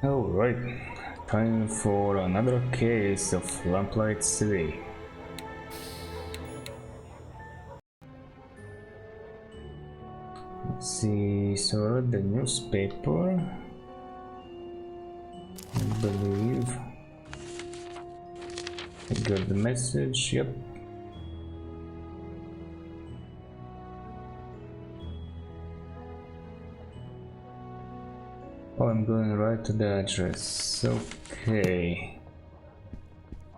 Alright, time for another case of Lamplight City. Let's see, so I read the newspaper, I believe. I got the message, yep. Oh, I'm going right to the address. Okay.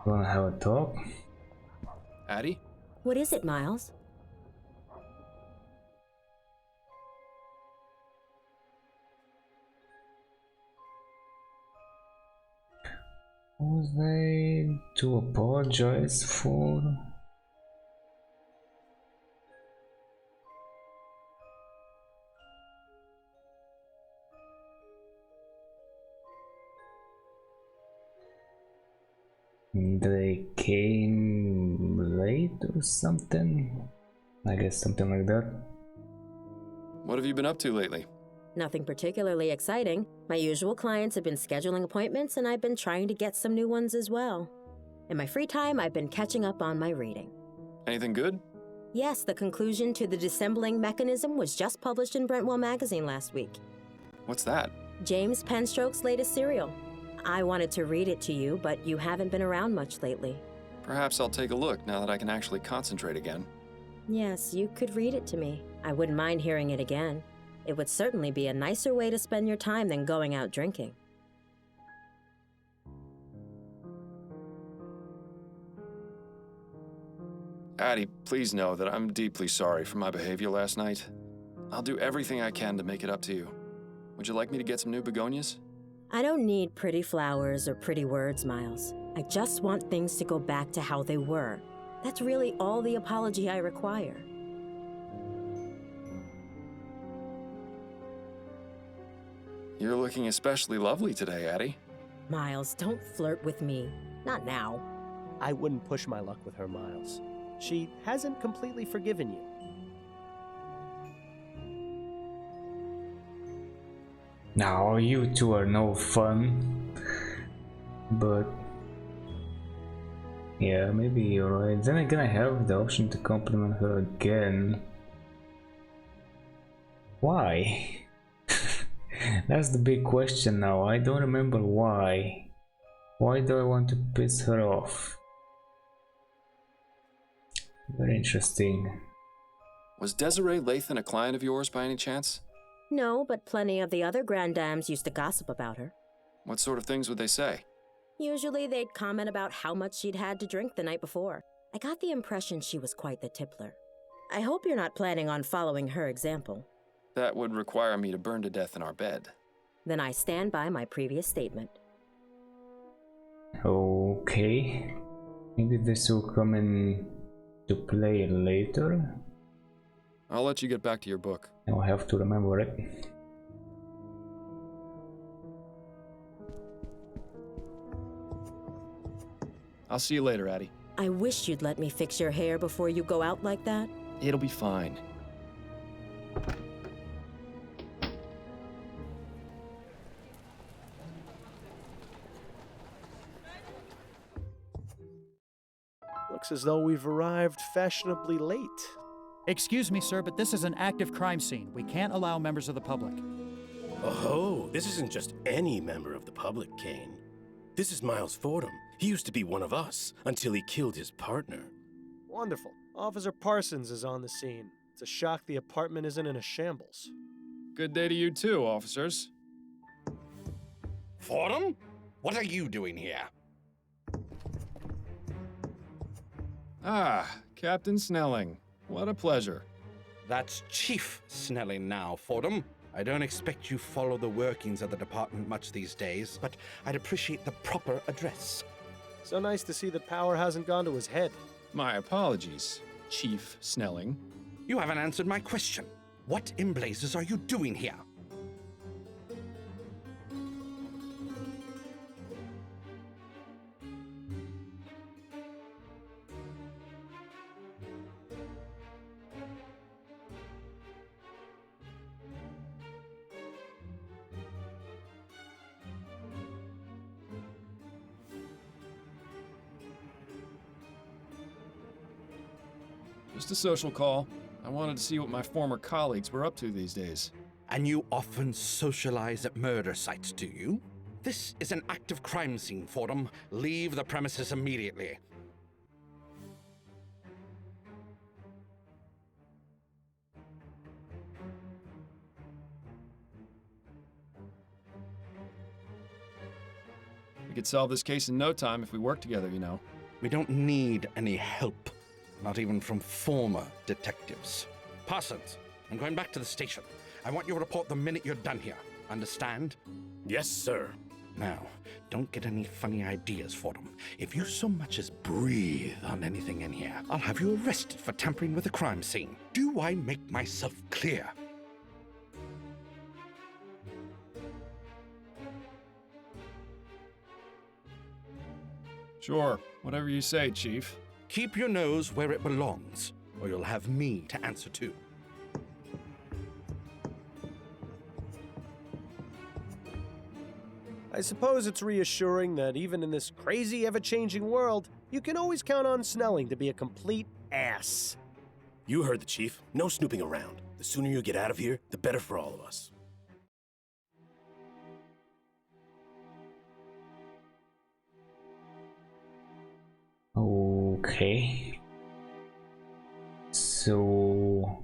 Wanna have a talk? Addie? What is it, Miles? What was I to apologize for? They came late or something? I guess something like that. What have you been up to lately? Nothing particularly exciting. My usual clients have been scheduling appointments, and I've been trying to get some new ones as well. In my free time, I've been catching up on my reading. Anything good? Yes, the conclusion to the Dissembling Mechanism was just published in Brentwell Magazine last week. What's that? James Penstroke's latest serial. I wanted to read it to you, but you haven't been around much lately. Perhaps I'll take a look now that I can actually concentrate again. Yes, you could read it to me. I wouldn't mind hearing it again. It would certainly be a nicer way to spend your time than going out drinking. Addie, please know that I'm deeply sorry for my behavior last night. I'll do everything I can to make it up to you. Would you like me to get some new begonias? I don't need pretty flowers or pretty words, Miles. I just want things to go back to how they were. That's really all the apology I require. You're looking especially lovely today, Addie. Miles, don't flirt with me. Not now. I wouldn't push my luck with her, Miles. She hasn't completely forgiven you. Now you two are no fun. But yeah, maybe you're right. Then again, I have the option to compliment her again. Why? That's the big question now. I don't remember why. Why do I want to piss her off? Very interesting. Was Desiree Lathan a client of yours by any chance? No, but plenty of the other grand dames used to gossip about her. What sort of things would they say? Usually they'd comment about how much she'd had to drink the night before. I got the impression she was quite the tippler. I hope you're not planning on following her example. That would require me to burn to death in our bed. Then I stand by my previous statement. Okay. Maybe this will come in to play later. I'll let you get back to your book. I'll have to remember it. I'll see you later, Addie. I wish you'd let me fix your hair before you go out like that. It'll be fine. Looks as though we've arrived fashionably late. Excuse me, sir, but this is an active crime scene. We can't allow members of the public. Oh, this isn't just any member of the public, Kane. This is Miles Fordham. He used to be one of us until he killed his partner. Wonderful. Officer Parsons is on the scene. It's a shock the apartment isn't in a shambles. Good day to you too, officers. Fordham? What are you doing here? Ah, Captain Snelling. What a pleasure. That's Chief Snelling now, Fordham. I don't expect you follow the workings of the department much these days, but I'd appreciate the proper address. So nice to see that power hasn't gone to his head. My apologies, Chief Snelling. You haven't answered my question. What in blazes are you doing here? Just a social call. I wanted to see what my former colleagues were up to these days. And you often socialize at murder sites, do you? This is an active crime scene, Fordham. Leave the premises immediately. We could solve this case in no time if we work together, you know. We don't need any help, not even from former detectives. Parsons, I'm going back to the station. I want you to report the minute you're done here. Understand? Yes, sir. Now, don't get any funny ideas, Fordham. If you so much as breathe on anything in here, I'll have you arrested for tampering with a crime scene. Do I make myself clear? Sure, whatever you say, Chief. Keep your nose where it belongs, or you'll have me to answer to. I suppose it's reassuring that even in this crazy, ever-changing world, you can always count on Snelling to be a complete ass. You heard the chief. No snooping around. The sooner you get out of here, the better for all of us. Okay. So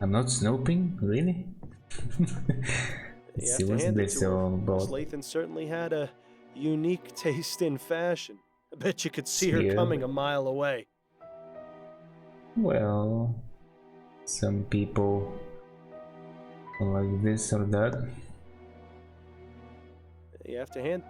I'm not snooping, really? Let's see what's this all about. Lathan certainly had a unique taste in fashion. I bet you could see her Yeah. coming a mile away. Well, some people like this or that. You have to hand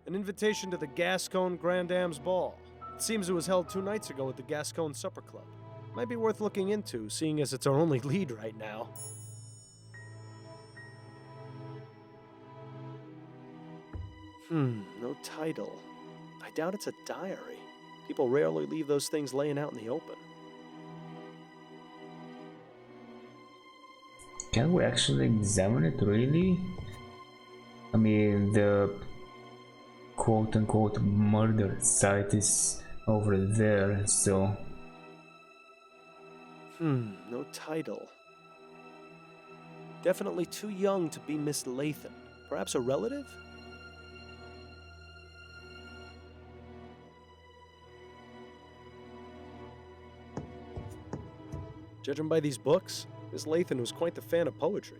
an invitation to the Gascon Grand Dame's Ball. It seems it was held 2 nights ago at the Gascon Supper Club. Might be worth looking into, seeing as it's our only lead right now. No title. I doubt it's a diary. People rarely leave those things laying out in the open. Can we actually examine it, really? I mean, the quote-unquote murder site is over there, so... No title. Definitely too young to be Miss Lathan. Perhaps a relative? Judging by these books, Miss Lathan was quite the fan of poetry.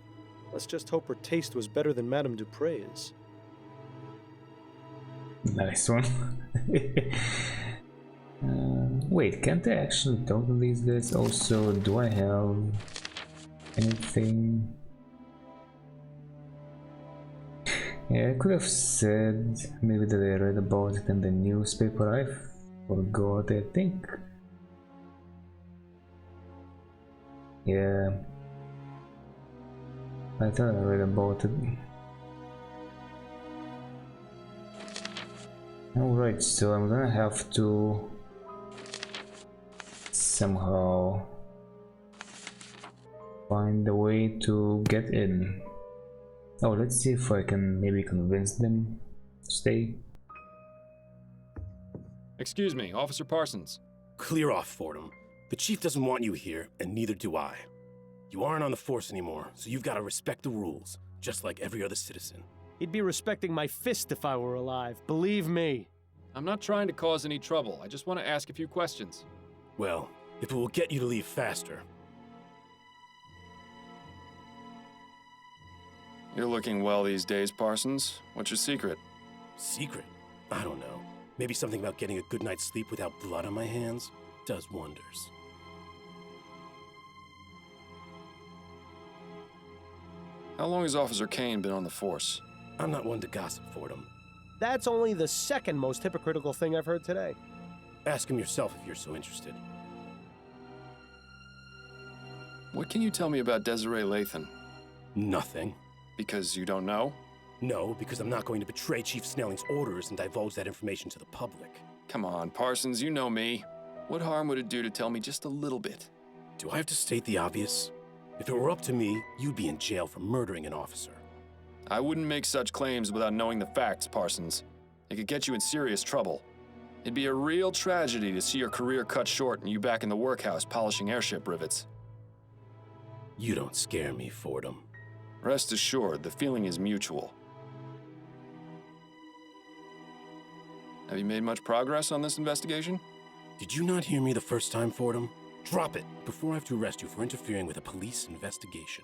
Let's just hope her taste was better than Madame Dupre's. Nice one. Wait, can't I actually talk to these guys? Also, do I have anything? Yeah, I could have said maybe that I read about it in the newspaper. I forgot, I think. Yeah, I thought I read about it. Alright, so I'm gonna have to somehow find a way to get in. Oh, let's see if I can maybe convince them to stay. Excuse me, Officer Parsons. Clear off, Fordham. The chief doesn't want you here, and neither do I. You aren't on the force anymore, so you've got to respect the rules, just like every other citizen. He'd be respecting my fist if I were alive, believe me. I'm not trying to cause any trouble. I just want to ask a few questions. Well, if it will get you to leave faster. You're looking well these days, Parsons. What's your secret? Secret? I don't know. Maybe something about getting a good night's sleep without blood on my hands does wonders. How long has Officer Kane been on the force? I'm not one to gossip, Fordham. That's only the second most hypocritical thing I've heard today. Ask him yourself if you're so interested. What can you tell me about Desiree Lathan? Nothing. Because you don't know? No, because I'm not going to betray Chief Snelling's orders and divulge that information to the public. Come on, Parsons, you know me. What harm would it do to tell me just a little bit? Do I have to state the obvious? If it were up to me, you'd be in jail for murdering an officer. I wouldn't make such claims without knowing the facts, Parsons. It could get you in serious trouble. It'd be a real tragedy to see your career cut short and you back in the workhouse polishing airship rivets. You don't scare me, Fordham. Rest assured, the feeling is mutual. Have you made much progress on this investigation? Did you not hear me the first time, Fordham? Drop it before I have to arrest you for interfering with a police investigation.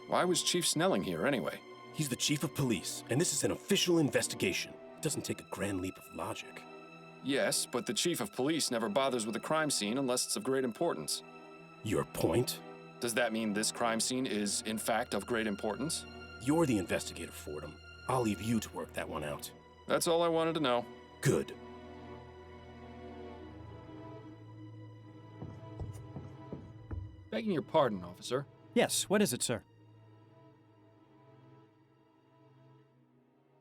Why was Chief Snelling here anyway? He's the chief of police, and this is an official investigation. It doesn't take a grand leap of logic. Yes, but the chief of police never bothers with a crime scene unless it's of great importance. Your point? Does that mean this crime scene is, in fact, of great importance? You're the investigator, Fordham. I'll leave you to work that one out. That's all I wanted to know. Good. Begging your pardon, officer. Yes, what is it, sir?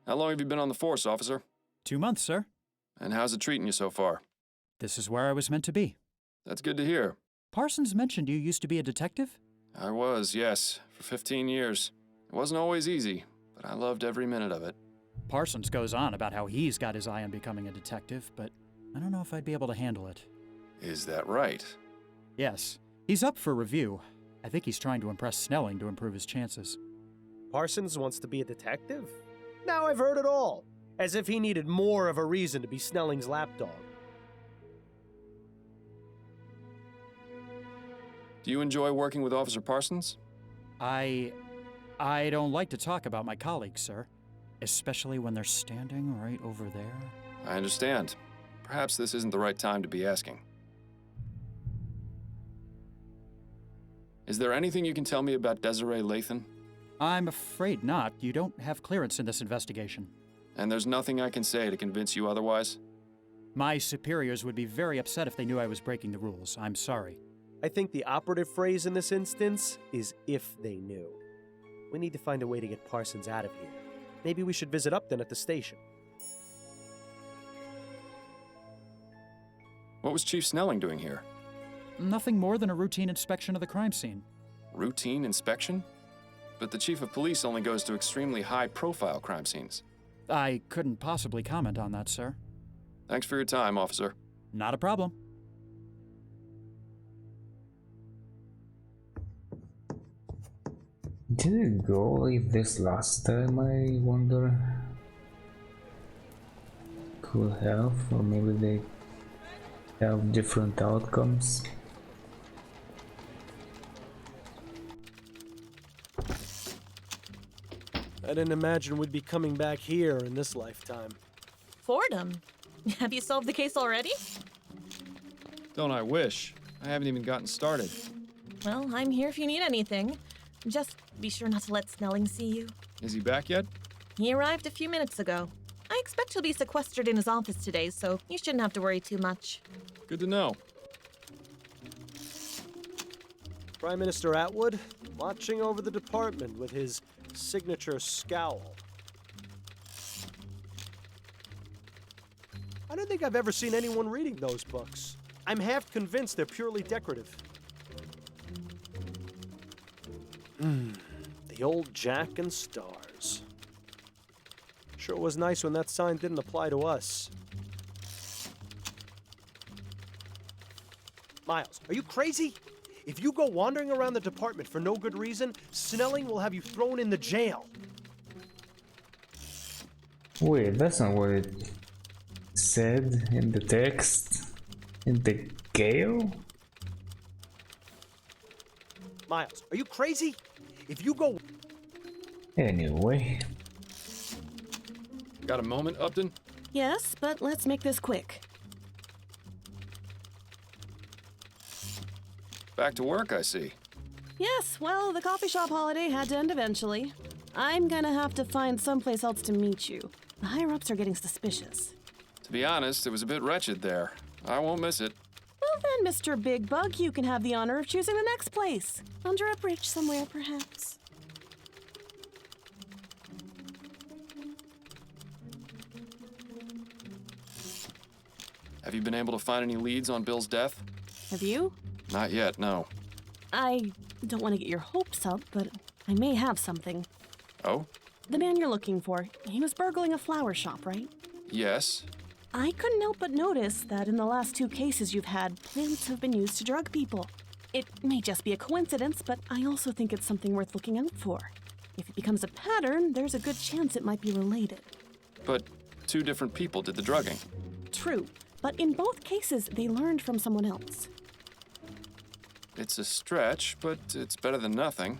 How long have you been on the force, officer? 2 months, sir. And how's it treating you so far? This is where I was meant to be. That's good to hear. Parsons mentioned you used to be a detective? I was, yes, for 15 years. It wasn't always easy, but I loved every minute of it. Parsons goes on about how he's got his eye on becoming a detective, but I don't know if I'd be able to handle it. Is that right? Yes, he's up for review. I think he's trying to impress Snelling to improve his chances. Parsons wants to be a detective? Now I've heard it all. As if he needed more of a reason to be Snelling's lapdog. Do you enjoy working with Officer Parsons? I don't like to talk about my colleagues, sir. Especially when they're standing right over there. I understand. Perhaps this isn't the right time to be asking. Is there anything you can tell me about Desiree Lathan? I'm afraid not. You don't have clearance in this investigation. And there's nothing I can say to convince you otherwise? My superiors would be very upset if they knew I was breaking the rules. I'm sorry. I think the operative phrase in this instance is if they knew. We need to find a way to get Parsons out of here. Maybe we should visit Upton at the station. What was Chief Snelling doing here? Nothing more than a routine inspection of the crime scene. Routine inspection? But the chief of police only goes to extremely high-profile crime scenes. I couldn't possibly comment on that, sir. Thanks for your time, officer. Not a problem. Did it go like this last time, I wonder? Could have, or maybe they have different outcomes. I didn't imagine we'd be coming back here in this lifetime. Fordham, have you solved the case already? Don't I wish? I haven't even gotten started. Well, I'm here if you need anything. Just be sure not to let Snelling see you. Is he back yet? He arrived a few minutes ago. I expect he'll be sequestered in his office today, so you shouldn't have to worry too much. Good to know. Prime Minister Atwood, watching over the department with his signature scowl. I don't think I've ever seen anyone reading those books. I'm half convinced they're purely decorative. The old Jack and Stars. Sure was nice when that sign didn't apply to us. Miles, are you crazy? If you go wandering around the department for no good reason, Snelling will have you thrown in the jail. Wait, that's not what it said in the text. In the gale? Miles, are you crazy? If you go... Anyway. Got a moment, Upton? Yes, but let's make this quick. Back to work, I see. Yes, well, the coffee shop holiday had to end eventually. I'm gonna have to find someplace else to meet you. The higher-ups are getting suspicious. To be honest, it was a bit wretched there. I won't miss it. Well then, Mr. Big Bug, you can have the honor of choosing the next place. Under a bridge somewhere, perhaps. Have you been able to find any leads on Bill's death? Have you? Not yet, no. I don't want to get your hopes up, but I may have something. Oh? The man you're looking for, he was burgling a flower shop, right? Yes. I couldn't help but notice that in the last 2 cases you've had, plants have been used to drug people. It may just be a coincidence, but I also think it's something worth looking out for. If it becomes a pattern, there's a good chance it might be related. But 2 different people did the drugging. True, but in both cases, they learned from someone else. It's a stretch, but it's better than nothing.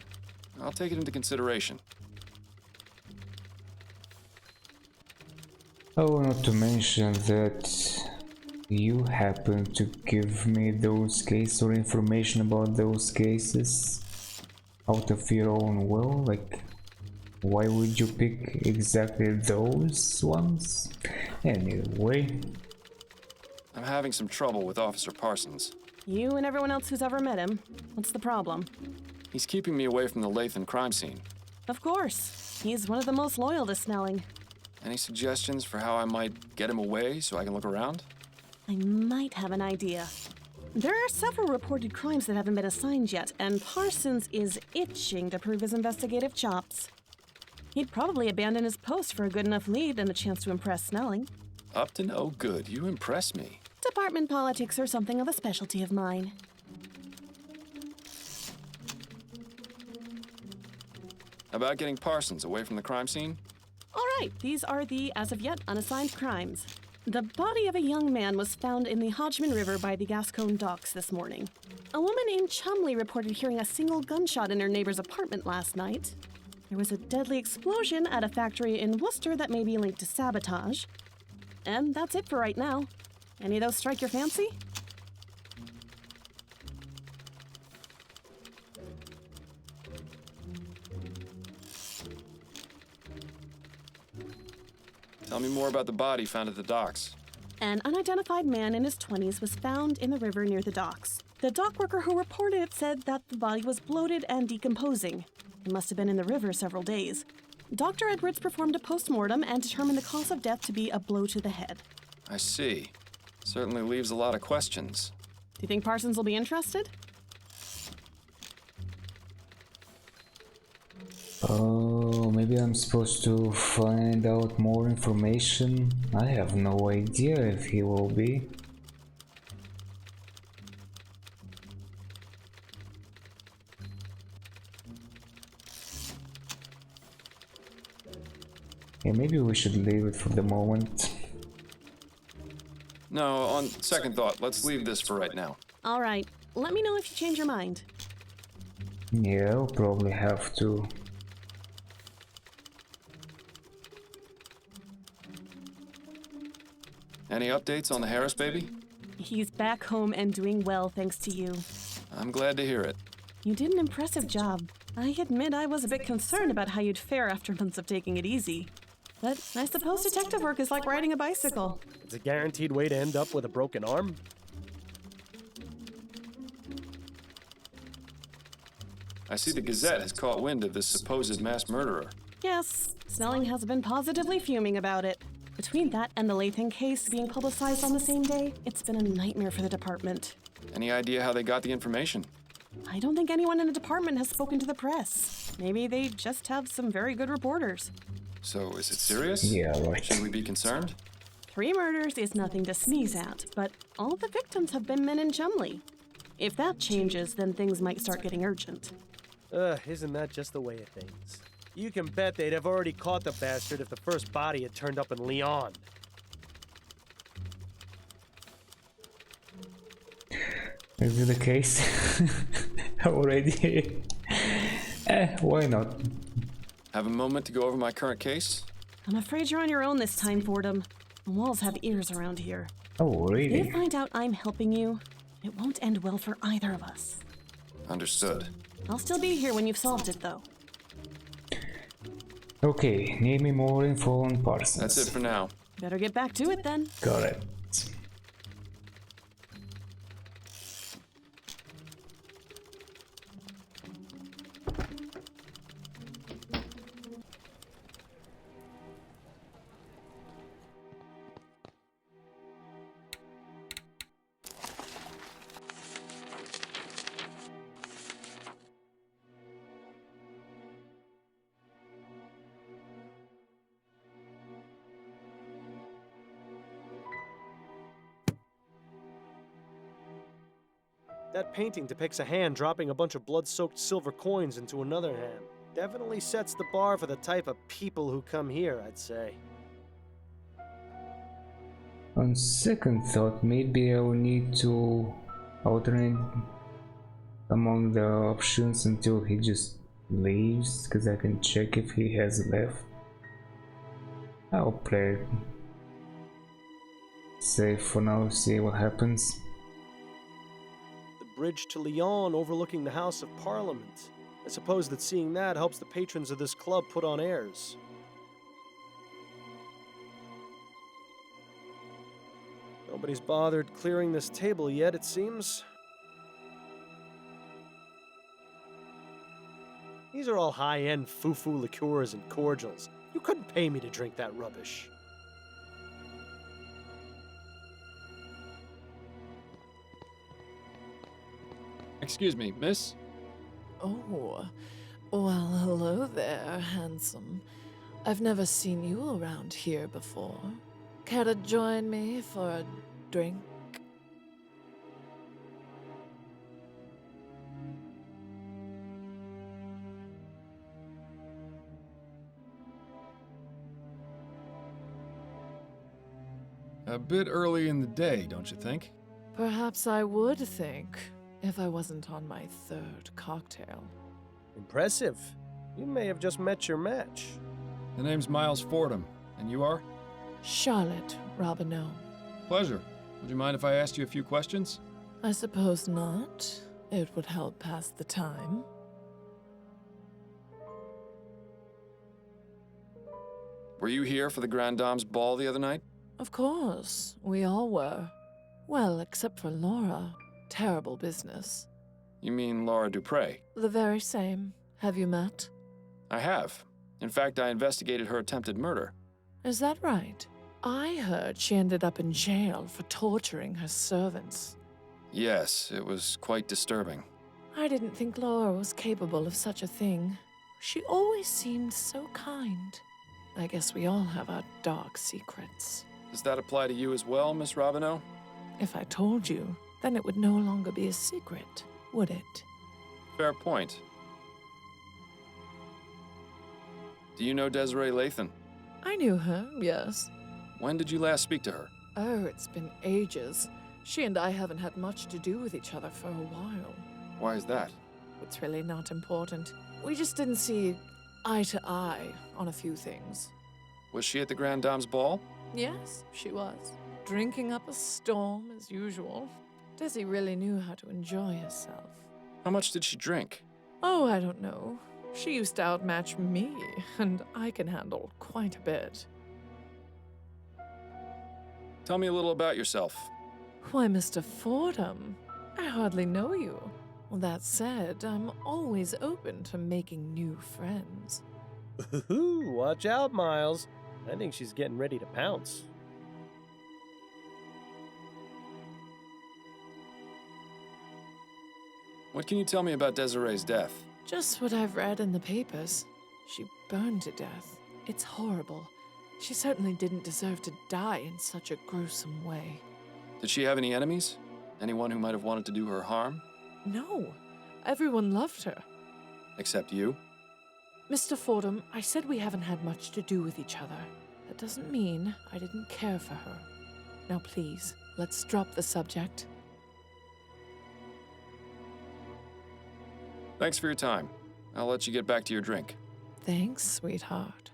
I'll take it into consideration. Oh, not to mention that you happen to give me those cases or information about those cases out of your own will. Like, why would you pick exactly those ones? Anyway. I'm having some trouble with Officer Parsons. You and everyone else who's ever met him. What's the problem? He's keeping me away from the Lathan crime scene. Of course. He's one of the most loyal to Snelling. Any suggestions for how I might get him away so I can look around? I might have an idea. There are several reported crimes that haven't been assigned yet, and Parsons is itching to prove his investigative chops. He'd probably abandon his post for a good enough lead and a chance to impress Snelling. Up to no good. You impress me. Department politics are something of a specialty of mine. About getting Parsons away from the crime scene? All right, these are the, as of yet, unassigned crimes. The body of a young man was found in the Hodgman River by the Gascon docks this morning. A woman named Chumley reported hearing a single gunshot in her neighbor's apartment last night. There was a deadly explosion at a factory in Worcester that may be linked to sabotage. And that's it for right now. Any of those strike your fancy? Tell me more about the body found at the docks. An unidentified man in his 20s was found in the river near the docks. The dock worker who reported it said that the body was bloated and decomposing. It must have been in the river several days. Dr. Edwards performed a post-mortem and determined the cause of death to be a blow to the head. I see. Certainly leaves a lot of questions. Do you think Parsons will be interested? Oh, maybe I'm supposed to find out more information. I have no idea if he will be. Yeah, maybe we should leave it for the moment. No, on second thought, let's leave this for right now. All right. Let me know if you change your mind. Yeah, I'll probably have to. Any updates on the Harris baby? He's back home and doing well thanks to you. I'm glad to hear it. You did an impressive job. I admit I was a bit concerned about how you'd fare after months of taking it easy. But I suppose detective work is like riding a bicycle. It's a guaranteed way to end up with a broken arm. I see the Gazette has caught wind of this supposed mass murderer. Yes, Snelling has been positively fuming about it. Between that and the Lathan case being publicized on the same day, it's been a nightmare for the department. Any idea how they got the information? I don't think anyone in the department has spoken to the press. Maybe they just have some very good reporters. So, is it serious? Yeah, right. Should we be concerned? 3 murders is nothing to sneeze at, but all the victims have been men in Chumley. If that changes, then things might start getting urgent. Isn't that just the way of things? You can bet they'd have already caught the bastard if the first body had turned up in Lyon. Is it the case? Already? Why not? Have a moment to go over my current case? I'm afraid you're on your own this time, Fordham. The walls have ears around here. Oh, If really? they find out I'm helping you, it won't end well for either of us. Understood. I'll still be here when you've solved it, though. Okay, need me more info on Parsons. That's it for now. Better get back to it then. Got it. That painting depicts a hand dropping a bunch of blood-soaked silver coins into another hand. Definitely sets the bar for the type of people who come here, I'd say. On second thought, maybe I will need to alternate among the options until he just leaves, because I can check if he has left. I'll play it safe for now, see what happens. The bridge to Lyon overlooking the House of Parliament. I suppose that seeing that helps the patrons of this club put on airs. Nobody's bothered clearing this table yet, it seems. These are all high-end foo-foo liqueurs and cordials. You couldn't pay me to drink that rubbish. Excuse me, miss? Oh, well, hello there, handsome. I've never seen you around here before. Care to join me for a drink? A bit early in the day, don't you think? Perhaps I would think, if I wasn't on my third cocktail. Impressive. You may have just met your match. The name's Miles Fordham, and you are? Charlotte Robineau. Pleasure. Would you mind if I asked you a few questions? I suppose not. It would help pass the time. Were you here for the Grand Dame's ball the other night? Of course, we all were. Well, except for Laura. Terrible business. You mean Laura Dupre? The very same. Have you met? I have. In fact, I investigated her attempted murder. Is that right? I heard she ended up in jail for torturing her servants. Yes, it was quite disturbing. I didn't think Laura was capable of such a thing. She always seemed so kind. I guess we all have our dark secrets. Does that apply to you as well, Miss Robineau? If I told you, then it would no longer be a secret, would it? Fair point. Do you know Desiree Lathan? I knew her, yes. When did you last speak to her? Oh, it's been ages. She and I haven't had much to do with each other for a while. Why is that? It's really not important. We just didn't see eye to eye on a few things. Was she at the Grand Dame's ball? Yes, she was. Drinking up a storm as usual. Desi really knew how to enjoy herself. How much did she drink? Oh, I don't know. She used to outmatch me, and I can handle quite a bit. Tell me a little about yourself. Why, Mr. Fordham, I hardly know you. Well, that said, I'm always open to making new friends. Ooh, watch out, Miles. I think she's getting ready to pounce. What can you tell me about Desiree's death? Just what I've read in the papers. She burned to death. It's horrible. She certainly didn't deserve to die in such a gruesome way. Did she have any enemies? Anyone who might have wanted to do her harm? No. Everyone loved her. Except you? Mr. Fordham, I said we haven't had much to do with each other. That doesn't mean I didn't care for her. Now please, let's drop the subject. Thanks for your time. I'll let you get back to your drink. Thanks, sweetheart.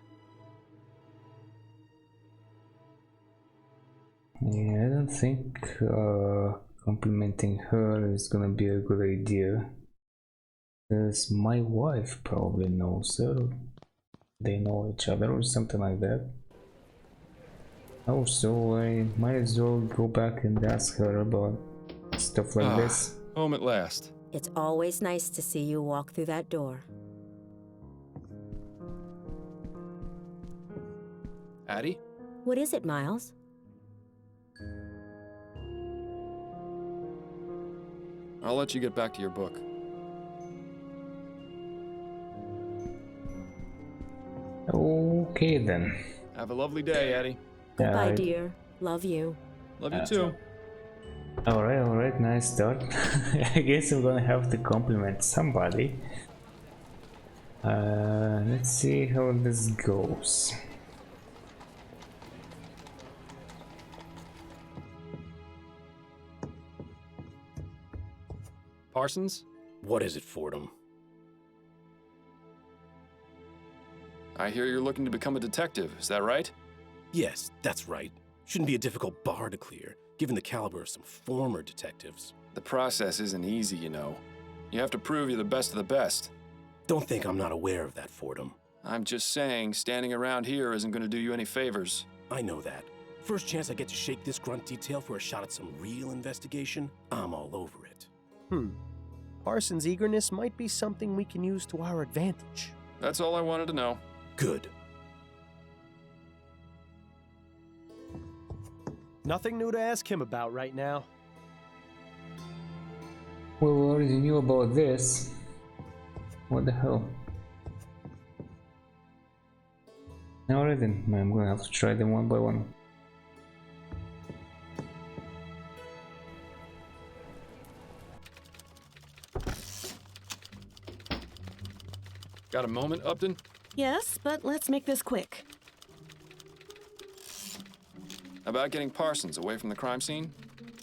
Yeah, I don't think complimenting her is gonna be a good idea. Because my wife probably knows her. They know each other or something like that. Also, I might as well go back and ask her about stuff like this. Home at last. It's always nice to see you walk through that door. Addie? What is it, Miles? I'll let you get back to your book. Okay then. Have a lovely day, Addie. Goodbye, I- dear. Love you. Love you too. Alright, nice start. I guess I'm gonna have to compliment somebody. Let's see how this goes. Parsons? What is it, Fordham? I hear you're looking to become a detective, is that right? Yes, that's right. Shouldn't be a difficult bar to clear, given the caliber of some former detectives. The process isn't easy, you know. You have to prove you're the best of the best. Don't think I'm not aware of that, Fordham. I'm just saying, standing around here isn't going to do you any favors. I know that. First chance I get to shake this grunt detail for a shot at some real investigation, I'm all over it. Parsons' eagerness might be something we can use to our advantage. That's all I wanted to know. Good. Nothing new to ask him about right now. Well, we already knew about this. What the hell? Alright then, I'm gonna have to try them one by one. Got a moment, Upton? Yes, but let's make this quick. About getting Parsons away from the crime scene?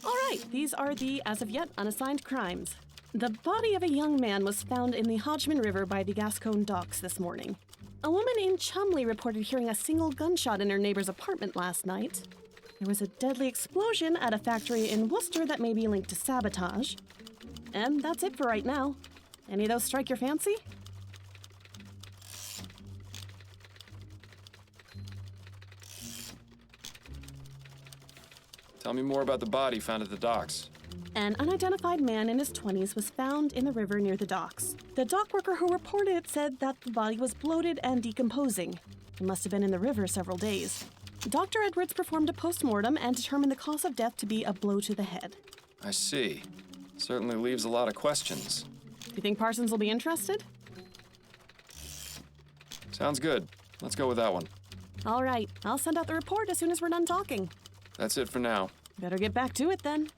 All right, these are the, as of yet, unassigned crimes. The body of a young man was found in the Hodgman River by the Gascon docks this morning. A woman named Chumley reported hearing a single gunshot in her neighbor's apartment last night. There was a deadly explosion at a factory in Worcester that may be linked to sabotage. And that's it for right now. Any of those strike your fancy? Tell me more about the body found at the docks. An unidentified man in his 20s was found in the river near the docks. The dock worker who reported it said that the body was bloated and decomposing. It must have been in the river several days. Dr. Edwards performed a post-mortem and determined the cause of death to be a blow to the head. I see. Certainly leaves a lot of questions. Do you think Parsons will be interested? Sounds good. Let's go with that one. All right, I'll send out the report as soon as we're done talking. That's it for now. Better get back to it then.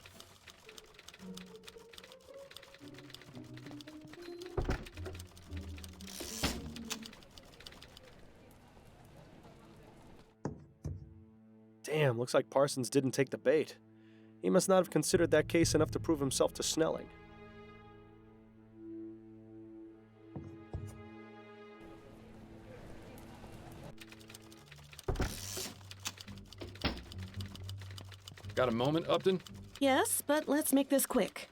Damn, looks like Parsons didn't take the bait. He must not have considered that case enough to prove himself to Snelling. Got a moment, Upton? Yes, but let's make this quick.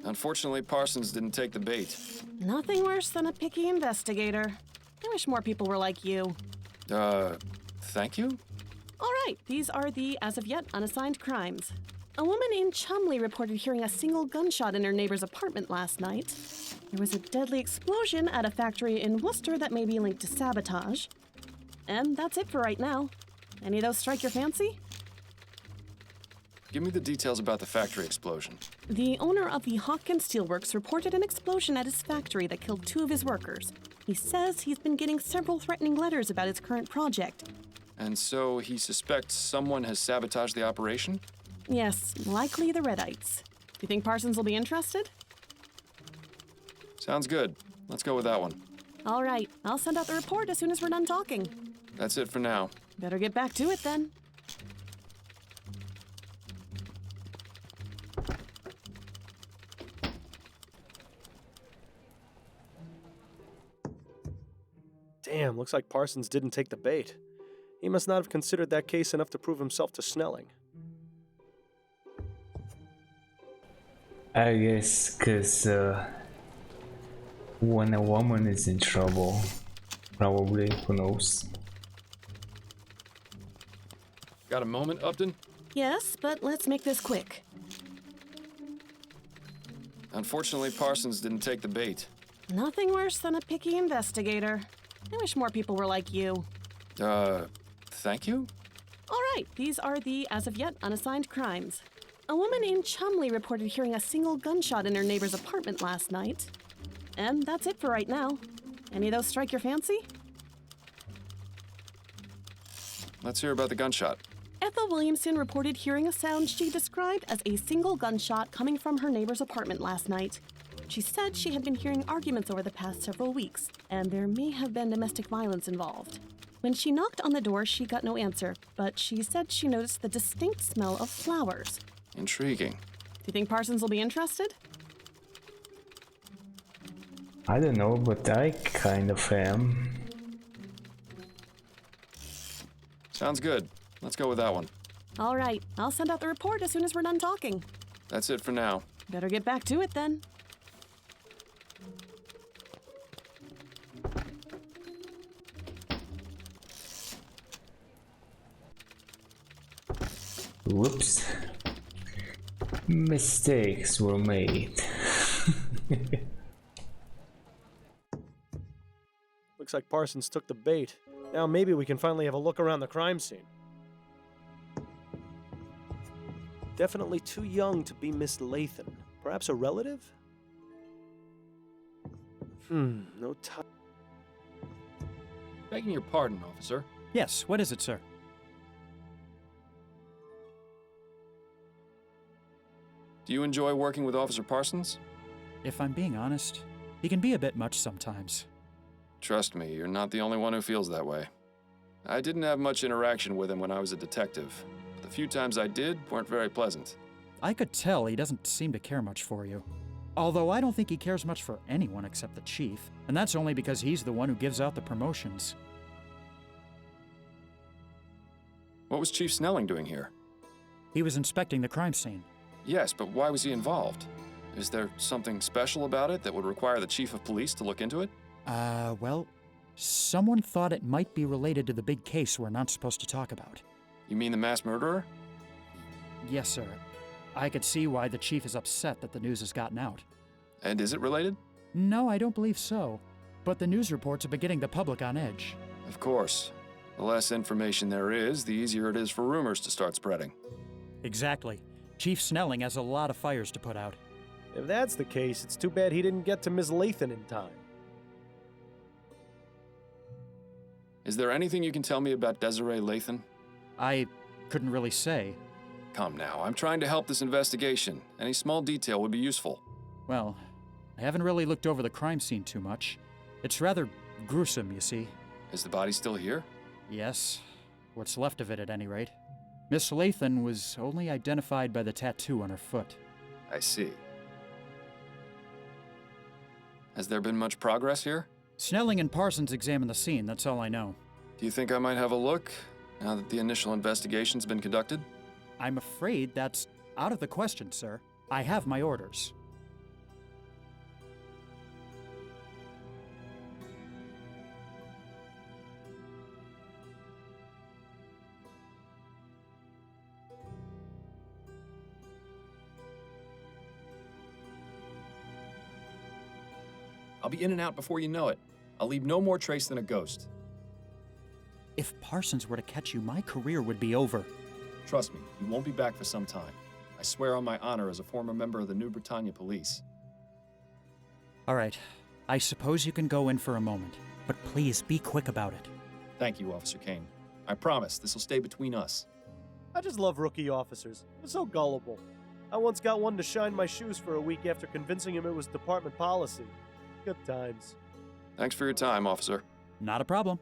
Unfortunately, Parsons didn't take the bait. Nothing worse than a picky investigator. I wish more people were like you. Thank you? All right, these are the, as of yet, unassigned crimes. A woman named Chumley reported hearing a single gunshot in her neighbor's apartment last night. There was a deadly explosion at a factory in Worcester that may be linked to sabotage. And that's it for right now. Any of those strike your fancy? Give me the details about the factory explosion. The owner of the Hawkins Steelworks reported an explosion at his factory that killed 2 of his workers. He says he's been getting several threatening letters about his current project. And so he suspects someone has sabotaged the operation? Yes, likely the Redites. Do you think Parsons will be interested? Sounds good. Let's go with that one. All right, I'll send out the report as soon as we're done talking. That's it for now. Better get back to it then. Damn, looks like Parsons didn't take the bait. He must not have considered that case enough to prove himself to Snelling. I guess because when a woman is in trouble, probably, who knows. Got a moment, Upton? Yes, but let's make this quick. Unfortunately, Parsons didn't take the bait. Nothing worse than a picky investigator. I wish more people were like you. Thank you? All right, these are the, as of yet, unassigned crimes. A woman named Chumley reported hearing a single gunshot in her neighbor's apartment last night. And that's it for right now. Any of those strike your fancy? Let's hear about the gunshot. Ethel Williamson reported hearing a sound she described as a single gunshot coming from her neighbor's apartment last night. She said she had been hearing arguments over the past several weeks, and there may have been domestic violence involved. When she knocked on the door, she got no answer, but she said she noticed the distinct smell of flowers. Intriguing. Do you think Parsons will be interested? I don't know, but I kind of am. Sounds good. Let's go with that one. All right, I'll send out the report as soon as we're done talking. That's it for now. Better get back to it then. Whoops. Mistakes were made. Looks like Parsons took the bait. Now maybe we can finally have a look around the crime scene. Definitely too young to be Miss Lathan. Perhaps a relative? No time. Begging your pardon, officer. Yes, what is it, sir? Do you enjoy working with Officer Parsons? If I'm being honest, he can be a bit much sometimes. Trust me, you're not the only one who feels that way. I didn't have much interaction with him when I was a detective. The few times I did weren't very pleasant. I could tell he doesn't seem to care much for you. Although I don't think he cares much for anyone except the chief, and that's only because he's the one who gives out the promotions. What was Chief Snelling doing here? He was inspecting the crime scene. Yes, but why was he involved? Is there something special about it that would require the chief of police to look into it? Well, someone thought it might be related to the big case we're not supposed to talk about. You mean the mass murderer? Yes, sir. I could see why the chief is upset that the news has gotten out. And is it related? No, I don't believe so. But the news reports have been getting the public on edge. Of course. The less information there is, the easier it is for rumors to start spreading. Exactly. Chief Snelling has a lot of fires to put out. If that's the case, it's too bad he didn't get to Miss Lathan in time. Is there anything you can tell me about Desiree Lathan? I couldn't really say. Come now, I'm trying to help this investigation. Any small detail would be useful. Well, I haven't really looked over the crime scene too much. It's rather gruesome, you see. Is the body still here? Yes, what's left of it at any rate. Miss Lathan was only identified by the tattoo on her foot. I see. Has there been much progress here? Snelling and Parsons examined the scene, that's all I know. Do you think I might have a look, now that the initial investigation's been conducted? I'm afraid that's out of the question, sir. I have my orders. I'll be in and out before you know it. I'll leave no more trace than a ghost. If Parsons were to catch you, my career would be over. Trust me, you won't be back for some time. I swear on my honor as a former member of the New Britannia Police. All right, I suppose you can go in for a moment, but please be quick about it. Thank you, Officer Kane. I promise this will stay between us. I just love rookie officers. They're so gullible. I once got one to shine my shoes for a week after convincing him it was department policy. Good times. Thanks for your time, officer. Not a problem.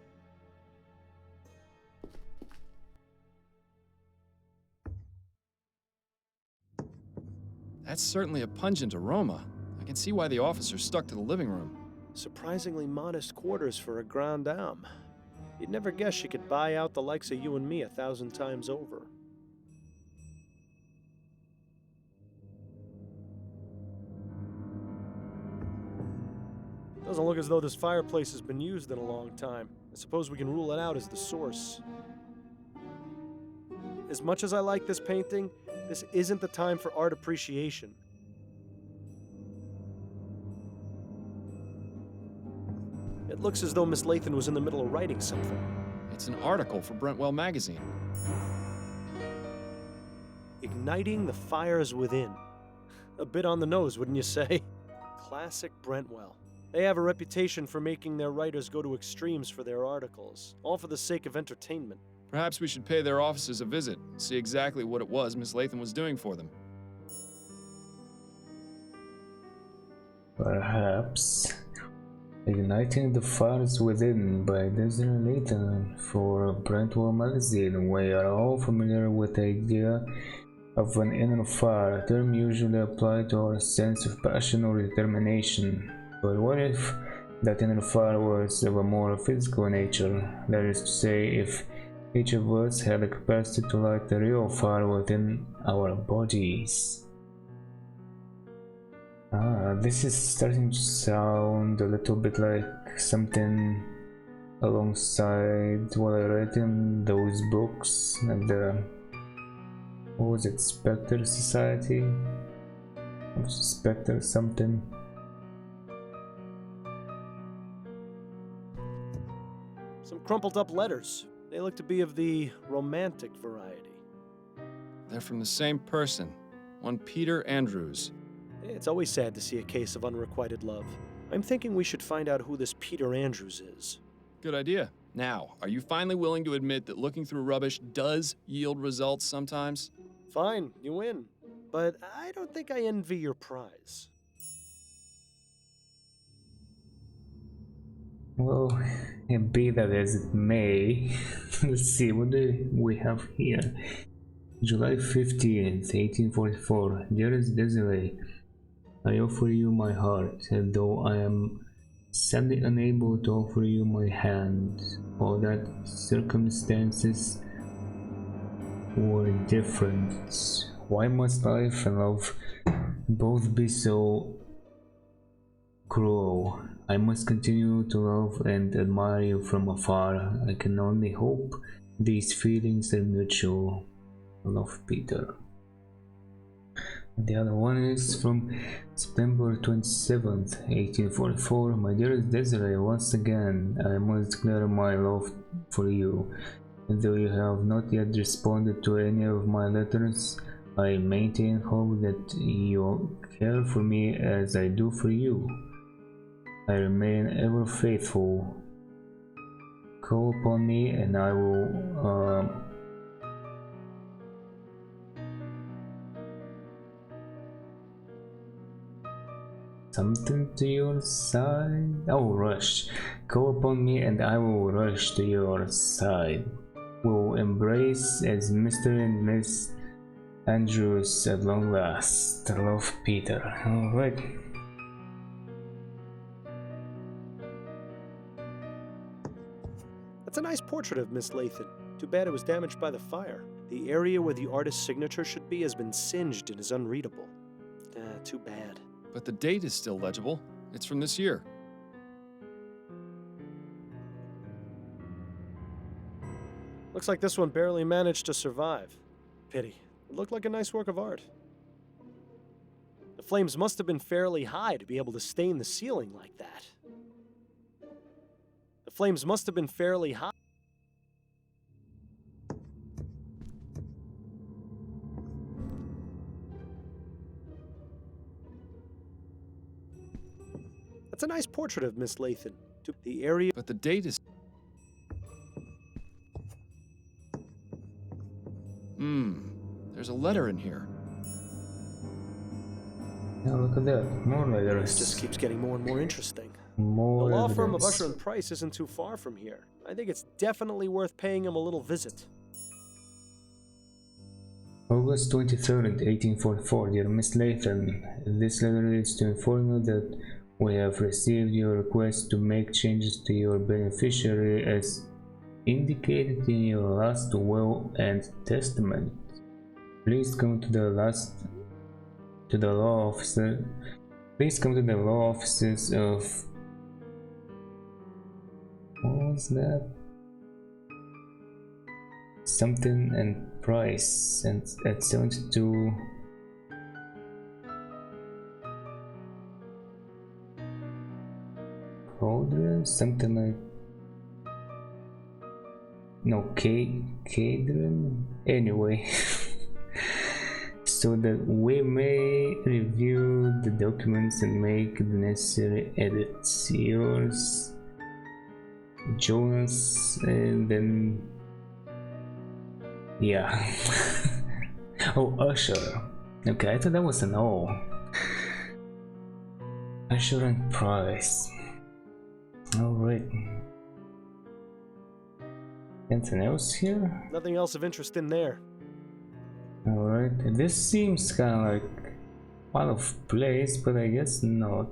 That's certainly a pungent aroma. I can see why the officer stuck to the living room. Surprisingly modest quarters for a grande dame. You'd never guess she could buy out the likes of you and me 1,000 times over. Doesn't look as though this fireplace has been used in a long time. I suppose we can rule it out as the source. As much as I like this painting, this isn't the time for art appreciation. It looks as though Miss Lathan was in the middle of writing something. It's an article for Brentwell Magazine. Igniting the fires within. A bit on the nose, wouldn't you say? Classic Brentwell. They have a reputation for making their writers go to extremes for their articles, all for the sake of entertainment. Perhaps we should pay their offices a visit, see exactly what it was Miss Lathan was doing for them. Perhaps. Igniting the Fires Within by Desiree Lathan for Brentwell Magazine. We are all familiar with the idea of an inner fire, a term usually applied to our sense of passion or determination. But what if that inner fire was of a more physical nature? That is to say, if each of us had the capacity to light the real fire within our bodies. This is starting to sound a little bit like something alongside what I read in those books and the, what was it, Spectre Society? Or Spectre something? Some crumpled up letters. They look to be of the romantic variety. They're from the same person, one Peter Andrews. It's always sad to see a case of unrequited love. I'm thinking we should find out who this Peter Andrews is. Good idea. Now, are you finally willing to admit that looking through rubbish does yield results sometimes? Fine, you win. But I don't think I envy your prize. Well, be that as it may, let's see, what do we have here? July 15th, 1844. Dearest Desiree, I offer you my heart, though I am sadly unable to offer you my hand. All that circumstances were different. Why must life and love both be so cruel? I must continue to love and admire you from afar. I can only hope these feelings are mutual. Love, Peter. The other one is from September 27th, 1844. My dearest Desiree, once again I must declare my love for you. Though you have not yet responded to any of my letters, I maintain hope that you care for me as I do for you. I remain ever faithful. Call upon me and I will something to your side. Oh, rush. Call upon me and I will rush to your side. We'll embrace as Mr. and Miss Andrews at long last. Love, Peter. Alright. That's a nice portrait of Miss Lathan. Too bad it was damaged by the fire. The area where the artist's signature should be has been singed and is unreadable. Too bad. But the date is still legible. It's from this year. Looks like this one barely managed to survive. Pity. It looked like a nice work of art. The flames must have been fairly high to be able to stain the ceiling like that. The flames must have been fairly high. That's a nice portrait of Miss Lathan. The area. But the date is. There's a letter in here. Now look at that. More letters. This just keeps getting more and more interesting. More The law evidence. firm of Usher and Price isn't too far from here. I think it's definitely worth paying him a little visit. August 23rd, 1844. Dear Miss Lathan, this letter is to inform you that we have received your request to make changes to your beneficiary as indicated in your last will and testament. Please come to the law officer. Please come to the law offices of. What was that? Something and Price and at 72. Cauldron? Something like. No, Cadron? Anyway. So that we may review the documents and make the necessary edits. Yours, Jonas, and then Yeah. Oh, Usher. Okay, I thought that was an O. Usher and Price. Alright. Anything else here? Nothing else of interest in there. Alright, this seems kind of like out of place, but I guess not.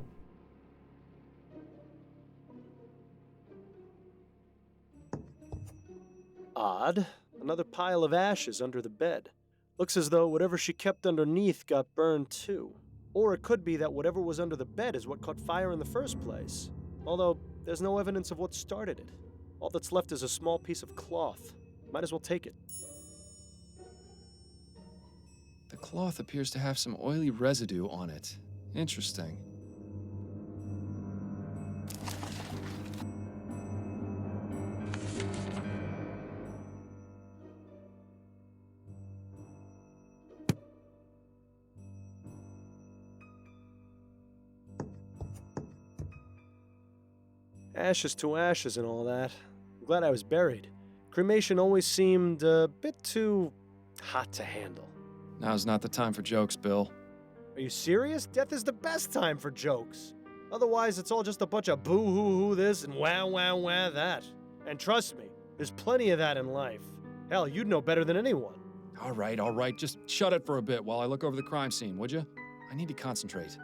Odd. Another pile of ashes under the bed. Looks as though whatever she kept underneath got burned too. Or it could be that whatever was under the bed is what caught fire in the first place. Although, there's no evidence of what started it. All that's left is a small piece of cloth. Might as well take it. The cloth appears to have some oily residue on it. Interesting. Ashes to ashes and all that. I'm glad I was buried. Cremation always seemed a bit too hot to handle. Now's not the time for jokes, Bill. Are you serious? Death is the best time for jokes. Otherwise, it's all just a bunch of boo-hoo-hoo this and wah-wah-wah that. And trust me, there's plenty of that in life. Hell, you'd know better than anyone. All right, just shut it for a bit while I look over the crime scene, would you? I need to concentrate.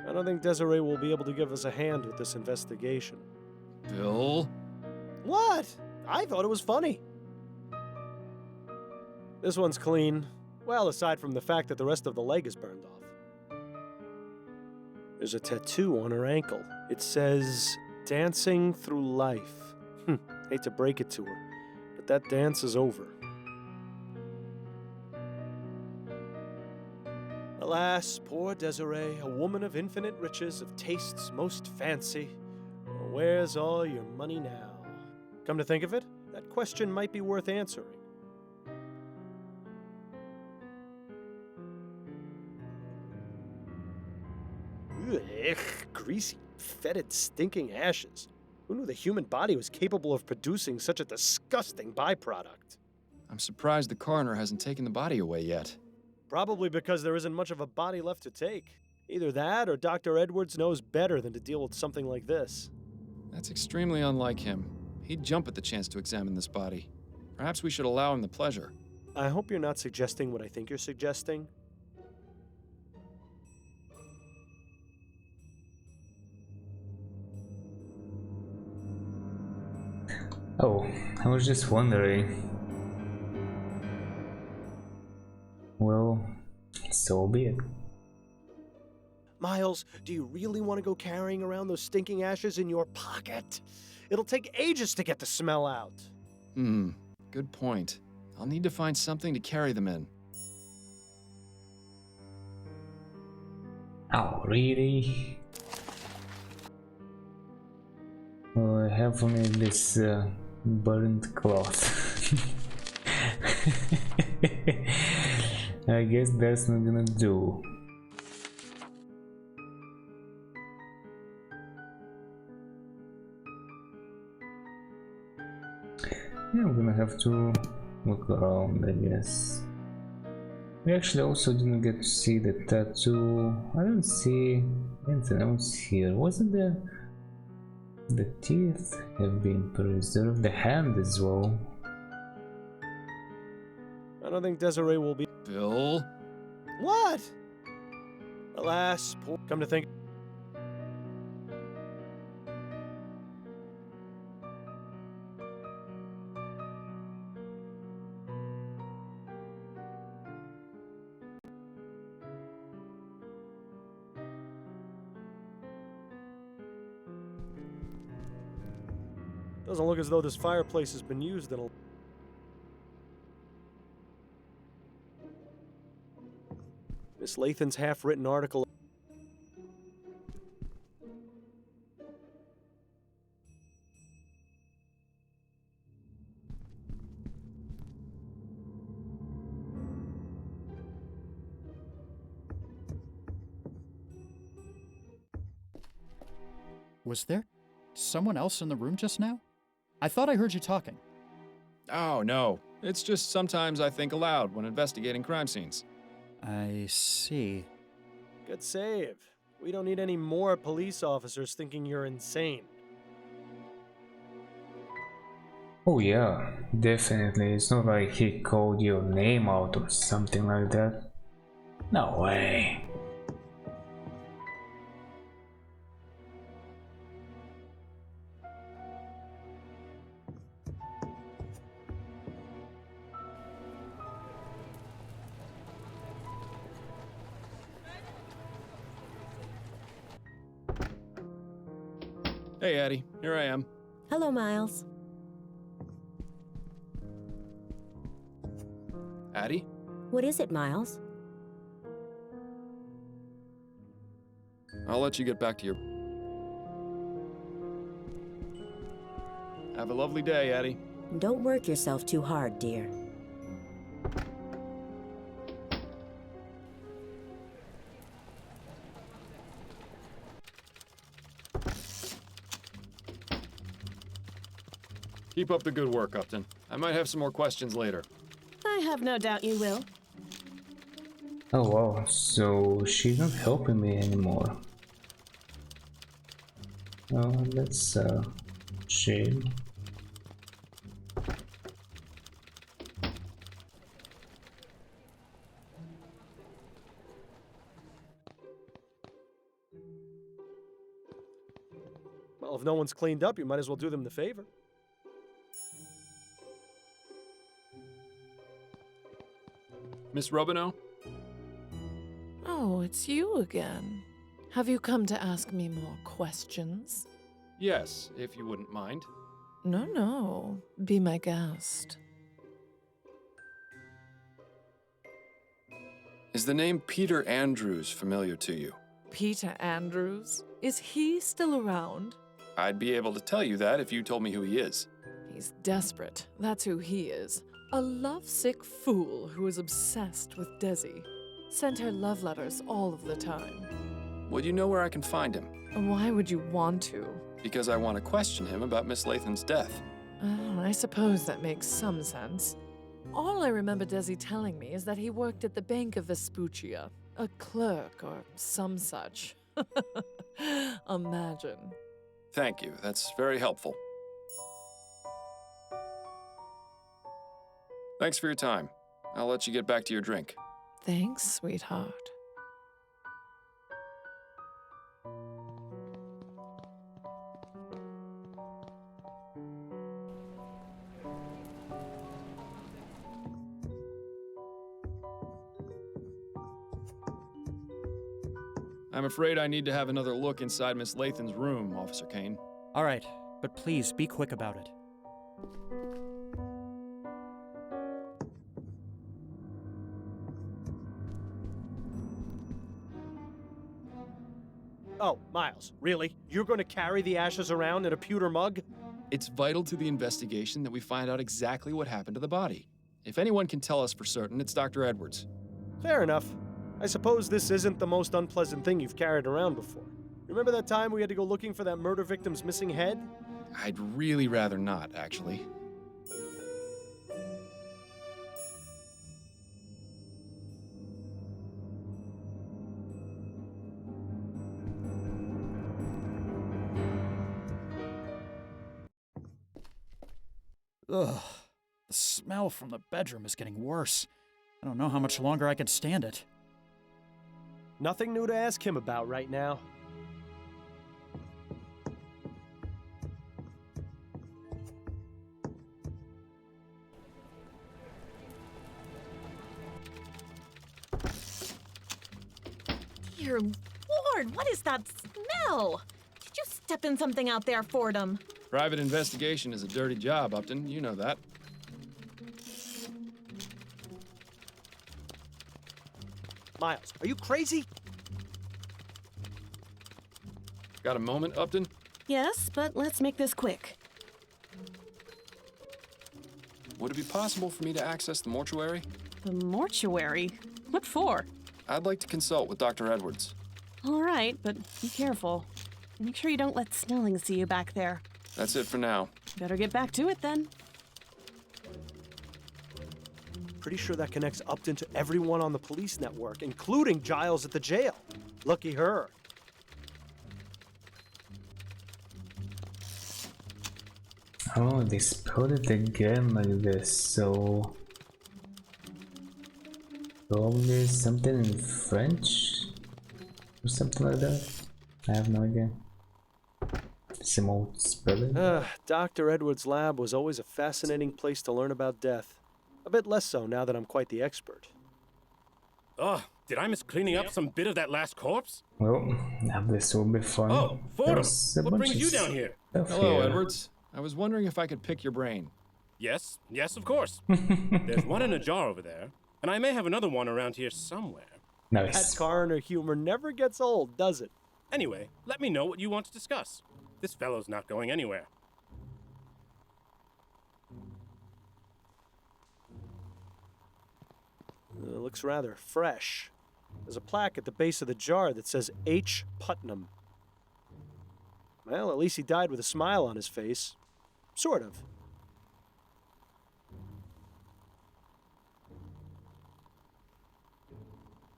I don't think Desiree will be able to give us a hand with this investigation. Bill? What? I thought it was funny. This one's clean. Well, aside from the fact that the rest of the leg is burned off. There's a tattoo on her ankle. It says, "Dancing through life." Hate to break it to her, but that dance is over. Alas, poor Desiree, a woman of infinite riches, of tastes most fancy. Where's all your money now? Come to think of it, that question might be worth answering. Ugh, greasy, fetid, stinking ashes. Who knew the human body was capable of producing such a disgusting byproduct? I'm surprised the coroner hasn't taken the body away yet. Probably because there isn't much of a body left to take. Either that or Dr. Edwards knows better than to deal with something like this. That's extremely unlike him. He'd jump at the chance to examine this body. Perhaps we should allow him the pleasure. I hope you're not suggesting what I think you're suggesting. Oh, I was just wondering. Well, so be it. Miles, do you really want to go carrying around those stinking ashes in your pocket? It'll take ages to get the smell out. Good point. I'll need to find something to carry them in. Oh, really? Oh, I have only this burnt cloth. I guess that's not gonna do. Yeah, I'm gonna have to look around, I guess. We actually also didn't get to see the tattoo. I don't see anything else here. Wasn't there? The teeth have been preserved, the hand as well. I don't think Desiree will be... Bill? What? Alas, poor... Come to think... Doesn't look as though this fireplace has been used in a... Miss Lathan's half-written article... Was there someone else in the room just now? I thought I heard you talking. Oh, no. It's just sometimes I think aloud when investigating crime scenes. I see. Good save. We don't need any more police officers thinking you're insane. Oh yeah, definitely. It's not like he called your name out or something like that. No way. Hey, Addie. Here I am. Hello, Miles. Addie? What is it, Miles? I'll let you get back to your... Have a lovely day, Addie. Don't work yourself too hard, dear. Keep up the good work, Upton. I might have some more questions later. I have no doubt you will. Oh wow, so she's not helping me anymore. Oh, that's a shame. Well, if no one's cleaned up, you might as well do them the favor. Miss Robineau? Oh, it's you again. Have you come to ask me more questions? Yes, if you wouldn't mind. No. Be my guest. Is the name Peter Andrews familiar to you? Peter Andrews? Is he still around? I'd be able to tell you that if you told me who he is. He's desperate. That's who he is. A lovesick fool who is obsessed with Desi. Sent her love letters all of the time. Would you know where I can find him? Why would you want to? Because I want to question him about Miss Lathan's death. I suppose that makes some sense. All I remember Desi telling me is that he worked at the Bank of Vespuccia, a clerk or some such. Imagine. Thank you. That's very helpful. Thanks for your time. I'll let you get back to your drink. Thanks, sweetheart. I'm afraid I need to have another look inside Miss Lathan's room, Officer Kane. All right, but please be quick about it. Oh, Miles, really? You're going to carry the ashes around in a pewter mug? It's vital to the investigation that we find out exactly what happened to the body. If anyone can tell us for certain, it's Dr. Edwards. Fair enough. I suppose this isn't the most unpleasant thing you've carried around before. Remember that time we had to go looking for that murder victim's missing head? I'd really rather not, actually. Ugh. The smell from the bedroom is getting worse. I don't know how much longer I can stand it. Nothing new to ask him about right now. Dear Lord, what is that smell? Did you step in something out there, Fordham? Private investigation is a dirty job, Upton. You know that. Miles, are you crazy? Got a moment, Upton? Yes, but let's make this quick. Would it be possible for me to access the mortuary? The mortuary? What for? I'd like to consult with Dr. Edwards. All right, but be careful. Make sure you don't let Snelling see you back there. That's it for now. Better get back to it then. Pretty sure that connects Upton to everyone on the police network, including Giles at the jail. Lucky her. Oh, they spelled it again like this, so probably something in French or something like that. I have no idea. Some old spelling. Dr. Edwards' lab was always a fascinating place to learn about death. A bit less so now that I'm quite the expert. Oh, did I miss cleaning up some bit of that last corpse? Well, now this will be fun. Oh, Fordham, There's a what bunch brings of you down here? stuff Hello, here. Edwards. I was wondering if I could pick your brain. Yes, of course. There's one in a jar over there, and I may have another one around here somewhere. Nice. That coroner humor never gets old, does it? Anyway, let me know what you want to discuss. This fellow's not going anywhere. Looks rather fresh. There's a plaque at the base of the jar that says H. Putnam. Well, at least he died with a smile on his face. Sort of.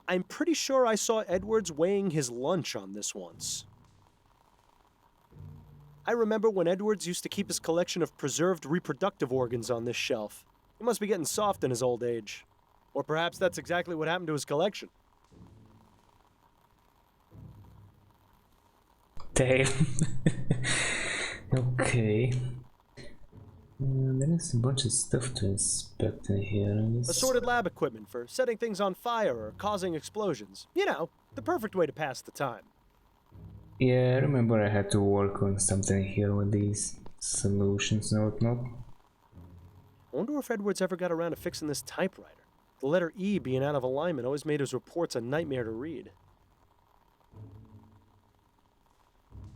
I'm pretty sure I saw Edwards weighing his lunch on this once. I remember when Edwards used to keep his collection of preserved reproductive organs on this shelf. He must be getting soft in his old age. Or perhaps that's exactly what happened to his collection. Damn. Okay. There is a bunch of stuff to inspect in here, I guess. Assorted lab equipment for setting things on fire or causing explosions. You know, the perfect way to pass the time. Yeah, I remember I had to work on something here with these solutions and whatnot. I wonder if Edwards ever got around to fixing this typewriter. The letter E being out of alignment always made his reports a nightmare to read.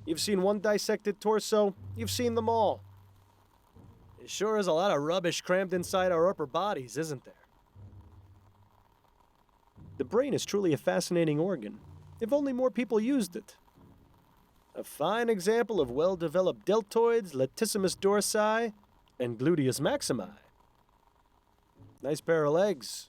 You've seen one dissected torso, you've seen them all. It sure is a lot of rubbish crammed inside our upper bodies, isn't there? The brain is truly a fascinating organ, if only more people used it. A fine example of well-developed deltoids, latissimus dorsi, and gluteus maximi. Nice pair of legs.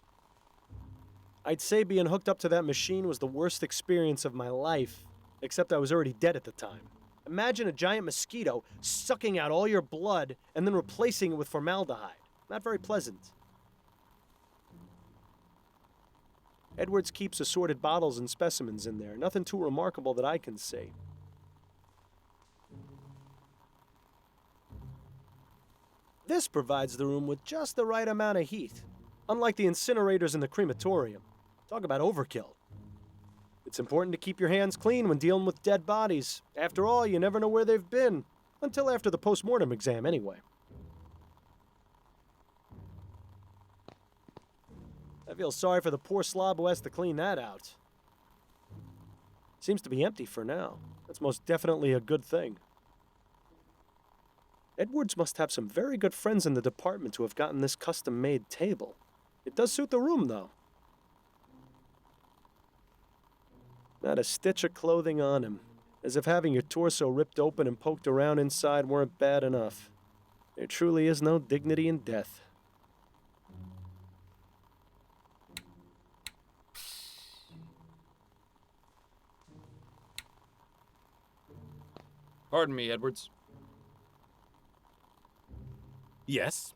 I'd say being hooked up to that machine was the worst experience of my life, except I was already dead at the time. Imagine a giant mosquito sucking out all your blood and then replacing it with formaldehyde. Not very pleasant. Edwards keeps assorted bottles and specimens in there. Nothing too remarkable that I can see. This provides the room with just the right amount of heat, unlike the incinerators in the crematorium. Talk about overkill. It's important to keep your hands clean when dealing with dead bodies. After all, you never know where they've been, until after the post-mortem exam anyway. I feel sorry for the poor slob who has to clean that out. Seems to be empty for now. That's most definitely a good thing. Edwards must have some very good friends in the department who have gotten this custom-made table. It does suit the room, though. Not a stitch of clothing on him, as if having your torso ripped open and poked around inside weren't bad enough. There truly is no dignity in death. Pardon me, Edwards. Yes?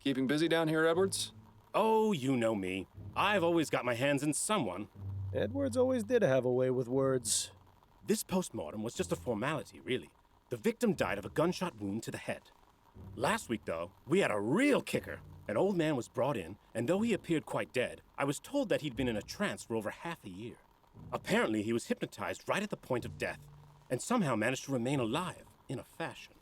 Keeping busy down here, Edwards? Oh, you know me. I've always got my hands in someone. Edwards always did have a way with words. This postmortem was just a formality, really. The victim died of a gunshot wound to the head. Last week, though, we had a real kicker. An old man was brought in, and though he appeared quite dead, I was told that he'd been in a trance for over half a year. Apparently, he was hypnotized right at the point of death, and somehow managed to remain alive, in a fashion.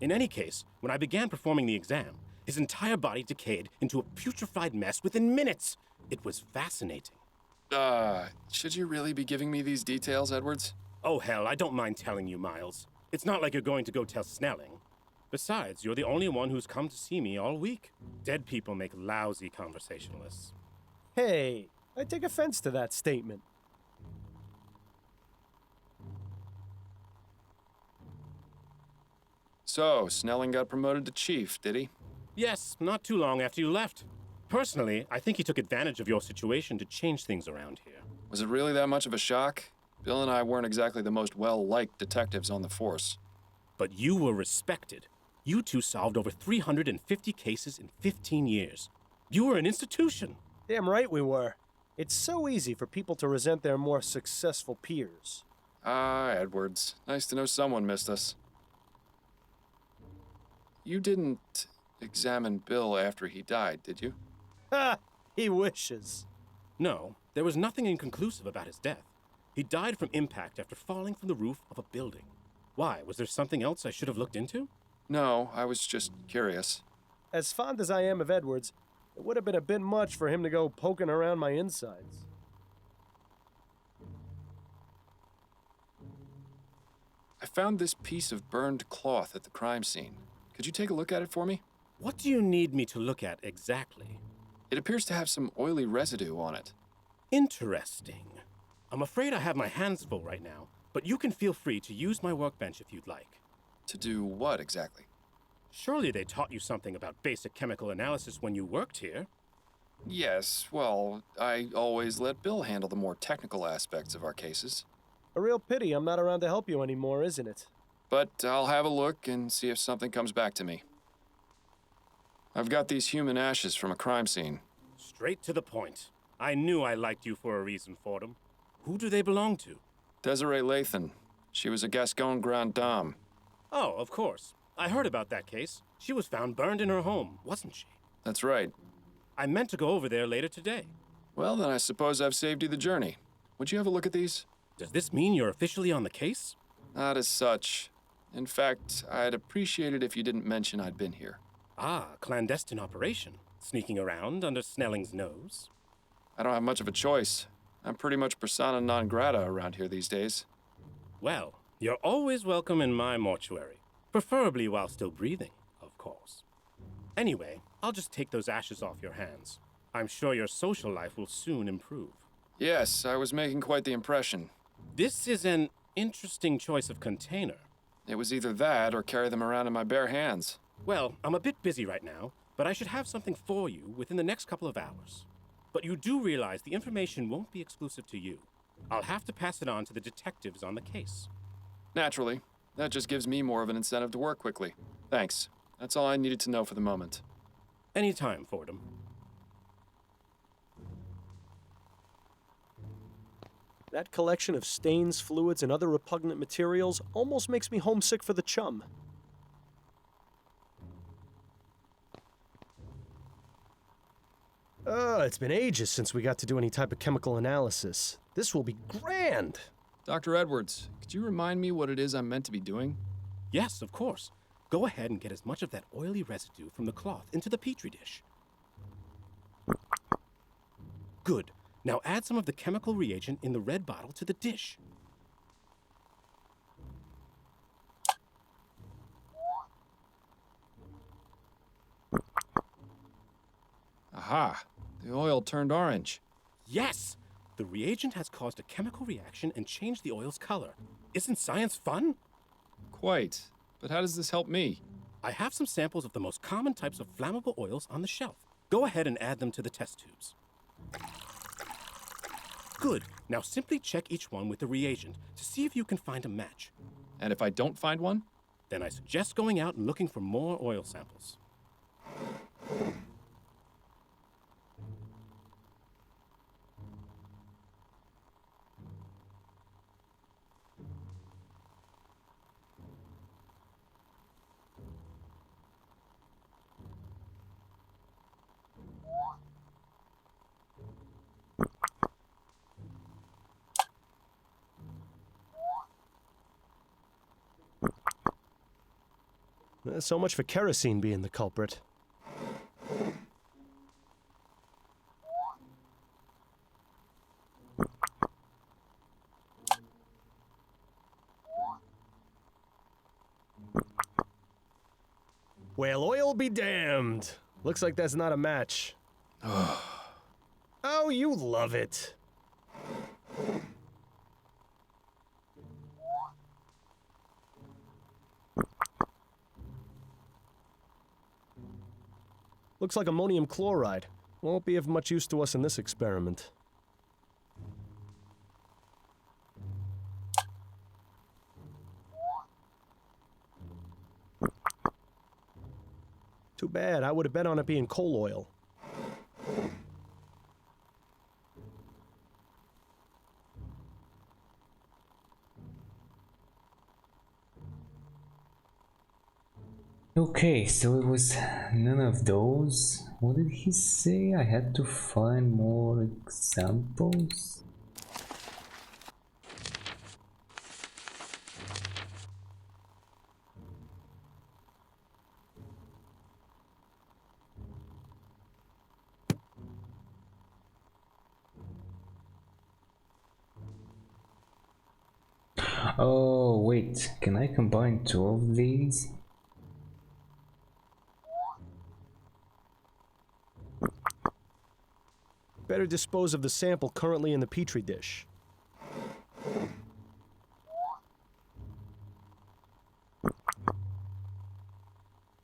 In any case, when I began performing the exam, his entire body decayed into a putrefied mess within minutes. It was fascinating. Should you really be giving me these details, Edwards? Oh, hell, I don't mind telling you, Miles. It's not like you're going to go tell Snelling. Besides, you're the only one who's come to see me all week. Dead people make lousy conversationalists. Hey, I take offense to that statement. So, Snelling got promoted to chief, did he? Yes, not too long after you left. Personally, I think he took advantage of your situation to change things around here. Was it really that much of a shock? Bill and I weren't exactly the most well-liked detectives on the force. But you were respected. You two solved over 350 cases in 15 years. You were an institution. Damn right we were. It's so easy for people to resent their more successful peers. Ah, Edwards. Nice to know someone missed us. You didn't examine Bill after he died, did you? Ha! He wishes. No, there was nothing inconclusive about his death. He died from impact after falling from the roof of a building. Why, was there something else I should have looked into? No, I was just curious. As fond as I am of Edwards, it would have been a bit much for him to go poking around my insides. I found this piece of burned cloth at the crime scene. Could you take a look at it for me? What do you need me to look at exactly? It appears to have some oily residue on it. Interesting. I'm afraid I have my hands full right now, but you can feel free to use my workbench if you'd like. To do what exactly? Surely they taught you something about basic chemical analysis when you worked here. Yes, well, I always let Bill handle the more technical aspects of our cases. A real pity I'm not around to help you anymore, isn't it? But I'll have a look and see if something comes back to me. I've got these human ashes from a crime scene. Straight to the point. I knew I liked you for a reason, Fordham. Who do they belong to? Desiree Lathan. She was a Gascon Grande Dame. Oh, of course. I heard about that case. She was found burned in her home, wasn't she? That's right. I meant to go over there later today. Well, then I suppose I've saved you the journey. Would you have a look at these? Does this mean you're officially on the case? Not as such. In fact, I'd appreciate it if you didn't mention I'd been here. Ah, clandestine operation. Sneaking around under Snelling's nose. I don't have much of a choice. I'm pretty much persona non grata around here these days. Well, you're always welcome in my mortuary. Preferably while still breathing, of course. Anyway, I'll just take those ashes off your hands. I'm sure your social life will soon improve. Yes, I was making quite the impression. This is an interesting choice of container. It was either that or carry them around in my bare hands. Well, I'm a bit busy right now, but I should have something for you within the next couple of hours. But you do realize the information won't be exclusive to you. I'll have to pass it on to the detectives on the case. Naturally. That just gives me more of an incentive to work quickly. Thanks. That's all I needed to know for the moment. Anytime, Fordham. That collection of stains, fluids, and other repugnant materials almost makes me homesick for the chum. It's been ages since we got to do any type of chemical analysis. This will be grand! Dr. Edwards, could you remind me what it is I'm meant to be doing? Yes, of course. Go ahead and get as much of that oily residue from the cloth into the petri dish. Good. Now add some of the chemical reagent in the red bottle to the dish. Aha! The oil turned orange. Yes! The reagent has caused a chemical reaction and changed the oil's color. Isn't science fun? Quite. But how does this help me? I have some samples of the most common types of flammable oils on the shelf. Go ahead and add them to the test tubes. Good. Now simply check each one with the reagent to see if you can find a match. And if I don't find one? Then I suggest going out and looking for more oil samples. So much for kerosene being the culprit. Well, oil be damned. Looks like that's not a match. Oh, you love it. Looks like ammonium chloride. Won't be of much use to us in this experiment. Too bad, I would have bet on it being coal oil. Okay, so it was none of those. What did he say? I had to find more examples? Oh, wait, can I combine two of these? Better dispose of the sample currently in the petri dish.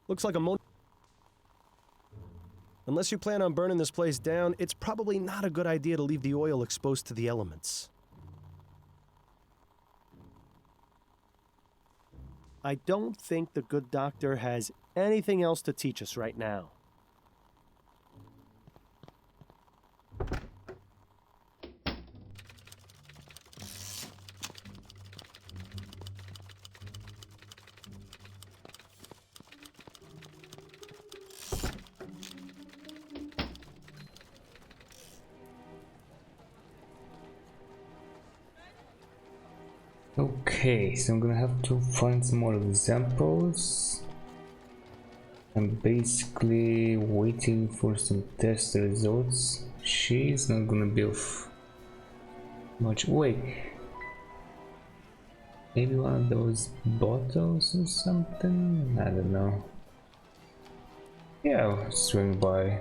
Looks like a Unless you plan on burning this place down, it's probably not a good idea to leave the oil exposed to the elements. I don't think the good doctor has anything else to teach us right now. Okay, so I'm gonna have to find some more examples. I'm basically waiting for some test results. She's not gonna be of much. Wait, maybe one of those bottles or something? I don't know. Yeah, I'll swing by.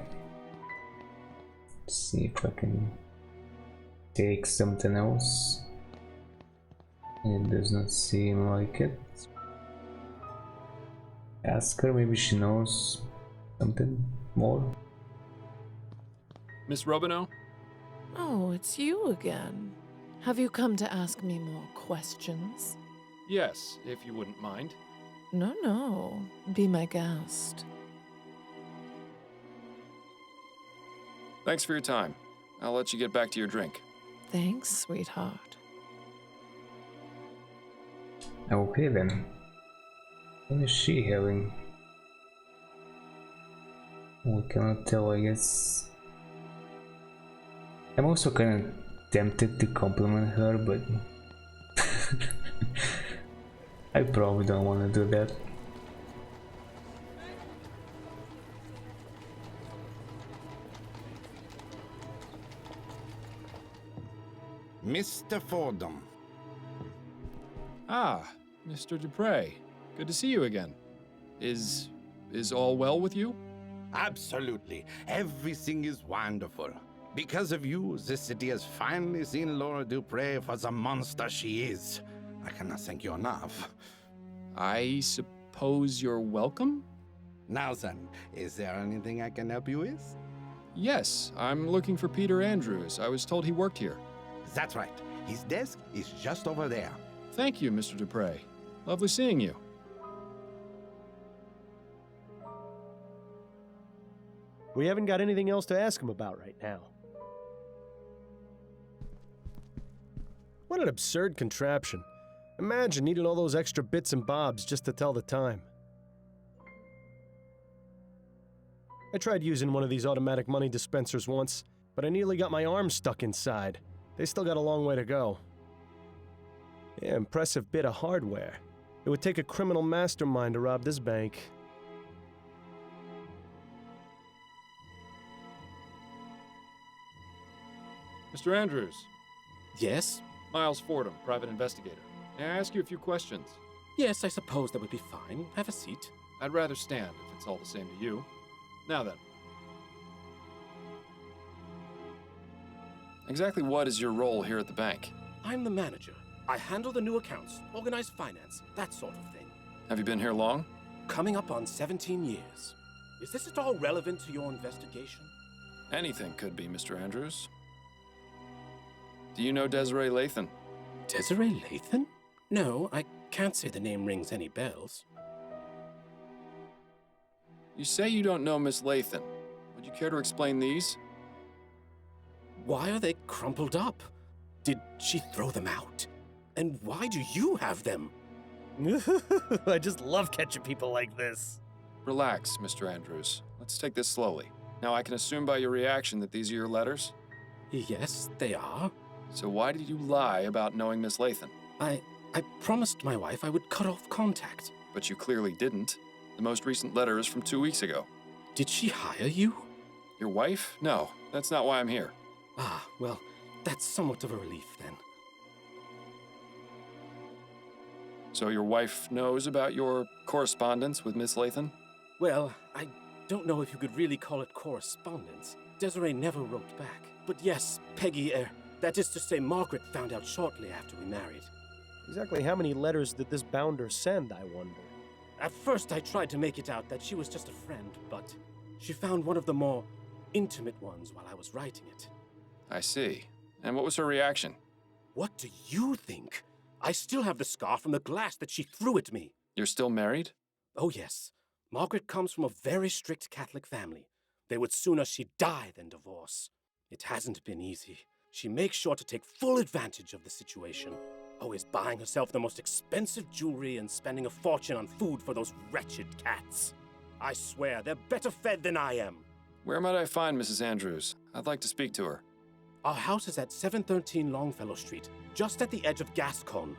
See if I can take something else. It does not seem like it. Ask her, maybe she knows something more. Miss Robineau? Oh, it's you again. Have you come to ask me more questions? Yes, if you wouldn't mind. No. Be my guest. Thanks for your time. I'll let you get back to your drink. Thanks, sweetheart. Okay then. What is she having? We cannot tell, I guess. I'm also kind of tempted to compliment her, but I probably don't want to do that. Mr. Fordham. Ah, Mr. Dupre. Good to see you again. Is all well with you? Absolutely. Everything is wonderful. Because of you, this city has finally seen Laura Dupre for the monster she is. I cannot thank you enough. I suppose you're welcome? Now then, is there anything I can help you with? Yes, I'm looking for Peter Andrews. I was told he worked here. That's right. His desk is just over there. Thank you, Mr. Dupre. Lovely seeing you. We haven't got anything else to ask him about right now. What an absurd contraption. Imagine needing all those extra bits and bobs just to tell the time. I tried using one of these automatic money dispensers once, but I nearly got my arm stuck inside. They still got a long way to go. Yeah, impressive bit of hardware. It would take a criminal mastermind to rob this bank. Mr. Andrews. Yes? Miles Fordham, private investigator. May I ask you a few questions? Yes, I suppose that would be fine. Have a seat. I'd rather stand if it's all the same to you. Now then. Exactly what is your role here at the bank? I'm the manager. I handle the new accounts, organize finance, that sort of thing. Have you been here long? Coming up on 17 years. Is this at all relevant to your investigation? Anything could be, Mr. Andrews. Do you know Desiree Lathan? Desiree Lathan? No, I can't say the name rings any bells. You say you don't know Miss Lathan. Would you care to explain these? Why are they crumpled up? Did she throw them out? And why do you have them? I just love catching people like this. Relax, Mr. Andrews. Let's take this slowly. Now, I can assume by your reaction that these are your letters? Yes, they are. So why did you lie about knowing Miss Lathan? I promised my wife I would cut off contact. But you clearly didn't. The most recent letter is from 2 weeks ago. Did she hire you? Your wife? No, that's not why I'm here. Ah, well, that's somewhat of a relief then. So your wife knows about your correspondence with Miss Lathan? Well, I don't know if you could really call it correspondence. Desiree never wrote back. But yes, Peggy, that is to say, Margaret found out shortly after we married. Exactly how many letters did this bounder send, I wonder? At first, I tried to make it out that she was just a friend, but she found one of the more intimate ones while I was writing it. I see. And what was her reaction? What do you think? I still have the scar from the glass that she threw at me. You're still married? Oh, yes. Margaret comes from a very strict Catholic family. They would sooner she die than divorce. It hasn't been easy. She makes sure to take full advantage of the situation, always buying herself the most expensive jewelry and spending a fortune on food for those wretched cats. I swear, they're better fed than I am. Where might I find Mrs. Andrews? I'd like to speak to her. Our house is at 713 Longfellow Street, just at the edge of Gascon.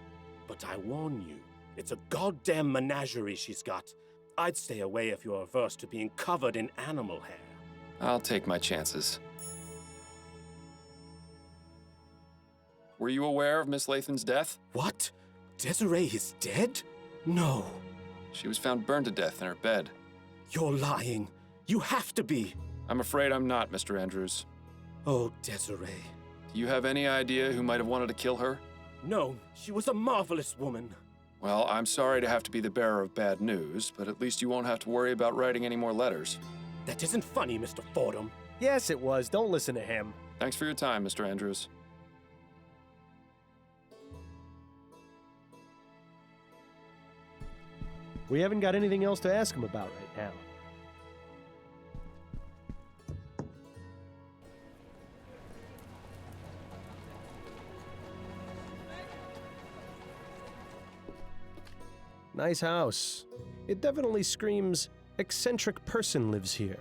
But I warn you, it's a goddamn menagerie she's got. I'd stay away if you're averse to being covered in animal hair. I'll take my chances. Were you aware of Miss Lathan's death? What? Desiree is dead? No. She was found burned to death in her bed. You're lying. You have to be. I'm afraid I'm not, Mr. Andrews. Oh, Desiree. Do you have any idea who might have wanted to kill her? No, she was a marvelous woman. Well, I'm sorry to have to be the bearer of bad news, but at least you won't have to worry about writing any more letters. That isn't funny, Mr. Fordham. Yes, it was. Don't listen to him. Thanks for your time, Mr. Andrews. We haven't got anything else to ask him about right now. Nice house. It definitely screams, eccentric person lives here.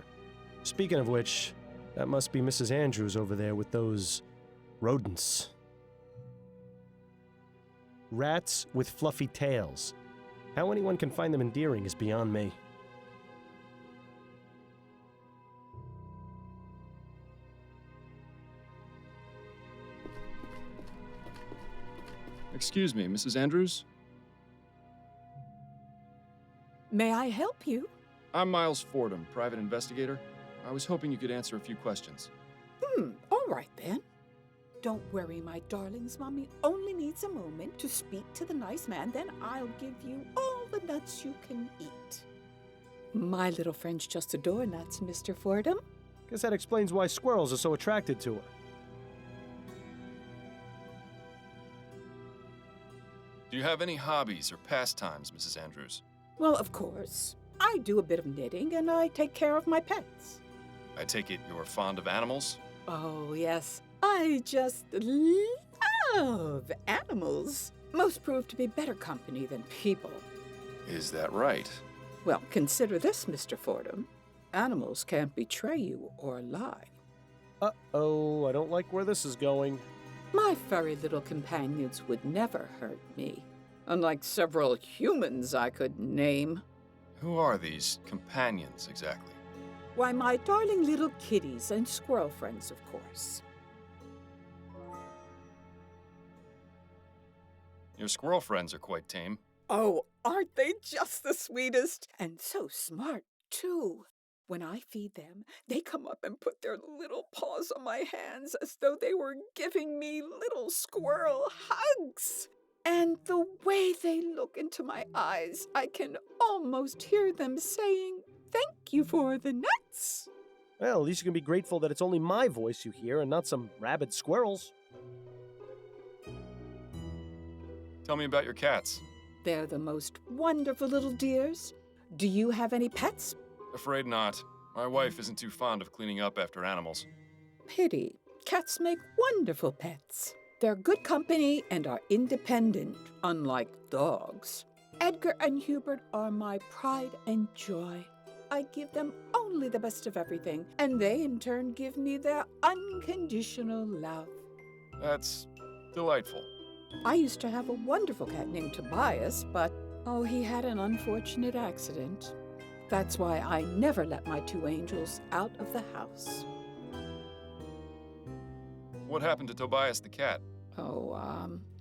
Speaking of which, that must be Mrs. Andrews over there with those rodents. Rats with fluffy tails. How anyone can find them endearing is beyond me. Excuse me, Mrs. Andrews? May I help you? I'm Miles Fordham, private investigator. I was hoping you could answer a few questions. All right then. Don't worry, my darlings. Mommy only needs a moment to speak to the nice man, then I'll give you all the nuts you can eat. My little friends just adore nuts, Mr. Fordham. Guess that explains why squirrels are so attracted to her. Do you have any hobbies or pastimes, Mrs. Andrews? Well, of course. I do a bit of knitting and I take care of my pets. I take it you're fond of animals? Oh, yes. I just love animals. Most prove to be better company than people. Is that right? Well, consider this, Mr. Fordham. Animals can't betray you or lie. Uh-oh, I don't like where this is going. My furry little companions would never hurt me, unlike several humans I could name. Who are these companions, exactly? Why, my darling little kitties and squirrel friends, of course. Your squirrel friends are quite tame. Oh, aren't they just the sweetest? And so smart, too. When I feed them, they come up and put their little paws on my hands as though they were giving me little squirrel hugs. And the way they look into my eyes, I can almost hear them saying, Thank you for the nuts. Well, at least you can be grateful that it's only my voice you hear and not some rabid squirrels. Tell me about your cats. They're the most wonderful little dears. Do you have any pets? Afraid not. My wife isn't too fond of cleaning up after animals. Pity. Cats make wonderful pets. They're good company and are independent, unlike dogs. Edgar and Hubert are my pride and joy. I give them only the best of everything, and they in turn give me their unconditional love. That's delightful. I used to have a wonderful cat named Tobias, but, oh, he had an unfortunate accident. That's why I never let my two angels out of the house. What happened to Tobias the cat? Oh,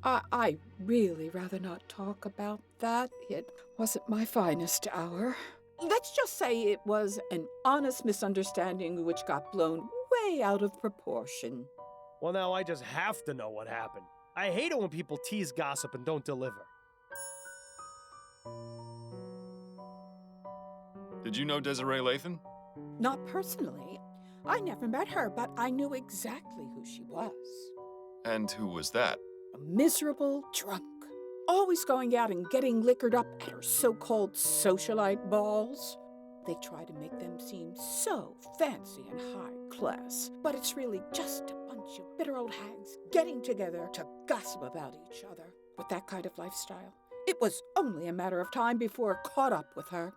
I really rather not talk about that. It wasn't my finest hour. Let's just say it was an honest misunderstanding which got blown way out of proportion. Well, now I just have to know what happened. I hate it when people tease gossip and don't deliver. Did you know Desiree Lathan? Not personally. I never met her, but I knew exactly who she was. And who was that? A miserable drunk. Always going out and getting liquored up at her so-called socialite balls. They try to make them seem so fancy and high class, but it's really just a bunch of bitter old hags getting together to gossip about each other. With that kind of lifestyle, it was only a matter of time before it caught up with her.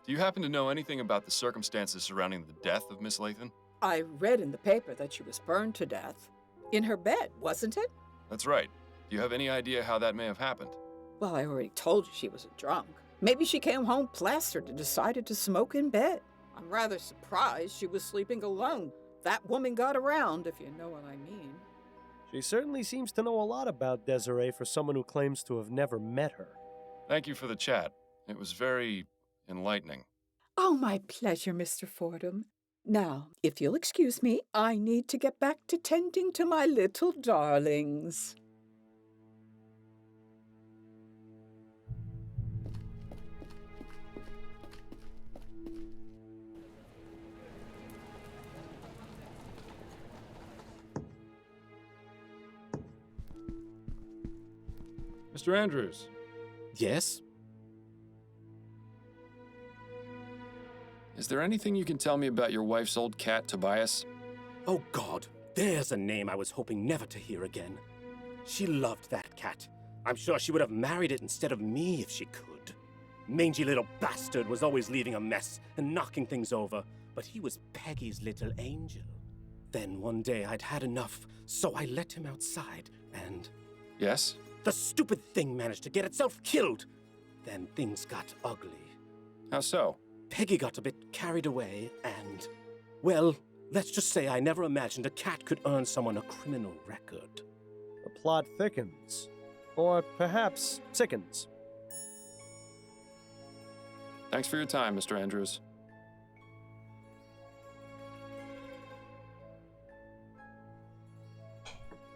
Do you happen to know anything about the circumstances surrounding the death of Miss Lathan? I read in the paper that she was burned to death. In her bed, wasn't it? That's right. Do you have any idea how that may have happened? Well, I already told you she was a drunk. Maybe she came home plastered and decided to smoke in bed. I'm rather surprised she was sleeping alone. That woman got around, if you know what I mean. She certainly seems to know a lot about Desiree for someone who claims to have never met her. Thank you for the chat. It was very enlightening. Oh, my pleasure, Mr. Fordham. Now, if you'll excuse me, I need to get back to tending to my little darlings. Mr. Andrews. Yes? Is there anything you can tell me about your wife's old cat, Tobias? Oh, God. There's a name I was hoping never to hear again. She loved that cat. I'm sure she would have married it instead of me if she could. Mangy little bastard was always leaving a mess and knocking things over, but he was Peggy's little angel. Then one day I'd had enough, so I let him outside, and... Yes? The stupid thing managed to get itself killed. Then things got ugly. How so? Peggy got a bit carried away, and... Well, let's just say I never imagined a cat could earn someone a criminal record. The plot thickens. Or perhaps sickens. Thanks for your time, Mr. Andrews.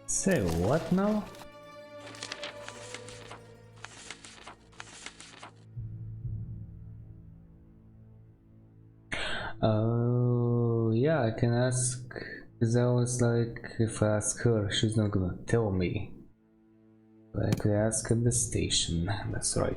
Say what now? Oh, yeah, I can ask, because I was like, if I ask her, she's not gonna tell me. But I could ask at the station, that's right.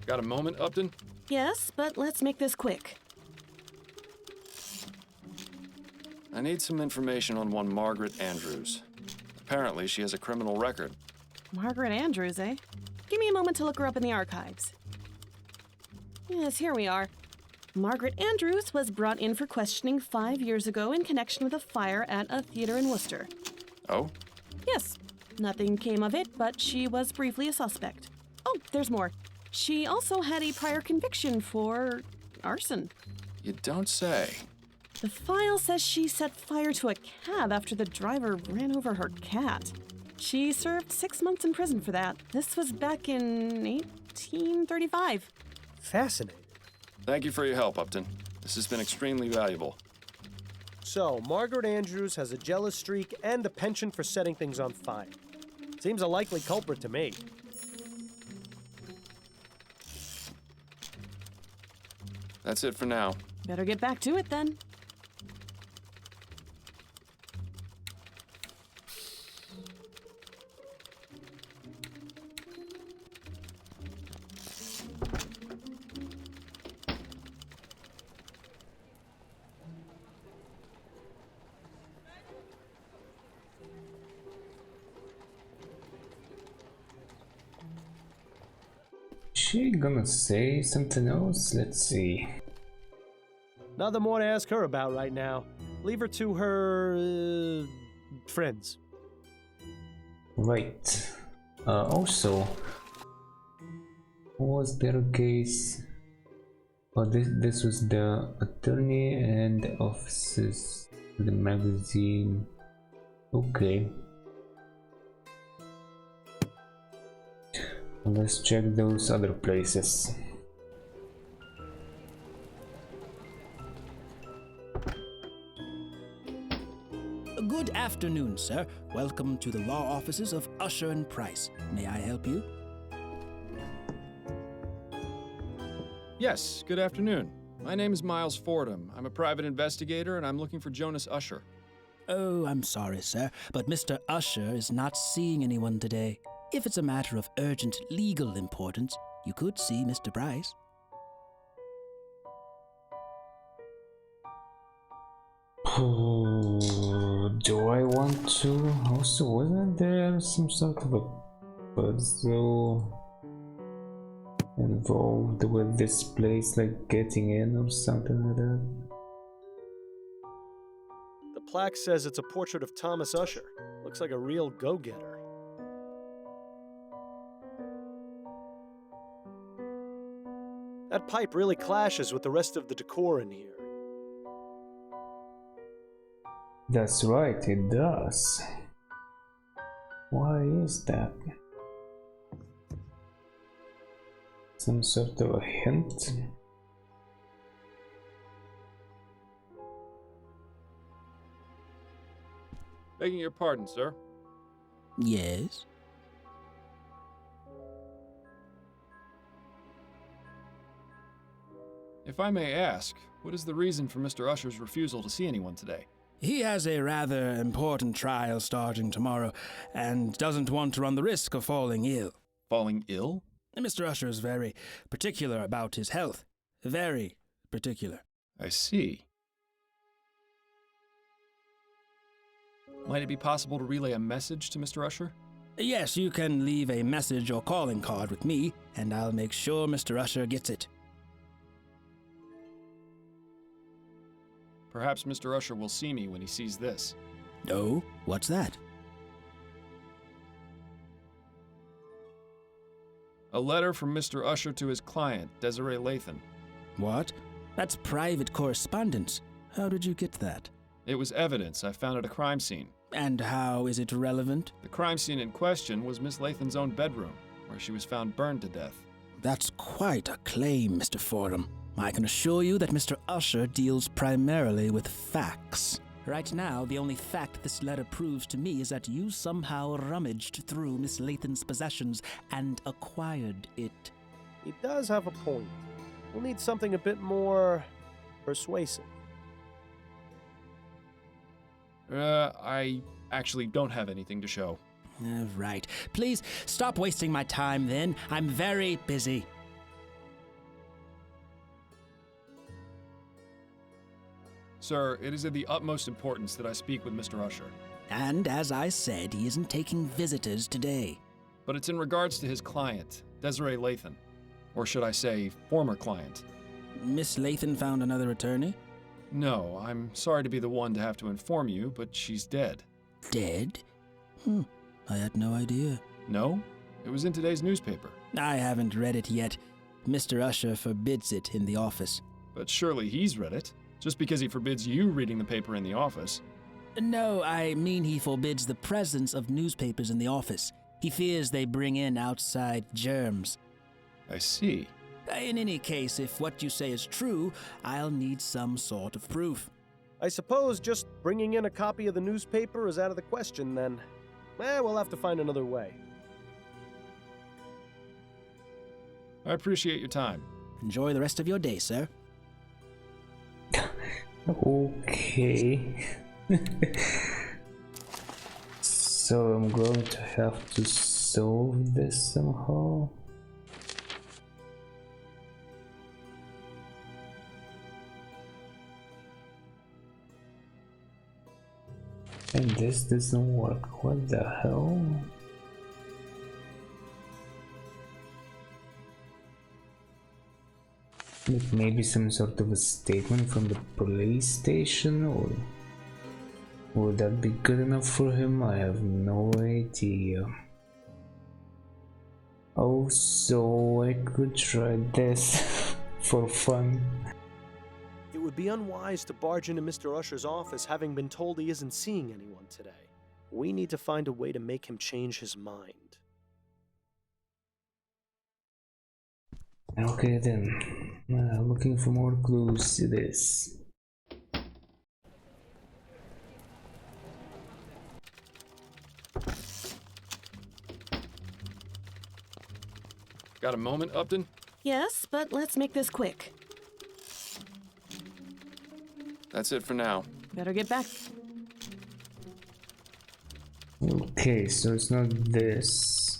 Got a moment, Upton? Yes, but let's make this quick. I need some information on one Margaret Andrews. Apparently, she has a criminal record. Margaret Andrews, eh? Give me a moment to look her up in the archives. Yes, here we are. Margaret Andrews was brought in for questioning 5 years ago in connection with a fire at a theater in Worcester. Oh? Yes. Nothing came of it, but she was briefly a suspect. Oh, there's more. She also had a prior conviction for arson. You don't say. The file says she set fire to a cab after the driver ran over her cat. She served 6 months in prison for that. This was back in 1835. Fascinating. Thank you for your help, Upton. This has been extremely valuable. So, Margaret Andrews has a jealous streak and a penchant for setting things on fire. Seems a likely culprit to me. That's it for now. Better get back to it then. She gonna say something else? Let's see. Nothing more to ask her about right now. Leave her to her friends. Right. Also, was there a case? Oh, this was the attorney and the offices, the magazine. Okay. Let's check those other places. Good afternoon, sir. Welcome to the law offices of Usher and Price. May I help you? Yes, good afternoon. My name is Miles Fordham. I'm a private investigator and I'm looking for Jonas Usher. Oh, I'm sorry, sir, but Mr. Usher is not seeing anyone today. If it's a matter of urgent legal importance, you could see Mr. Price. Do I want to? Also, wasn't there some sort of a puzzle involved with this place, like getting in or something like that? The plaque says it's a portrait of Thomas Usher. Looks like a real go-getter. That pipe really clashes with the rest of the decor in here. That's right, it does. Why is that? Some sort of a hint? Begging your pardon, sir. Yes? If I may ask, what is the reason for Mr. Usher's refusal to see anyone today? He has a rather important trial starting tomorrow, and doesn't want to run the risk of falling ill. Falling ill? Mr. Usher is very particular about his health. Very particular. I see. Might it be possible to relay a message to Mr. Usher? Yes, you can leave a message or calling card with me, and I'll make sure Mr. Usher gets it. Perhaps Mr. Usher will see me when he sees this. Oh, what's that? A letter from Mr. Usher to his client, Desiree Lathan. What? That's private correspondence. How did you get that? It was evidence I found at a crime scene. And how is it relevant? The crime scene in question was Miss Lathan's own bedroom, where she was found burned to death. That's quite a claim, Mr. Fordham. I can assure you that Mr. Usher deals primarily with facts. Right now, the only fact this letter proves to me is that you somehow rummaged through Miss Lathan's possessions and acquired it. He does have a point. We'll need something a bit more persuasive. I actually don't have anything to show. Right. Please stop wasting my time then. I'm very busy. Sir, it is of the utmost importance that I speak with Mr. Usher. And as I said, he isn't taking visitors today. But it's in regards to his client, Desiree Lathan. Or should I say, former client. Miss Lathan found another attorney? No, I'm sorry to be the one to have to inform you, but she's dead. Dead? I had no idea. No? It was in today's newspaper. I haven't read it yet. Mr. Usher forbids it in the office. But surely he's read it. Just because he forbids you reading the paper in the office. No, I mean he forbids the presence of newspapers in the office. He fears they bring in outside germs. I see. In any case, if what you say is true, I'll need some sort of proof. I suppose just bringing in a copy of the newspaper is out of the question then. We'll have to find another way. I appreciate your time. Enjoy the rest of your day, sir. Okay. So I'm going to have to solve this somehow. And this doesn't work. What the hell? Like maybe some sort of a statement from the police station, or would that be good enough for him? I have no idea. Oh, so I could try this for fun. It would be unwise to barge into Mr. Usher's office having been told he isn't seeing anyone today. We need to find a way to make him change his mind. Okay then, looking for more clues to this. Got a moment, Upton? Yes, but let's make this quick. That's it for now. Better get back. Okay, so it's not this.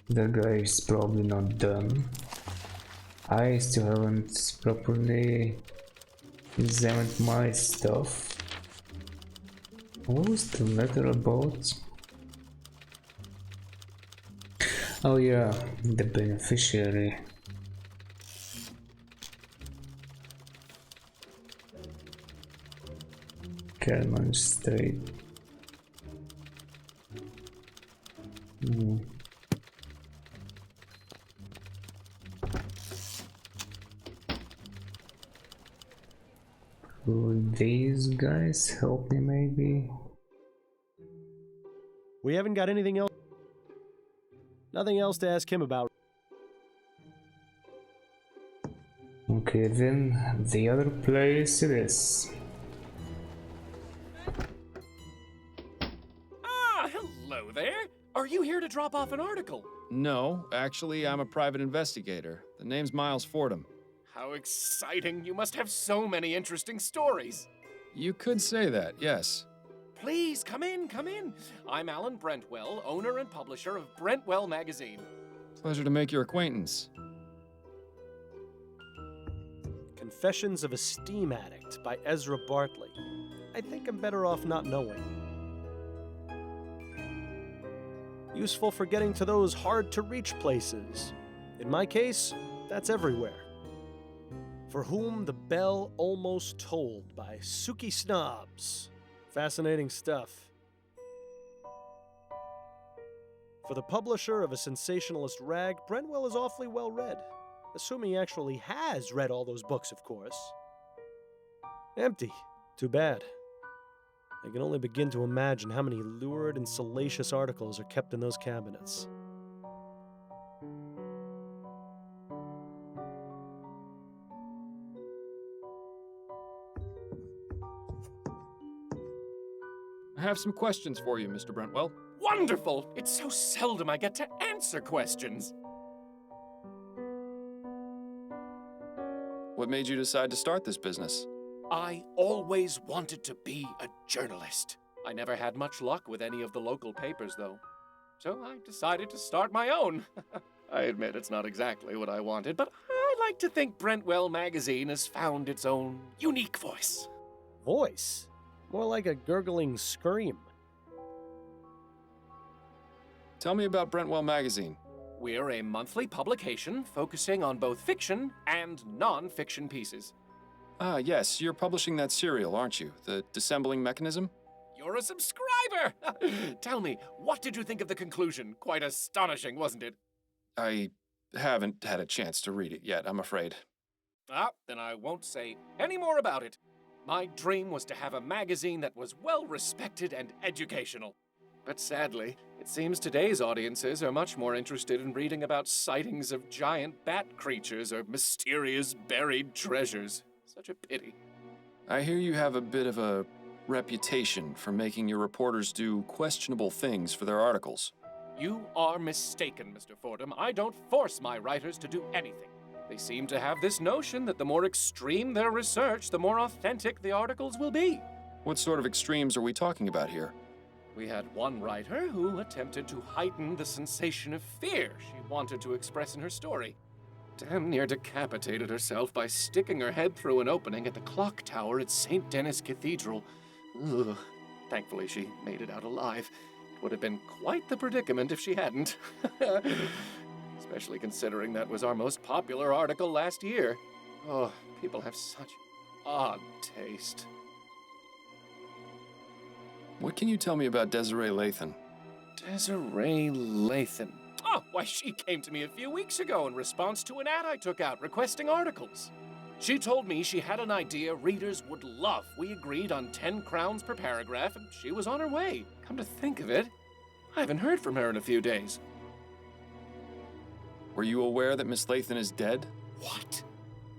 The guy is probably not done. I still haven't properly examined my stuff. What was the letter about? Oh yeah, the beneficiary. Cymon Street. Could these guys help me maybe? We haven't got anything else. Nothing else to ask him about. Okay, then the other place it is. Ah, hello there. Are you here to drop off an article? No, actually, I'm a private investigator. The name's Miles Fordham. How exciting. You must have so many interesting stories. You could say that, yes. Please, come in, come in. I'm Alan Brentwell, owner and publisher of Brentwell Magazine. Pleasure to make your acquaintance. Confessions of a Steam Addict by Ezra Bartley. I think I'm better off not knowing. Useful for getting to those hard-to-reach places. In my case, that's everywhere. For Whom the Bell Almost Tolled by Suki Snobs. Fascinating stuff. For the publisher of a sensationalist rag, Brentwell is awfully well read. Assuming he actually has read all those books, of course. Empty. Too bad. I can only begin to imagine how many lurid and salacious articles are kept in those cabinets. I have some questions for you, Mr. Brentwell. Wonderful! It's so seldom I get to answer questions. What made you decide to start this business? I always wanted to be a journalist. I never had much luck with any of the local papers, though. So I decided to start my own. I admit it's not exactly what I wanted, but I like to think Brentwell Magazine has found its own unique voice. Voice? More like a gurgling scream. Tell me about Brentwell Magazine. We're a monthly publication focusing on both fiction and non-fiction pieces. Ah, yes, you're publishing that serial, aren't you? The Dissembling Mechanism? You're a subscriber! Tell me, what did you think of the conclusion? Quite astonishing, wasn't it? I haven't had a chance to read it yet, I'm afraid. Ah, then I won't say any more about it. My dream was to have a magazine that was well-respected and educational. But sadly, it seems today's audiences are much more interested in reading about sightings of giant bat creatures or mysterious buried treasures. Such a pity. I hear you have a bit of a reputation for making your reporters do questionable things for their articles. You are mistaken, Mr. Fordham. I don't force my writers to do anything. They seem to have this notion that the more extreme their research, the more authentic the articles will be. What sort of extremes are we talking about here? We had one writer who attempted to heighten the sensation of fear she wanted to express in her story. Damn near decapitated herself by sticking her head through an opening at the clock tower at St. Denis Cathedral. Ugh. Thankfully, she made it out alive. It would have been quite the predicament if she hadn't. Especially considering that was our most popular article last year. Oh, people have such odd taste. What can you tell me about Desiree Lathan? Desiree Lathan. Oh, why, she came to me a few weeks ago in response to an ad I took out requesting articles. She told me she had an idea readers would love. We agreed on 10 crowns per paragraph, and she was on her way. Come to think of it, I haven't heard from her in a few days. Were you aware that Miss Lathan is dead? What?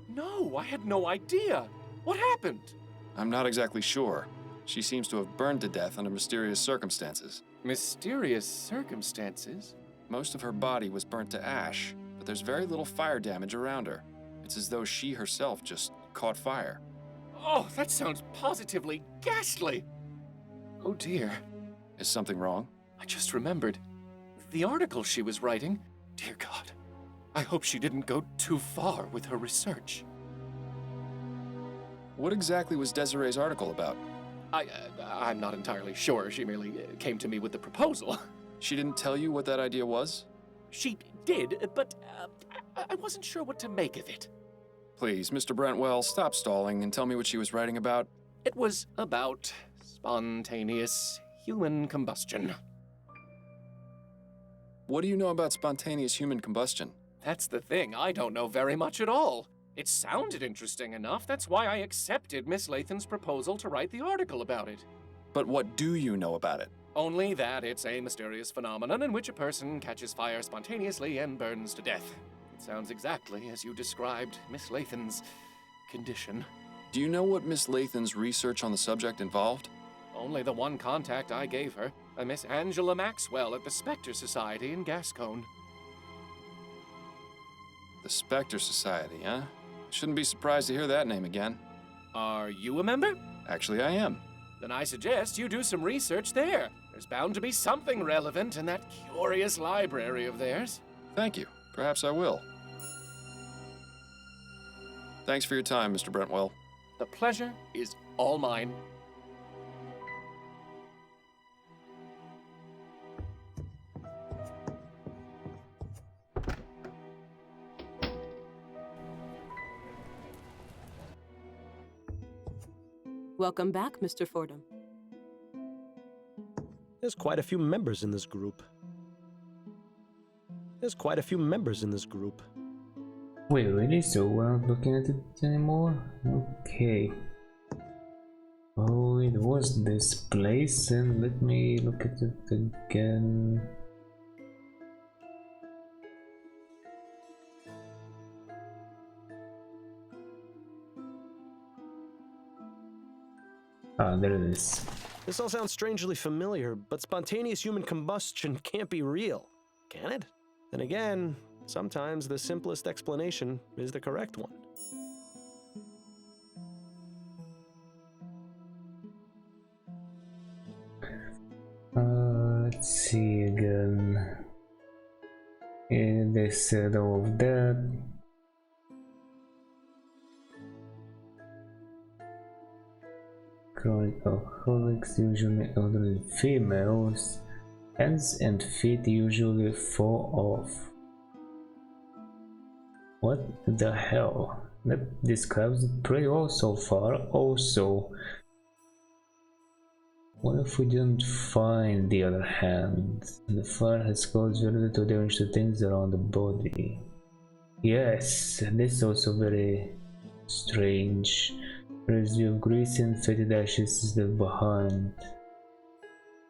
No, I had no idea. What happened? I'm not exactly sure. She seems to have burned to death under mysterious circumstances. Mysterious circumstances? Most of her body was burnt to ash, but there's very little fire damage around her. It's as though she herself just caught fire. Oh, that sounds positively ghastly. Oh dear. Is something wrong? I just remembered. The article she was writing, dear God, I hope she didn't go too far with her research. What exactly was Desiree's article about? I'm not entirely sure. She merely came to me with the proposal. She didn't tell you what that idea was? She did, but I wasn't sure what to make of it. Please, Mr. Brentwell, stop stalling and tell me what she was writing about. It was about spontaneous human combustion. What do you know about spontaneous human combustion? That's the thing. I don't know very much at all. It sounded interesting enough. That's why I accepted Miss Lathan's proposal to write the article about it. But what do you know about it? Only that it's a mysterious phenomenon in which a person catches fire spontaneously and burns to death. It sounds exactly as you described Miss Lathan's condition. Do you know what Miss Lathan's research on the subject involved? Only the one contact I gave her, a Miss Angela Maxwell at the Spectre Society in Gascon. The Spectre Society, huh? Shouldn't be surprised to hear that name again. Are you a member? Actually, I am. Then I suggest you do some research there. There's bound to be something relevant in that curious library of theirs. Thank you. Perhaps I will. Thanks for your time, Mr. Brentwell. The pleasure is all mine. Welcome back, Mr. Fordham. There's quite a few members in this group. Wait, really? So we're not looking at it anymore? Okay. Oh, it was this place, and let me look at it again. Ah, there it is. This all sounds strangely familiar, but spontaneous human combustion can't be real, can it? Then again, sometimes the simplest explanation is the correct one. Let's see again. Yeah, they said all of that. Chronic alcoholics, usually elderly females. Hands and feet usually fall off. What the hell? That describes it pretty well so far. Also, what if we didn't find the other hand? The fire has caused very little damage to things around the body. Yes, this is also very strange. Residue of grease and fetid ashes is left behind.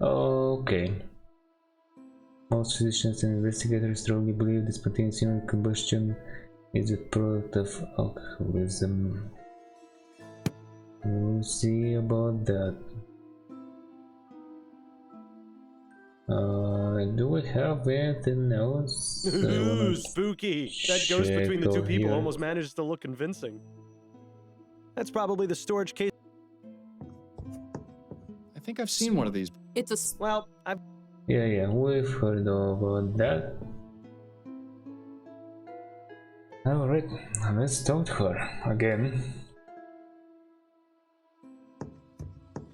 Okay. Most physicians and investigators strongly believe that spontaneous human combustion is a product of alcoholism. We'll see about that. Do we have anything else? Ooh, spooky! That ghost between the two people here. almost managed to look convincing. That's probably the storage case. I think I've seen one of these. It's a. Well, I've. Yeah, we've heard about that. Alright, let's talk to her again.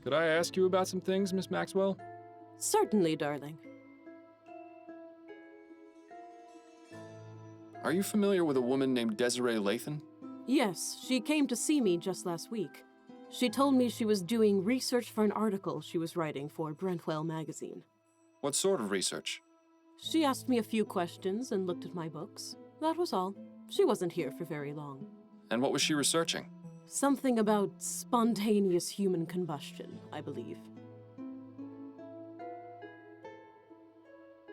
Could I ask you about some things, Miss Maxwell? Certainly, darling. Are you familiar with a woman named Desiree Lathan? Yes, she came to see me just last week. She told me she was doing research for an article she was writing for Brentwell Magazine. What sort of research? She asked me a few questions and looked at my books. That was all. She wasn't here for very long. And what was she researching? Something about spontaneous human combustion, I believe.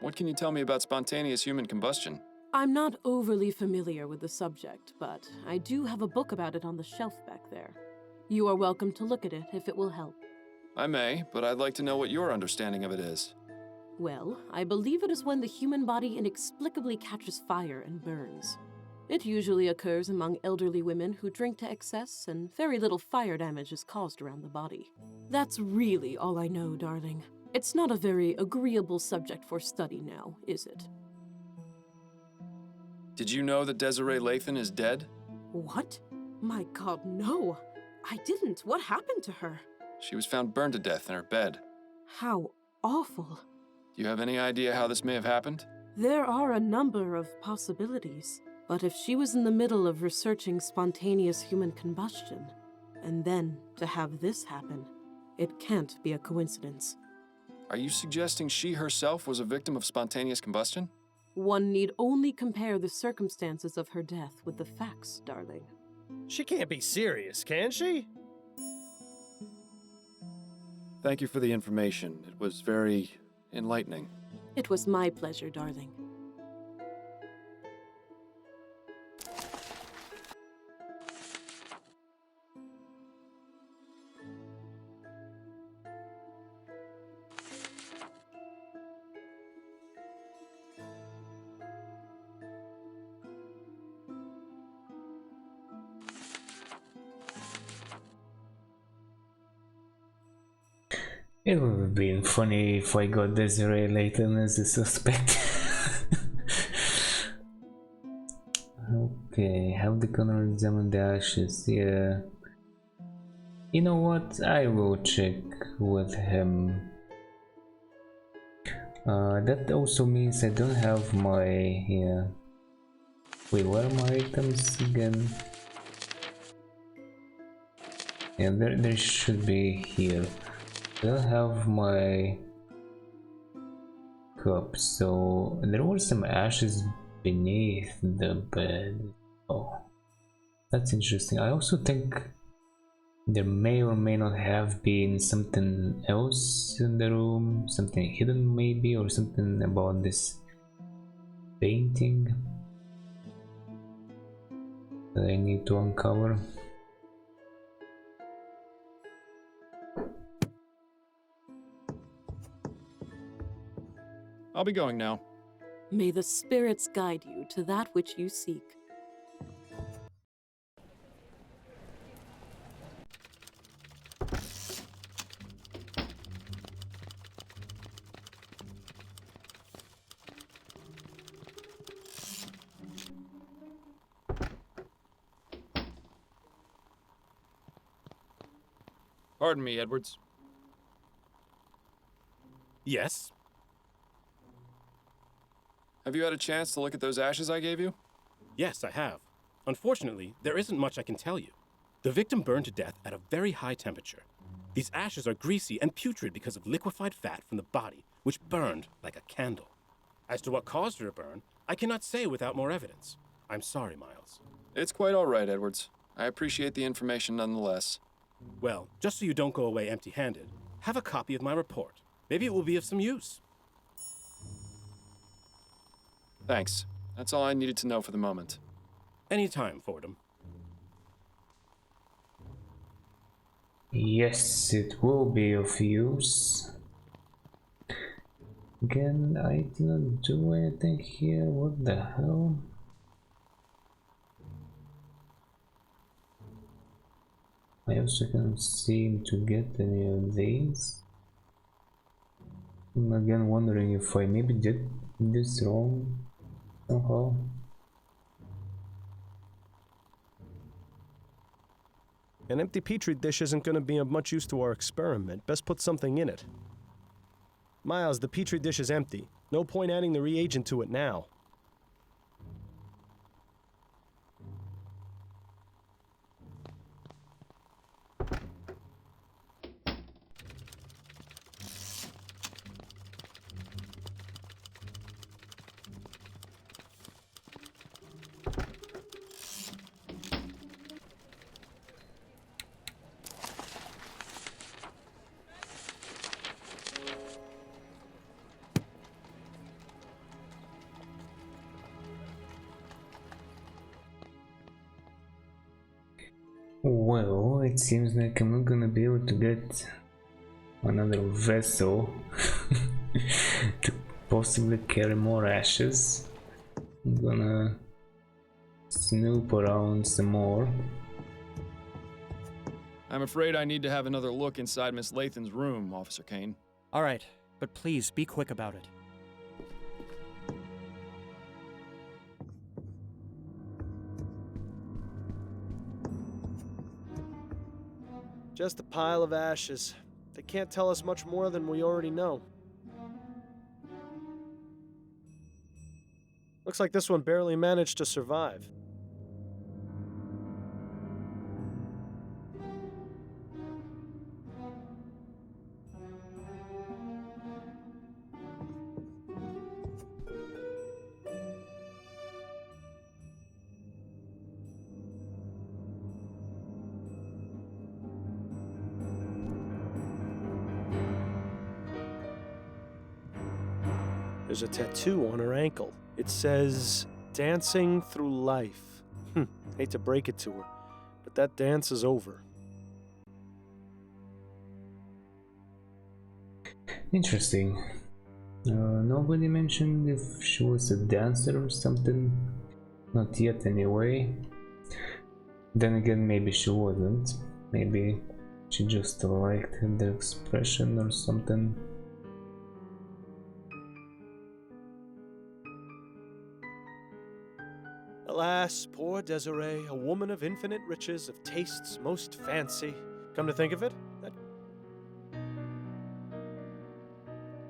What can you tell me about spontaneous human combustion? I'm not overly familiar with the subject, but I do have a book about it on the shelf back there. You are welcome to look at it if it will help. I may, but I'd like to know what your understanding of it is. Well, I believe it is when the human body inexplicably catches fire and burns. It usually occurs among elderly women who drink to excess, and very little fire damage is caused around the body. That's really all I know, darling. It's not a very agreeable subject for study now, is it? Did you know that Desiree Lathan is dead? What? My God, no! I didn't. What happened to her? She was found burned to death in her bed. How awful. Do you have any idea how this may have happened? There are a number of possibilities. But if she was in the middle of researching spontaneous human combustion, and then to have this happen, it can't be a coincidence. Are you suggesting she herself was a victim of spontaneous combustion? One need only compare the circumstances of her death with the facts, darling. She can't be serious, can she? Thank you for the information. It was very enlightening. It was my pleasure, darling. It would have been funny if I got Desiree Lathan as a suspect. Okay, have the coroner examine the ashes. Yeah. You know what? I will check with him. That also means I don't have my... yeah. Wait, where are my items again? Yeah, there should be here. I don't have my cup, so there were some ashes beneath the bed. Oh, that's interesting. I also think there may or may not have been something else in the room, something hidden maybe, or something about this painting that I need to uncover. I'll be going now. May the spirits guide you to that which you seek. Pardon me, Edwards. Yes? Have you had a chance to look at those ashes I gave you? Yes, I have. Unfortunately, there isn't much I can tell you. The victim burned to death at a very high temperature. These ashes are greasy and putrid because of liquefied fat from the body, which burned like a candle. As to what caused her to burn, I cannot say without more evidence. I'm sorry, Miles. It's quite all right, Edwards. I appreciate the information nonetheless. Well, just so you don't go away empty-handed, have a copy of my report. Maybe it will be of some use. Thanks. That's all I needed to know for the moment. Anytime, Fordham. Yes, it will be of use. Again, I did not do anything here. What the hell? I also can't seem to get any of these. I'm again wondering if I maybe did this wrong somehow. An empty petri dish isn't going to be of much use to our experiment. Best put something in it. Miles, the petri dish is empty. No point adding the reagent to it now. Well, it seems like I'm not gonna be able to get another vessel to possibly carry more ashes. I'm gonna snoop around some more. I'm afraid I need to have another look inside Miss Lathan's room, Officer Kane. All right, but please be quick about it. Just a pile of ashes. They can't tell us much more than we already know. Looks like this one barely managed to survive. There's a tattoo on her ankle. It says, "Dancing through life." Hate to break it to her, but that dance is over. Interesting. Nobody mentioned if she was a dancer or something. Not yet anyway. Then again, maybe she wasn't. Maybe she just liked the expression or something. Alas, poor Desiree, a woman of infinite riches, of tastes most fancy. Come to think of it,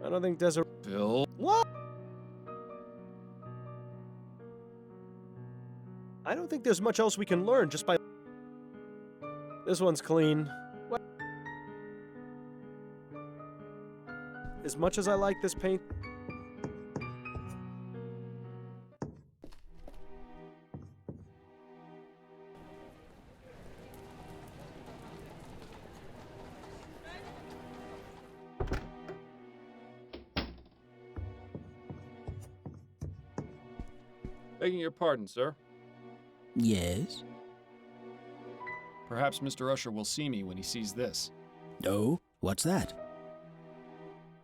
I don't think Desiree... Bill? What? I don't think there's much else we can learn just by... This one's clean. What? As much as I like this paint... Begging your pardon, sir. Yes? Perhaps Mr. Usher will see me when he sees this. Oh, what's that?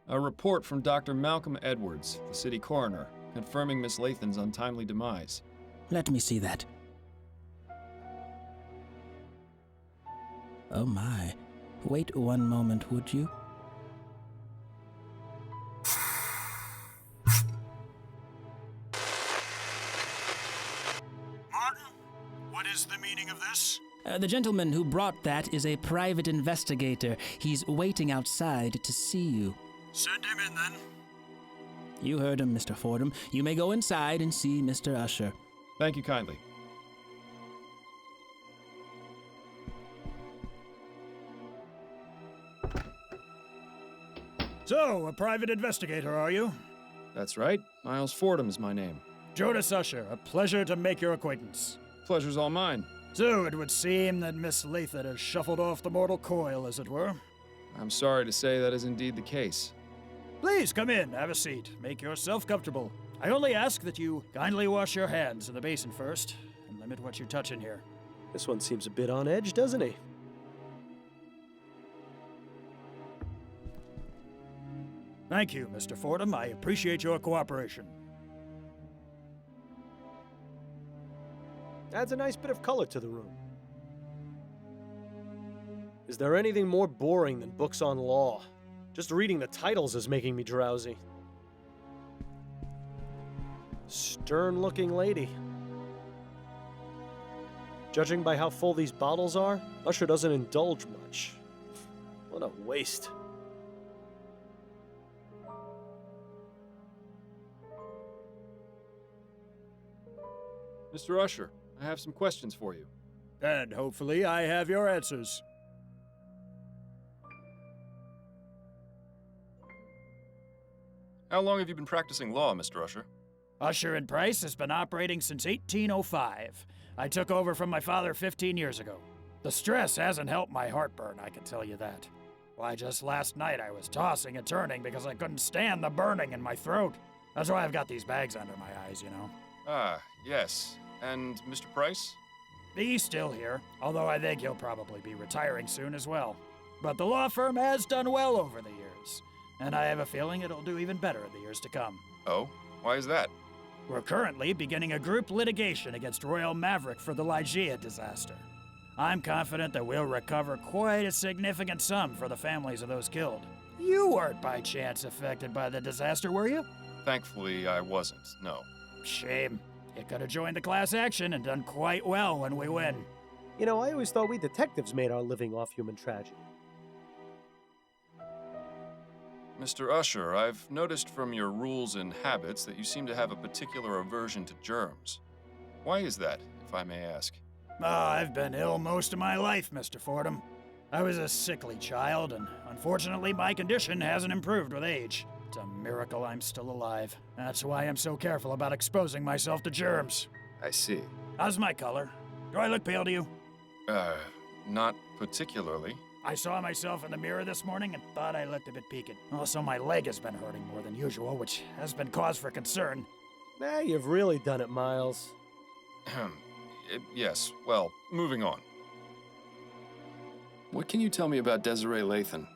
A report from Dr. Malcolm Edwards, the city coroner, confirming Miss Lathan's untimely demise. Let me see that. Oh my. Wait one moment, would you? What is the meaning of this? The gentleman who brought that is a private investigator. He's waiting outside to see you. Send him in, then. You heard him, Mr. Fordham. You may go inside and see Mr. Usher. Thank you kindly. So, a private investigator, are you? That's right. Miles Fordham is my name. Jonas Usher, a pleasure to make your acquaintance. Pleasure's all mine. So, it would seem that Miss Lathan has shuffled off the mortal coil, as it were. I'm sorry to say that is indeed the case. Please come in, have a seat, make yourself comfortable. I only ask that you kindly wash your hands in the basin first, and limit what you touch in here. This one seems a bit on edge, doesn't he? Thank you, Mr. Fordham. I appreciate your cooperation. Adds a nice bit of color to the room. Is there anything more boring than books on law? Just reading the titles is making me drowsy. Stern-looking lady. Judging by how full these bottles are, Usher doesn't indulge much. What a waste. Mr. Usher, I have some questions for you. And hopefully I have your answers. How long have you been practicing law, Mr. Usher? Usher and Price has been operating since 1805. I took over from my father 15 years ago. The stress hasn't helped my heartburn, I can tell you that. Why, just last night I was tossing and turning because I couldn't stand the burning in my throat. That's why I've got these bags under my eyes, you know. Ah, yes. And Mr. Price? He's still here, although I think he'll probably be retiring soon as well. But the law firm has done well over the years, and I have a feeling it'll do even better in the years to come. Oh? Why is that? We're currently beginning a group litigation against Royal Maverick for the Lygia disaster. I'm confident that we'll recover quite a significant sum for the families of those killed. You weren't by chance affected by the disaster, were you? Thankfully, I wasn't, no. Shame. You could have joined the class action and done quite well when we win. You know, I always thought we detectives made our living off human tragedy. Mr. Usher, I've noticed from your rules and habits that you seem to have a particular aversion to germs. Why is that, if I may ask? I've been ill most of my life, Mr. Fordham. I was a sickly child, and unfortunately my condition hasn't improved with age. It's a miracle I'm still alive. That's why I'm so careful about exposing myself to germs. I see. How's my color? Do I look pale to you? Not particularly. I saw myself in the mirror this morning and thought I looked a bit peaked. Also, my leg has been hurting more than usual, which has been cause for concern. Nah, you've really done it, Miles. Yes, well, moving on. What can you tell me about Desiree Lathan?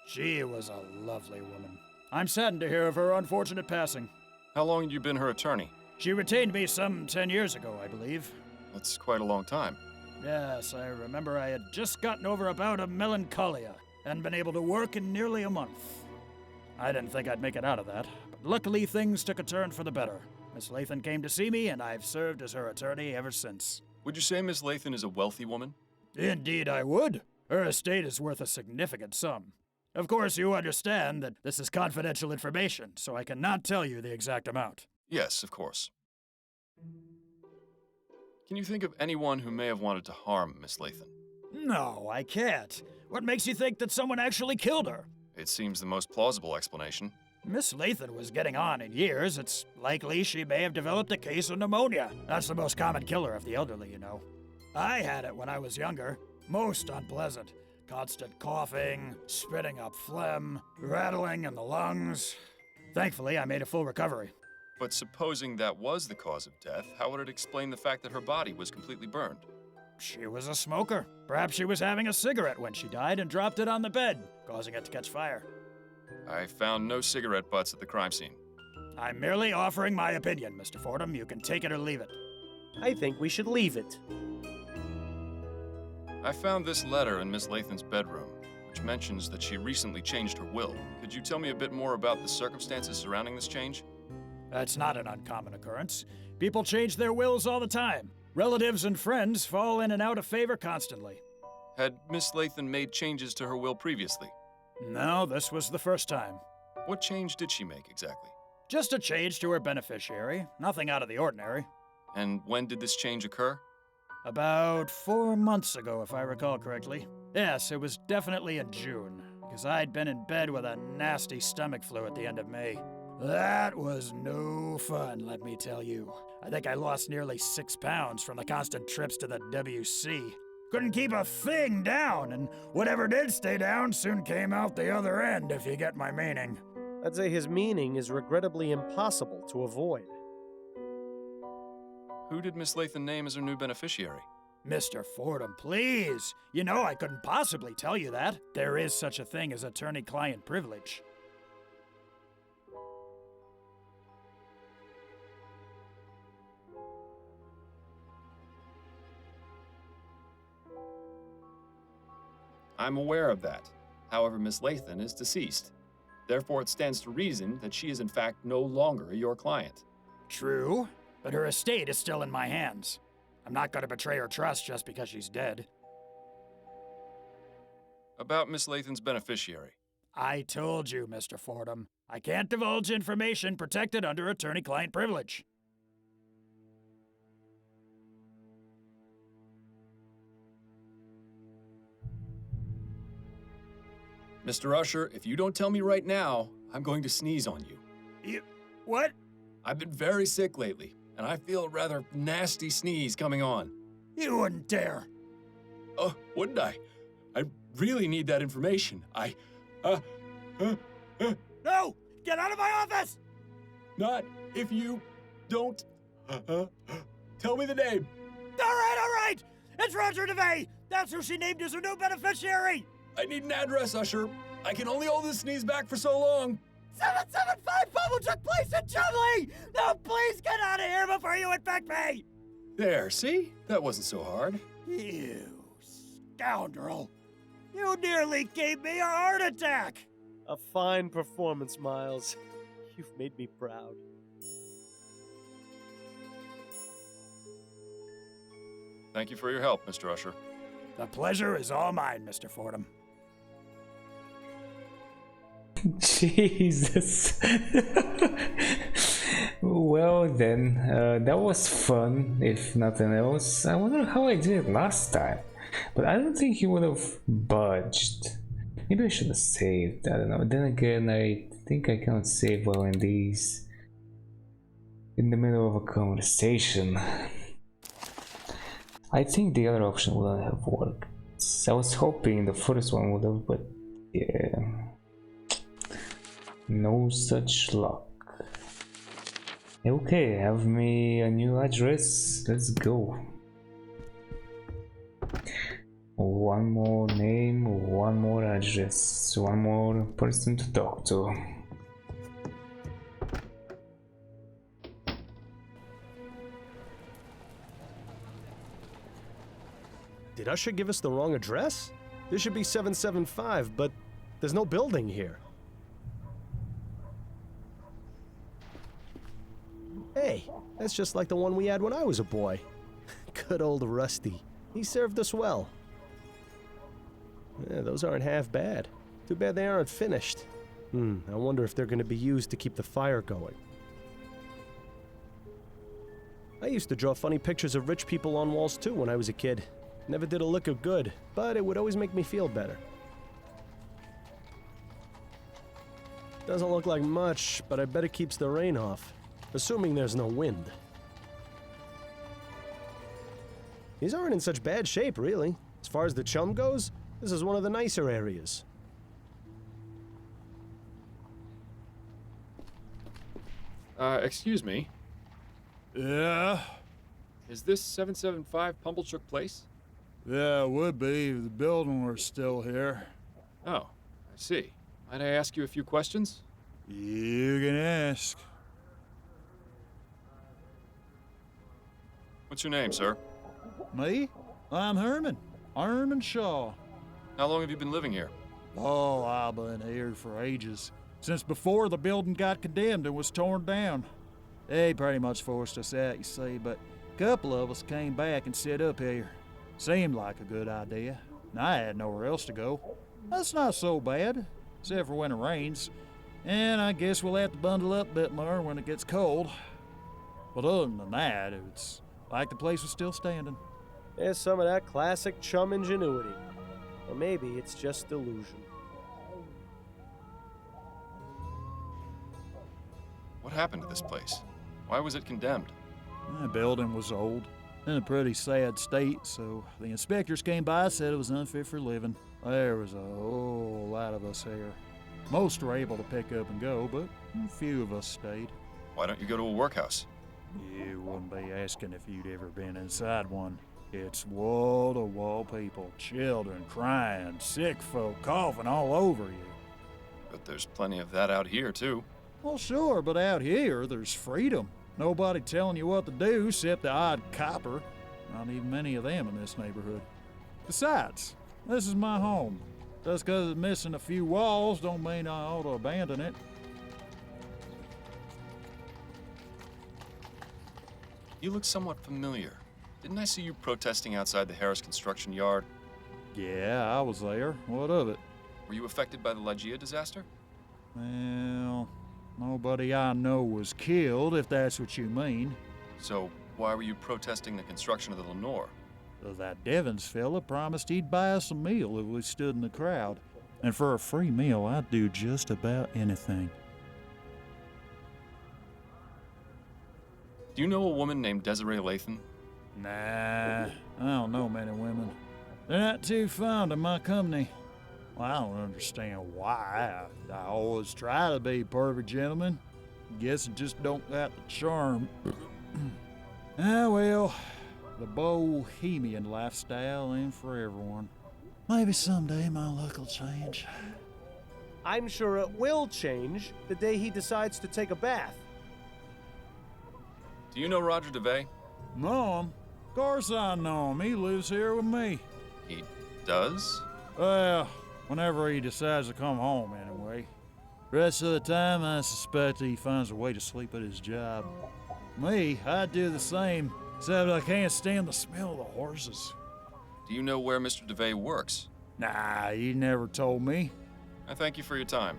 She was a lovely woman. I'm saddened to hear of her unfortunate passing. How long had you been her attorney? She retained me some 10 years ago, I believe. That's quite a long time. Yes, I remember I had just gotten over a bout of melancholia and been able to work in nearly a month. I didn't think I'd make it out of that, but luckily things took a turn for the better. Miss Lathan came to see me, and I've served as her attorney ever since. Would you say Miss Lathan is a wealthy woman? Indeed I would. Her estate is worth a significant sum. Of course, you understand that this is confidential information, so I cannot tell you the exact amount. Yes, of course. Can you think of anyone who may have wanted to harm Miss Lathan? No, I can't. What makes you think that someone actually killed her? It seems the most plausible explanation. Miss Lathan was getting on in years. It's likely she may have developed a case of pneumonia. That's the most common killer of the elderly, you know. I had it when I was younger. Most unpleasant. Constant coughing, spitting up phlegm, rattling in the lungs. Thankfully, I made a full recovery. But supposing that was the cause of death, how would it explain the fact that her body was completely burned? She was a smoker. Perhaps she was having a cigarette when she died and dropped it on the bed, causing it to catch fire. I found no cigarette butts at the crime scene. I'm merely offering my opinion, Mr. Fordham. You can take it or leave it. I think we should leave it. I found this letter in Miss Lathan's bedroom, which mentions that she recently changed her will. Could you tell me a bit more about the circumstances surrounding this change? That's not an uncommon occurrence. People change their wills all the time. Relatives and friends fall in and out of favor constantly. Had Miss Lathan made changes to her will previously? No, this was the first time. What change did she make exactly? Just a change to her beneficiary. Nothing out of the ordinary. And when did this change occur? About 4 months ago, if I recall correctly. Yes, it was definitely in June, because I'd been in bed with a nasty stomach flu at the end of May. That was no fun, let me tell you. I think I lost nearly 6 pounds from the constant trips to the WC. Couldn't keep a thing down, and whatever did stay down soon came out the other end, if you get my meaning. I'd say his meaning is regrettably impossible to avoid. Who did Miss Lathan name as her new beneficiary? Mr. Fordham, please. You know I couldn't possibly tell you that. There is such a thing as attorney-client privilege. I'm aware of that. However, Miss Lathan is deceased. Therefore, it stands to reason that she is in fact no longer your client. True, but her estate is still in my hands. I'm not gonna betray her trust just because she's dead. About Miss Lathan's beneficiary. I told you, Mr. Fordham. I can't divulge information protected under attorney-client privilege. Mr. Usher, if you don't tell me right now, I'm going to sneeze on you. What? I've been very sick lately, and I feel a rather nasty sneeze coming on. You wouldn't dare. Oh, wouldn't I? I really need that information. No! Get out of my office! Not if you don't tell me the name. All right! It's Roger DeVay! That's who she named as her new beneficiary! I need an address, Usher. I can only hold this sneeze back for so long. 775 Public Place in Chumley! Now please get out of here before you infect me! There, see? That wasn't so hard. You scoundrel! You nearly gave me a heart attack! A fine performance, Miles. You've made me proud. Thank you for your help, Mr. Usher. The pleasure is all mine, Mr. Fordham. Jesus. Well then, that was fun, if nothing else. I wonder how I did it last time, but I don't think he would have budged. Maybe I should have saved, I don't know. Then again, I think I can't save well in these. In the middle of a conversation. I think the other option wouldn't have worked. I was hoping the first one would have, but yeah. No such luck. Okay, have me a new address. Let's go. One more name, one more address, one more person to talk to. Did Usher give us the wrong address? This should be 775, but there's no building here. Hey, that's just like the one we had when I was a boy. Good old Rusty. He served us well. Yeah, those aren't half bad. Too bad they aren't finished. I wonder if they're going to be used to keep the fire going. I used to draw funny pictures of rich people on walls too when I was a kid. Never did a lick of good, but it would always make me feel better. Doesn't look like much, but I bet it keeps the rain off. Assuming there's no wind. These aren't in such bad shape, really. As far as the chum goes, this is one of the nicer areas. Excuse me. Yeah? Is this 775 Pumblechook Place? Yeah, it would be if the building were still here. Oh, I see. Might I ask you a few questions? You can ask. What's your name, sir? Me? I'm Herman. Herman Shaw. How long have you been living here? Oh, I've been here for ages. Since before the building got condemned and was torn down. They pretty much forced us out, you see, but a couple of us came back and set up here. Seemed like a good idea, and I had nowhere else to go. That's not so bad, except for when it rains. And I guess we'll have to bundle up a bit more when it gets cold. But other than that, it's like the place was still standing. There's some of that classic chum ingenuity. Or maybe it's just delusion. What happened to this place? Why was it condemned? The building was old, in a pretty sad state, so the inspectors came by and said it was unfit for living. There was a whole lot of us here. Most were able to pick up and go, but a few of us stayed. Why don't you go to a workhouse? You wouldn't be asking if you'd ever been inside one. It's wall-to-wall people, children crying, sick folk coughing all over you. But there's plenty of that out here, too. Well, sure, but out here, there's freedom. Nobody telling you what to do except the odd copper. Not even many of them in this neighborhood. Besides, This is my home. Just 'cause it's missing a few walls don't mean I ought to abandon it. You look somewhat familiar. Didn't I see you protesting outside the Harris construction yard? Yeah, I was there. What of it? Were you affected by the Ligeia disaster? Well, nobody I know was killed, if that's what you mean. So, why were you protesting the construction of the Lenore? That Devons fella promised he'd buy us a meal if we stood in the crowd. And for a free meal, I'd do just about anything. Do you know a woman named Desiree Lathan? Nah, I don't know many women. They're not too fond of my company. Well, I don't understand why. I always try to be a perfect gentleman. Guess it just don't got the charm. Well, the bohemian lifestyle ain't for everyone. Maybe someday my luck will change. I'm sure it will change the day he decides to take a bath. Do you know Roger DeVay? Know him? Of course I know him. He lives here with me. He does? Well, whenever he decides to come home, anyway. Rest of the time, I suspect he finds a way to sleep at his job. Me, I do the same, except I can't stand the smell of the horses. Do you know where Mr. DeVay works? Nah, he never told me. I thank you for your time.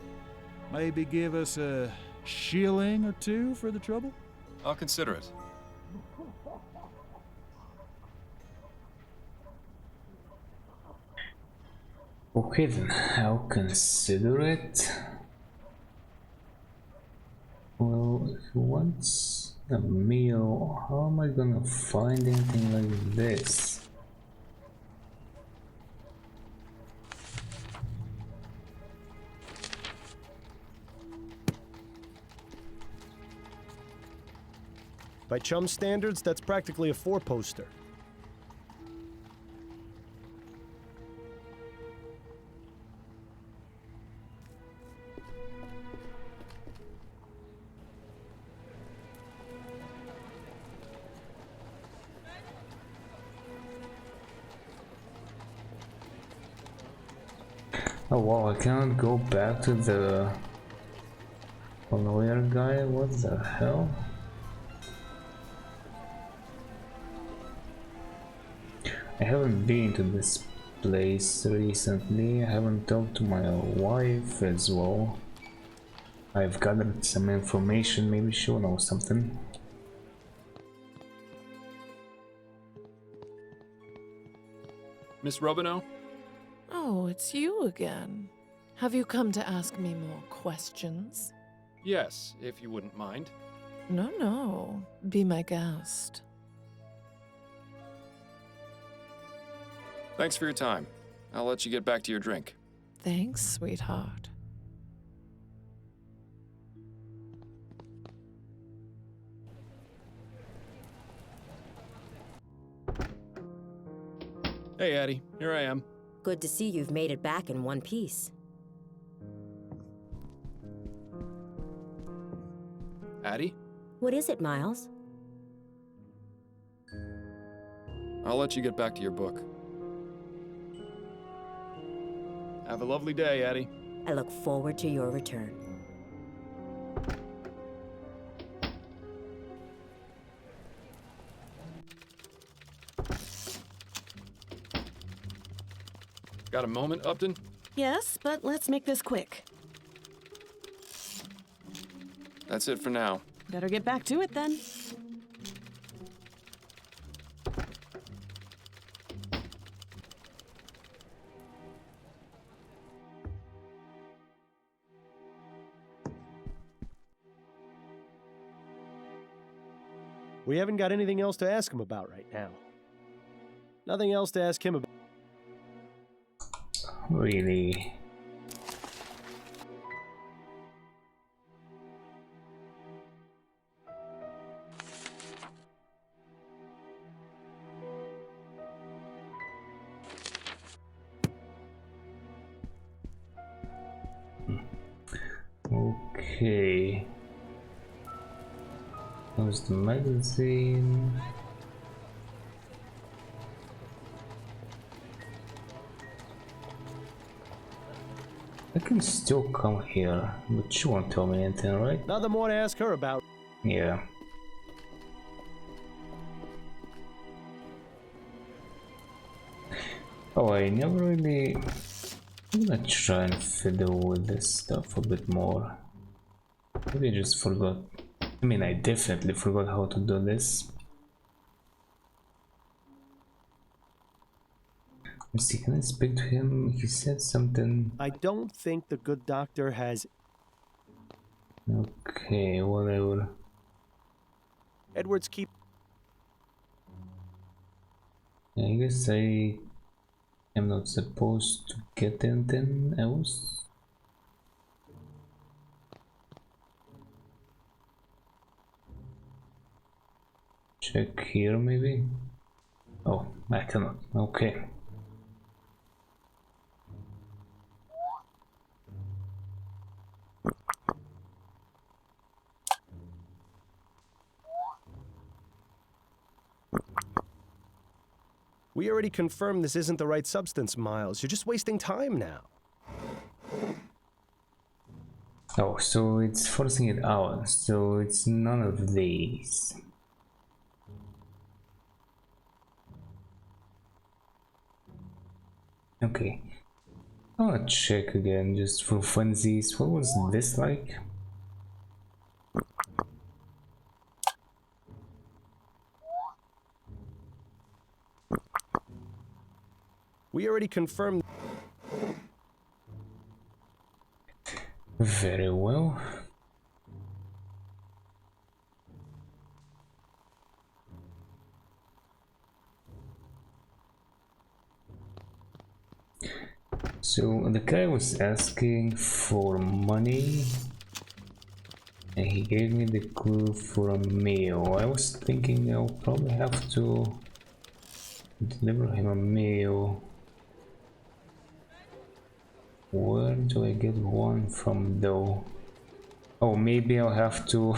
Maybe give us a shilling or two for the trouble? I'll consider it. Okay then, I'll consider it. Well, if he wants a meal, how am I gonna find anything like this? By chum standards, that's practically a four-poster. Oh wow, I cannot go back to the lawyer guy, what the hell? I haven't been to this place recently, I haven't talked to my wife as well. I've gathered some information, maybe she'll know something. Miss Robineau? Oh, it's you again. Have you come to ask me more questions? Yes, if you wouldn't mind. No. Be my guest. Thanks for your time. I'll let you get back to your drink. Thanks, sweetheart. Hey, Addie. Here I am. Good to see you've made it back in one piece. Addie? What is it, Miles? I'll let you get back to your book. Have a lovely day, Addie. I look forward to your return. Got a moment, Upton? Yes, but let's make this quick. That's it for now. Better get back to it then. We haven't got anything else to ask him about right now. Nothing else to ask him about. Really? Okay. Here's the magazine. can still come here, but she won't tell me anything, right? Nothing more to ask her about. Yeah. Oh, I never really... I'm gonna try and fiddle with this stuff a bit more. Maybe I just forgot. I mean, I definitely forgot how to do this. Let's see, can I speak to him? He said something. I don't think the good doctor has... Okay, whatever. Edwards keep... I guess I am not supposed to get anything else. Check here maybe? Oh, I cannot. Okay. We already confirmed this isn't the right substance, Miles. You're just wasting time now. Oh, so it's forcing it out, so it's none of these. Okay. I wanna check again just for funsies. What was this like? We already confirmed... Very well. So the guy was asking for money and he gave me the clue for a meal. I was thinking I'll probably have to deliver him a meal. Where do I get one from though? Oh, maybe I'll have to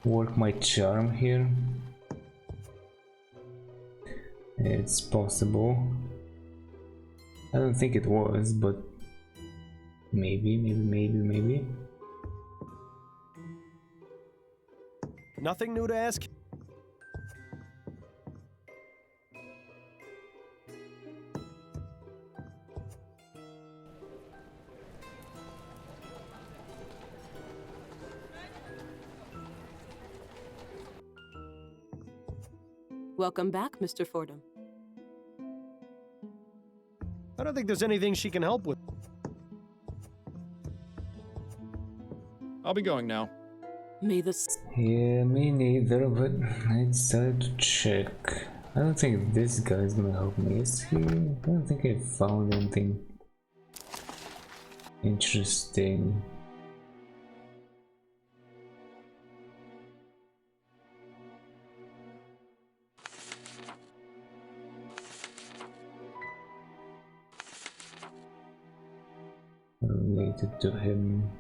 work my charm here. It's possible. I don't think it was, but maybe. Nothing new to ask? Welcome back, Mr. Fordham. I don't think there's anything she can help with. I'll be going now. May this... Yeah, me neither, but I decided to check. I don't think this guy's gonna help me, is he? I don't think I found anything interesting. Related to him.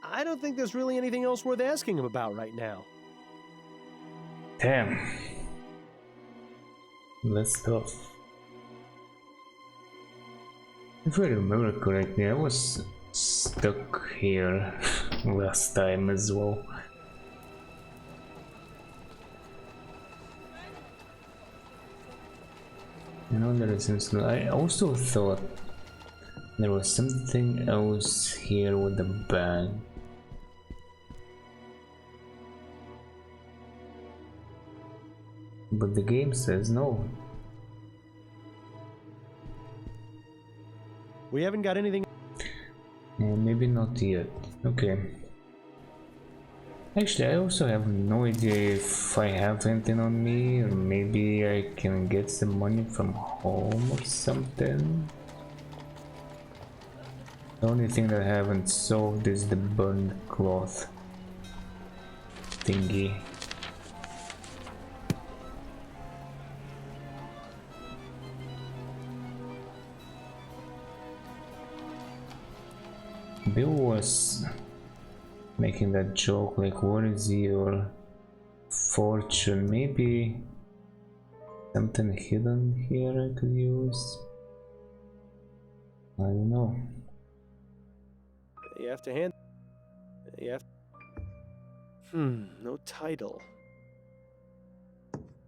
I don't think there's really anything else worth asking him about right now. Damn. That's tough. If I remember correctly, I was stuck here last time as well. You know, there is I also thought there was something else here with the bag. But the game says no. We haven't got anything. Maybe not yet. Okay. Actually, I also have no idea if I have anything on me, or maybe I can get some money from home or something. The only thing that I haven't solved is the burned cloth thingy. Bill was making that joke like, what is your fortune? Maybe something hidden here I could use? I don't know. You have to hand... You have... no title.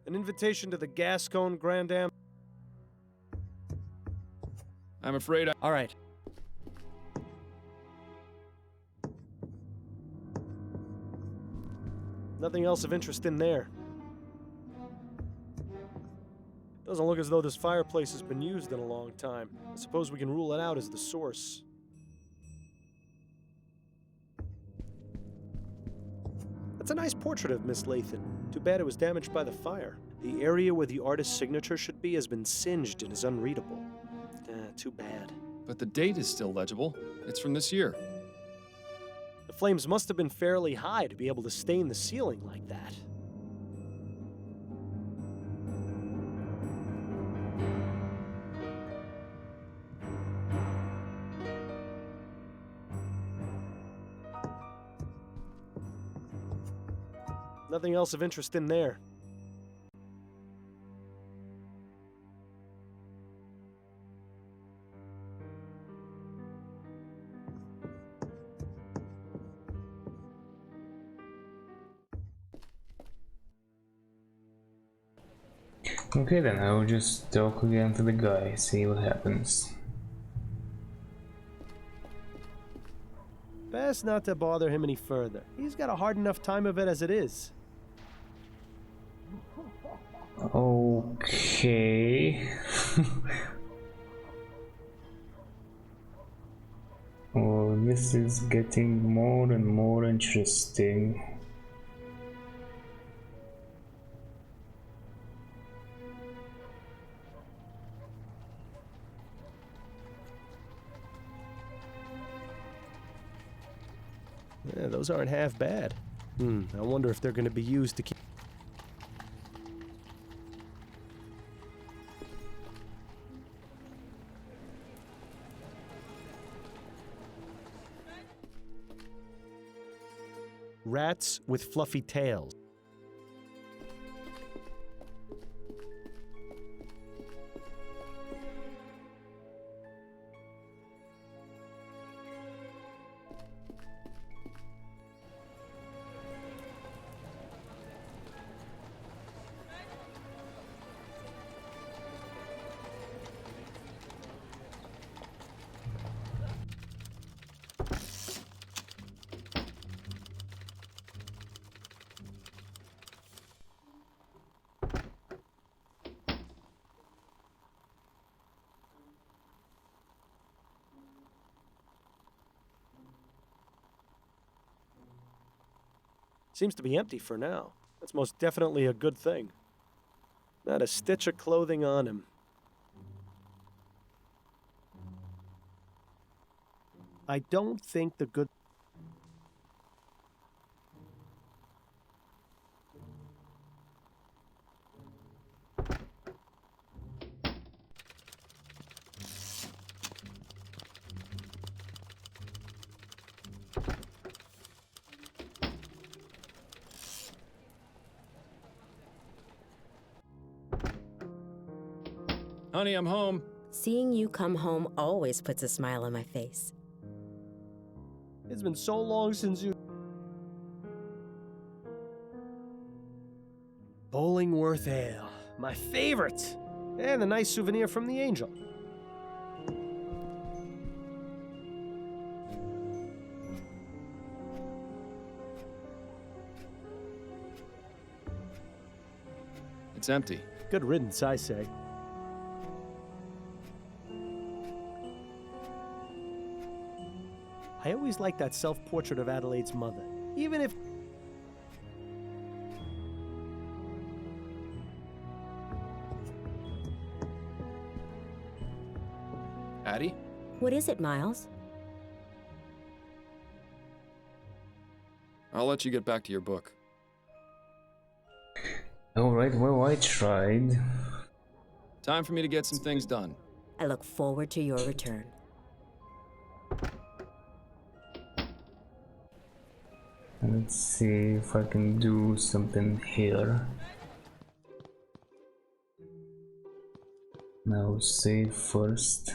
An invitation to the Gascon Grand Am... I'm afraid All right. Nothing else of interest in there. Doesn't look as though this fireplace has been used in a long time. I suppose we can rule it out as the source. That's a nice portrait of Miss Lathan. Too bad it was damaged by the fire. The area where the artist's signature should be has been singed and is unreadable. Too bad. But the date is still legible. It's from this year. The flames must have been fairly high to be able to stain the ceiling like that. Nothing else of interest in there. Okay then, I will just talk again to the guy, see what happens. Best not to bother him any further. He's got a hard enough time of it as it is. Okay. Oh, this is getting more and more interesting. Yeah, those aren't half bad. I wonder if they're going to be used to keep... Rats with fluffy tails. Seems to be empty for now. That's most definitely a good thing. Not a stitch of clothing on him. I don't think the good... Honey, I'm home. Seeing you come home always puts a smile on my face. It's been so long since you... Bollingworth Ale. My favorite! And a nice souvenir from the Angel. It's empty. Good riddance, I say. I always liked that self-portrait of Adelaide's mother, even if... Addie? What is it, Miles? I'll let you get back to your book. Alright, well, I tried. Time for me to get some things done. I look forward to your return. Let's see if I can do something here. Now save first.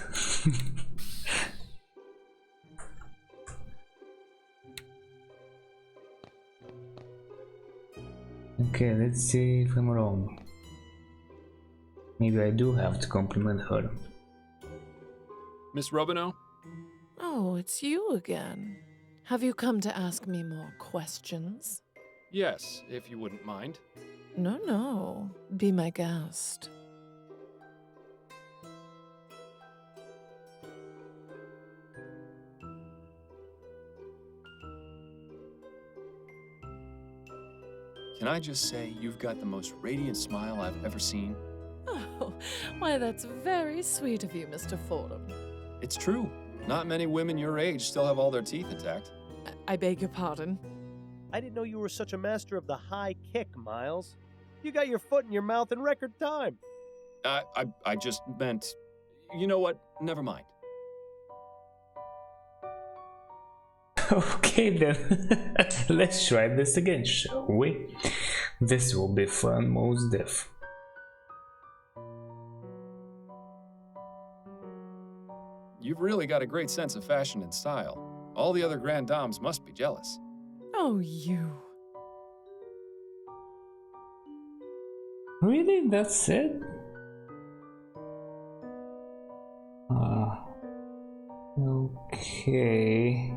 Okay, let's see if I'm wrong. Maybe I do have to compliment her. Miss Robineau? Oh, it's you again. Have you come to ask me more questions? Yes, if you wouldn't mind. No. Be my guest. Can I just say you've got the most radiant smile I've ever seen? Oh, why, that's very sweet of you, Mr. Fordham. It's true. Not many women your age still have all their teeth intact. I beg your pardon? I didn't know you were such a master of the high kick, Miles. You got your foot in your mouth in record time. I just meant... You know what? Never mind. Okay then, let's try this again, shall we? This will be fun, most def. You've really got a great sense of fashion and style. All the other grand dames must be jealous. Oh, you. Really? That's it? Okay.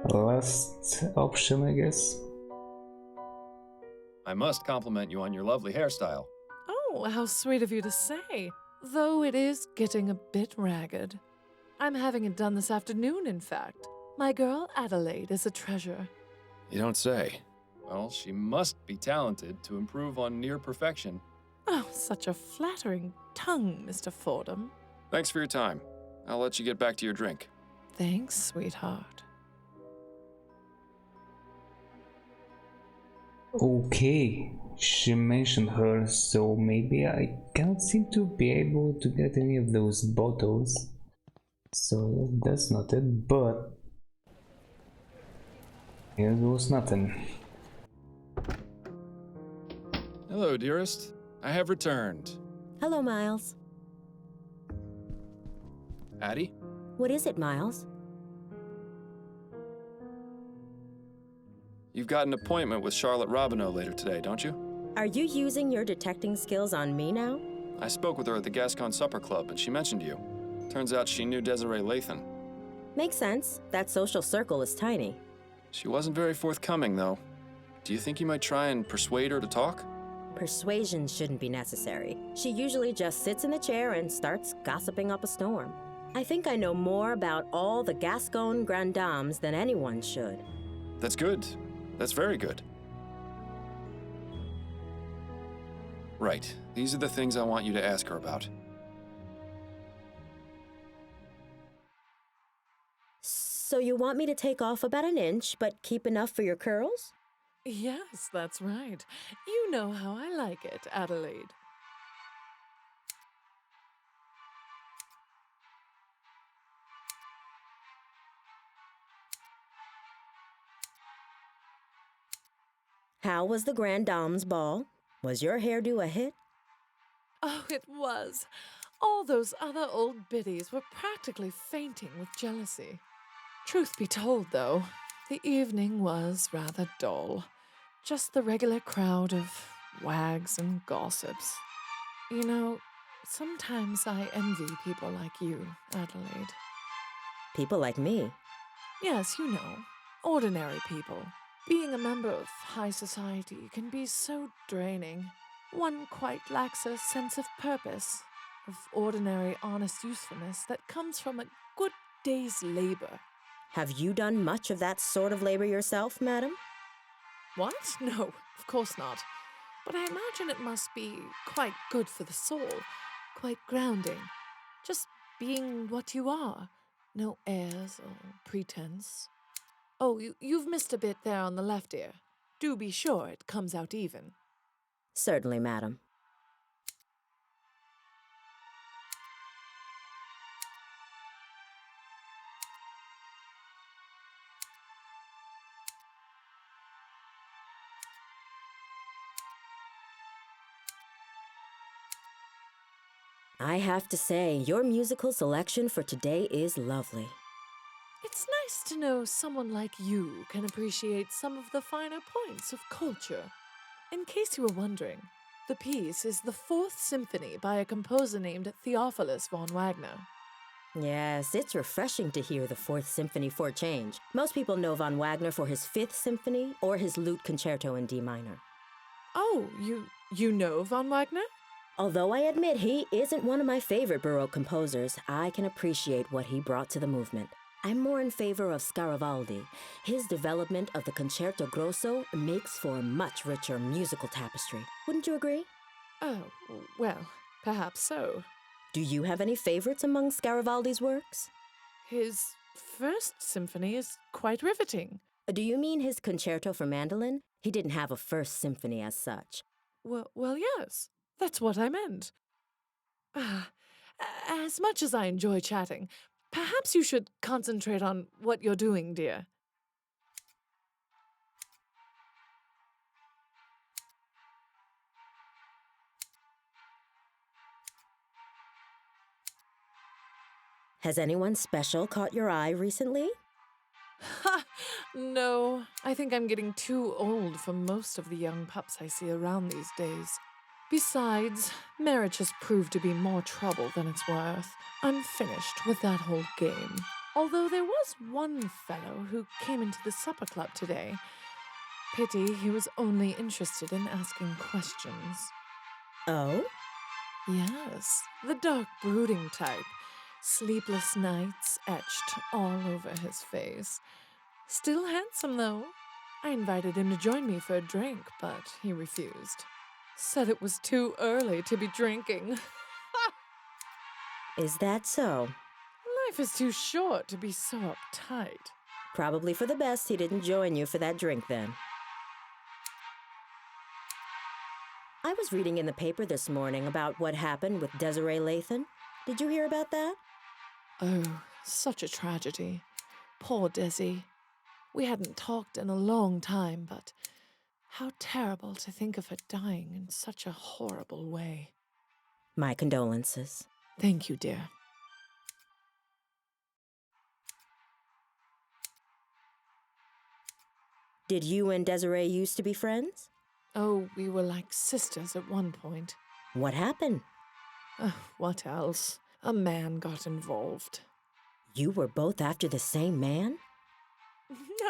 Last option, I guess. I must compliment you on your lovely hairstyle. Oh, how sweet of you to say. Though it is getting a bit ragged. I'm having it done this afternoon, in fact. My girl Adelaide is a treasure. You don't say. Well, she must be talented to improve on near perfection. Oh, such a flattering tongue, Mr. Fordham. Thanks for your time. I'll let you get back to your drink. Thanks, sweetheart. Okay, she mentioned her, so maybe I can't seem to be able to get any of those bottles. So that's not it, but here goes nothing. Hello, dearest. I have returned. Hello, Miles. Addie? What is it, Miles? You've got an appointment with Charlotte Robineau later today, don't you? Are you using your detecting skills on me now? I spoke with her at the Gascon Supper Club, and she mentioned you. Turns out she knew Desiree Lathan. Makes sense. That social circle is tiny. She wasn't very forthcoming, though. Do you think you might try and persuade her to talk? Persuasion shouldn't be necessary. She usually just sits in the chair and starts gossiping up a storm. I think I know more about all the Gascon Grand Dames than anyone should. That's good. That's very good. Right. These are the things I want you to ask her about. So you want me to take off about an inch, but keep enough for your curls? Yes, that's right. You know how I like it, Adelaide. How was the Grand Dame's ball? Was your hairdo a hit? Oh, it was. All those other old biddies were practically fainting with jealousy. Truth be told, though, the evening was rather dull. Just the regular crowd of wags and gossips. You know, sometimes I envy people like you, Adelaide. People like me? Yes, you know, ordinary people. Being a member of high society can be so draining. One quite lacks a sense of purpose, of ordinary honest usefulness that comes from a good day's labor. Have you done much of that sort of labor yourself, madam? What? No, of course not. But I imagine it must be quite good for the soul, quite grounding. Just being what you are. No airs or pretense. Oh, you've missed a bit there on the left ear. Do be sure it comes out even. Certainly, madam. I have to say, your musical selection for today is lovely. It's nice to know someone like you can appreciate some of the finer points of culture. In case you were wondering, the piece is the Fourth Symphony by a composer named Theophilus von Wagner. Yes, it's refreshing to hear the Fourth Symphony for a change. Most people know von Wagner for his Fifth Symphony or his Lute Concerto in D minor. Oh, you know von Wagner? Although I admit he isn't one of my favorite Baroque composers, I can appreciate what he brought to the movement. I'm more in favor of Scaravaldi. His development of the Concerto Grosso makes for a much richer musical tapestry. Wouldn't you agree? Oh, well, perhaps so. Do you have any favorites among Scaravaldi's works? His First Symphony is quite riveting. Do you mean his Concerto for Mandolin? He didn't have a First Symphony as such. Well, yes. That's what I meant. As much as I enjoy chatting, perhaps you should concentrate on what you're doing, dear. Has anyone special caught your eye recently? Ha! No, I think I'm getting too old for most of the young pups I see around these days. Besides, marriage has proved to be more trouble than it's worth. I'm finished with that whole game. Although there was one fellow who came into the supper club today. Pity he was only interested in asking questions. Oh? Yes, the dark brooding type. Sleepless nights etched all over his face. Still handsome, though. I invited him to join me for a drink, but he refused. Said it was too early to be drinking. Is that so? Life is too short to be so uptight. Probably for the best he didn't join you for that drink then. I was reading in the paper this morning about what happened with Desiree Lathan. Did you hear about that? Oh, such a tragedy. Poor Desi. We hadn't talked in a long time, but how terrible to think of her dying in such a horrible way. My condolences. Thank you, dear. Did you and Desiree used to be friends? Oh, we were like sisters at one point. What happened? What else? A man got involved. You were both after the same man?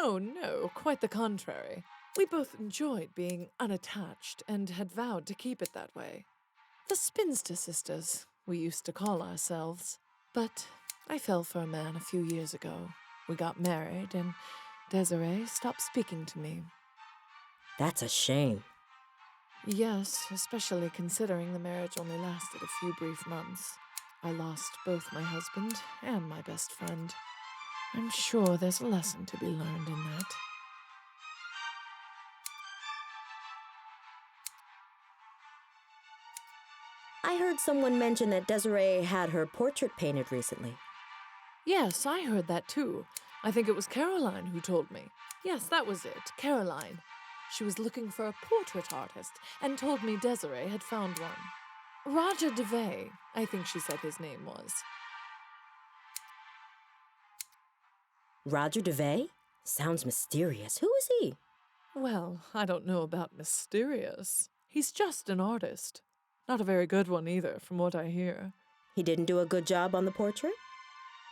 No, quite the contrary. We both enjoyed being unattached and had vowed to keep it that way. The Spinster Sisters, we used to call ourselves. But I fell for a man a few years ago. We got married, and Desiree stopped speaking to me. That's a shame. Yes, especially considering the marriage only lasted a few brief months. I lost both my husband and my best friend. I'm sure there's a lesson to be learned in that. I heard someone mention that Desiree had her portrait painted recently. Yes, I heard that too. I think it was Caroline who told me. Yes, that was it, Caroline. She was looking for a portrait artist and told me Desiree had found one. Roger DeVay, I think she said his name was. Roger DeVay? Sounds mysterious. Who is he? Well, I don't know about mysterious. He's just an artist. Not a very good one either, from what I hear. He didn't do a good job on the portrait?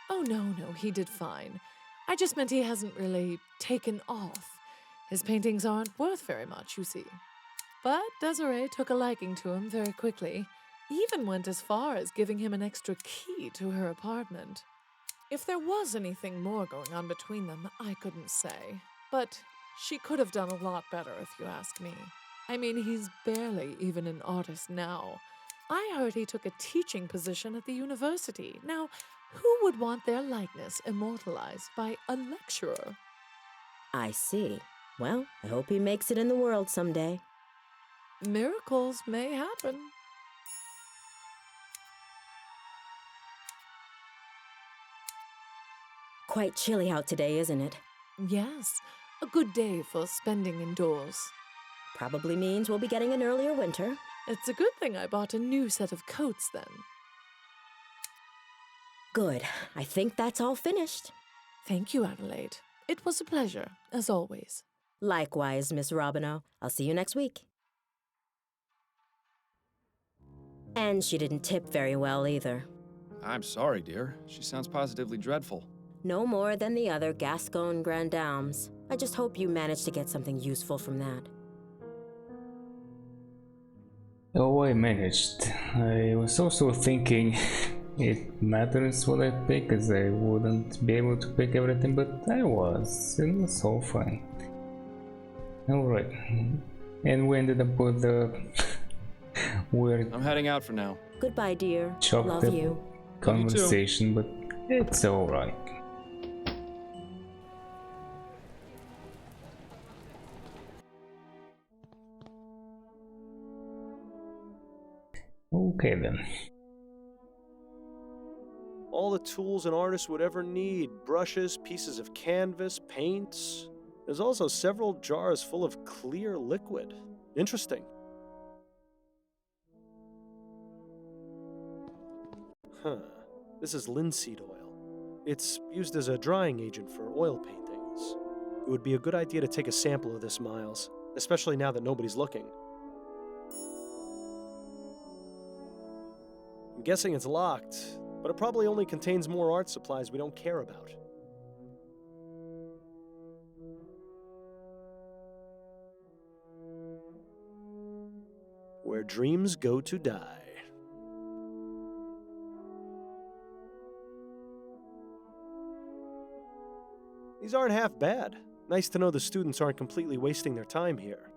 Oh, no, he did fine. I just meant he hasn't really taken off. His paintings aren't worth very much, you see. But Desiree took a liking to him very quickly. Even went as far as giving him an extra key to her apartment. If there was anything more going on between them, I couldn't say. But she could have done a lot better, if you ask me. I mean, he's barely even an artist now. I heard he took a teaching position at the university. Now, who would want their likeness immortalized by a lecturer? I see. Well, I hope he makes it in the world someday. Miracles may happen. Quite chilly out today, isn't it? Yes, a good day for spending indoors. Probably means we'll be getting an earlier winter. It's a good thing I bought a new set of coats then. Good. I think that's all finished. Thank you, Adelaide. It was a pleasure, as always. Likewise, Miss Robinow. I'll see you next week. And she didn't tip very well either. I'm sorry, dear. She sounds positively dreadful. No more than the other Gascon Grand Dames. I just hope you managed to get something useful from that. Oh, I managed. I was also thinking it matters what I pick, as I wouldn't be able to pick everything, but I was. It was all fine. Alright. And we ended up with the weird... I'm heading out for now. Goodbye, dear. Chopped Love up you. conversation, but it's alright. Okay then. All the tools an artist would ever need. Brushes, pieces of canvas, paints. There's also several jars full of clear liquid. Interesting. Huh. This is linseed oil. It's used as a drying agent for oil paintings. It would be a good idea to take a sample of this, Miles, especially now that nobody's looking. I'm guessing it's locked, but it probably only contains more art supplies we don't care about. Where dreams go to die. These aren't half bad. Nice to know the students aren't completely wasting their time here.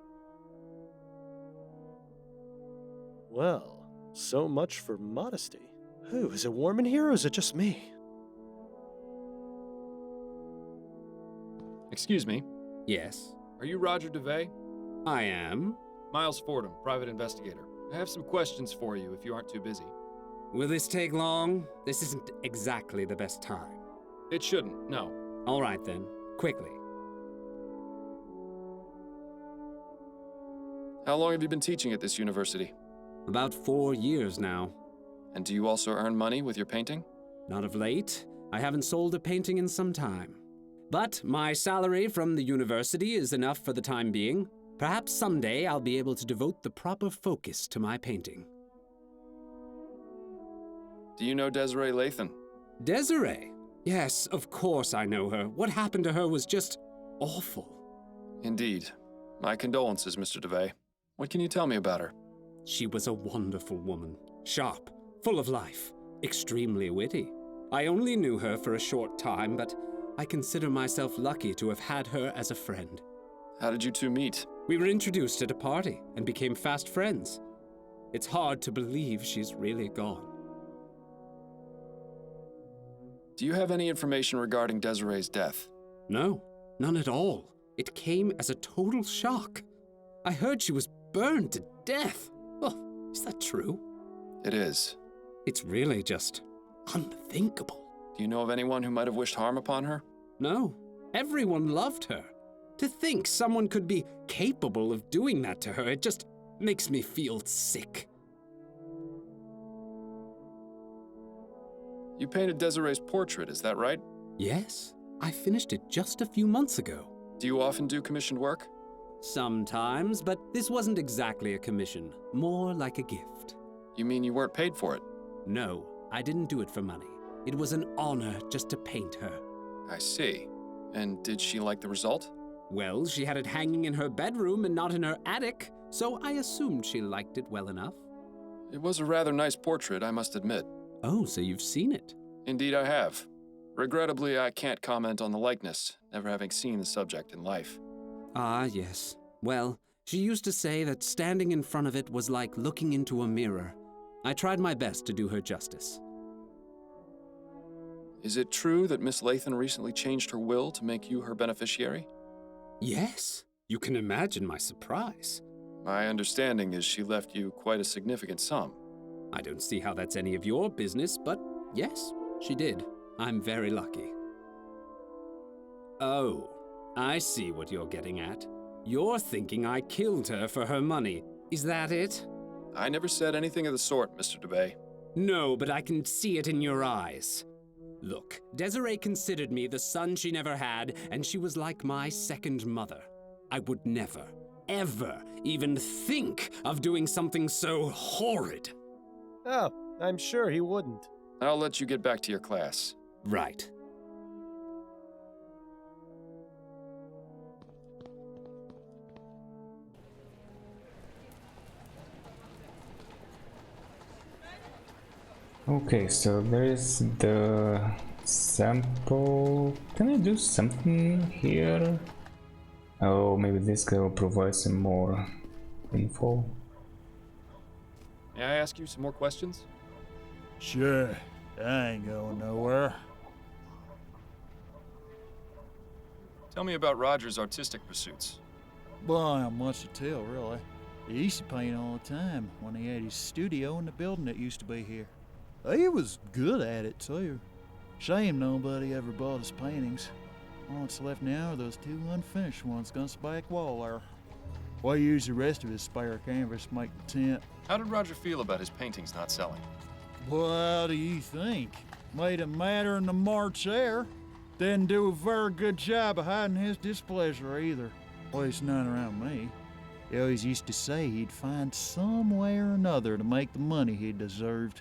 Well, so much for modesty. Ooh, is it warm in here or is it just me? Excuse me. Yes? Are you Roger DeVay? I am. Miles Fordham, private investigator. I have some questions for you if you aren't too busy. Will this take long? This isn't exactly the best time. It shouldn't, no. All right then. Quickly. How long have you been teaching at this university? About 4 years now. And do you also earn money with your painting? Not of late. I haven't sold a painting in some time. But my salary from the university is enough for the time being. Perhaps someday I'll be able to devote the proper focus to my painting. Do you know Desiree Lathan? Desiree? Yes, of course I know her. What happened to her was just awful. Indeed. My condolences, Mr. DeVay. What can you tell me about her? She was a wonderful woman. Sharp, full of life, extremely witty. I only knew her for a short time, but I consider myself lucky to have had her as a friend. How did you two meet? We were introduced at a party and became fast friends. It's hard to believe she's really gone. Do you have any information regarding Desiree's death? No, none at all. It came as a total shock. I heard she was burned to death. Oh, is that true? It is. It's really just unthinkable. Do you know of anyone who might have wished harm upon her? No. Everyone loved her. To think someone could be capable of doing that to her, it just makes me feel sick. You painted Desiree's portrait, is that right? Yes. I finished it just a few months ago. Do you often do commissioned work? Sometimes, but this wasn't exactly a commission. More like a gift. You mean you weren't paid for it? No, I didn't do it for money. It was an honor just to paint her. I see. And did she like the result? Well, she had it hanging in her bedroom and not in her attic, so I assumed she liked it well enough. It was a rather nice portrait, I must admit. Oh, so you've seen it? Indeed I have. Regrettably, I can't comment on the likeness, never having seen the subject in life. Ah, yes. Well, she used to say that standing in front of it was like looking into a mirror. I tried my best to do her justice. Is it true that Miss Lathan recently changed her will to make you her beneficiary? Yes, you can imagine my surprise. My understanding is she left you quite a significant sum. I don't see how that's any of your business, but yes, she did. I'm very lucky. Oh, I see what you're getting at. You're thinking I killed her for her money. Is that it? I never said anything of the sort, Mr. DeBay. No, but I can see it in your eyes. Look, Desiree considered me the son she never had, and she was like my second mother. I would never, ever even think of doing something so horrid. Oh, I'm sure he wouldn't. I'll let you get back to your class. Right. Okay, so there is the sample. Can I do something here? Oh, maybe this guy will provide some more info. May I ask you some more questions? Sure, I ain't going nowhere. Tell me about Roger's artistic pursuits. Well, not much to tell, really. He used to paint all the time when he had his studio in the building that used to be here. He was good at it, too. Shame nobody ever bought his paintings. All that's left now are those two unfinished ones against the back wall there. We used the rest of his spare canvas to make the tent. How did Roger feel about his paintings not selling? Well, how do you think? Made him madder in the March air. Didn't do a very good job of hiding his displeasure either. At least none around me. He always used to say he'd find some way or another to make the money he deserved.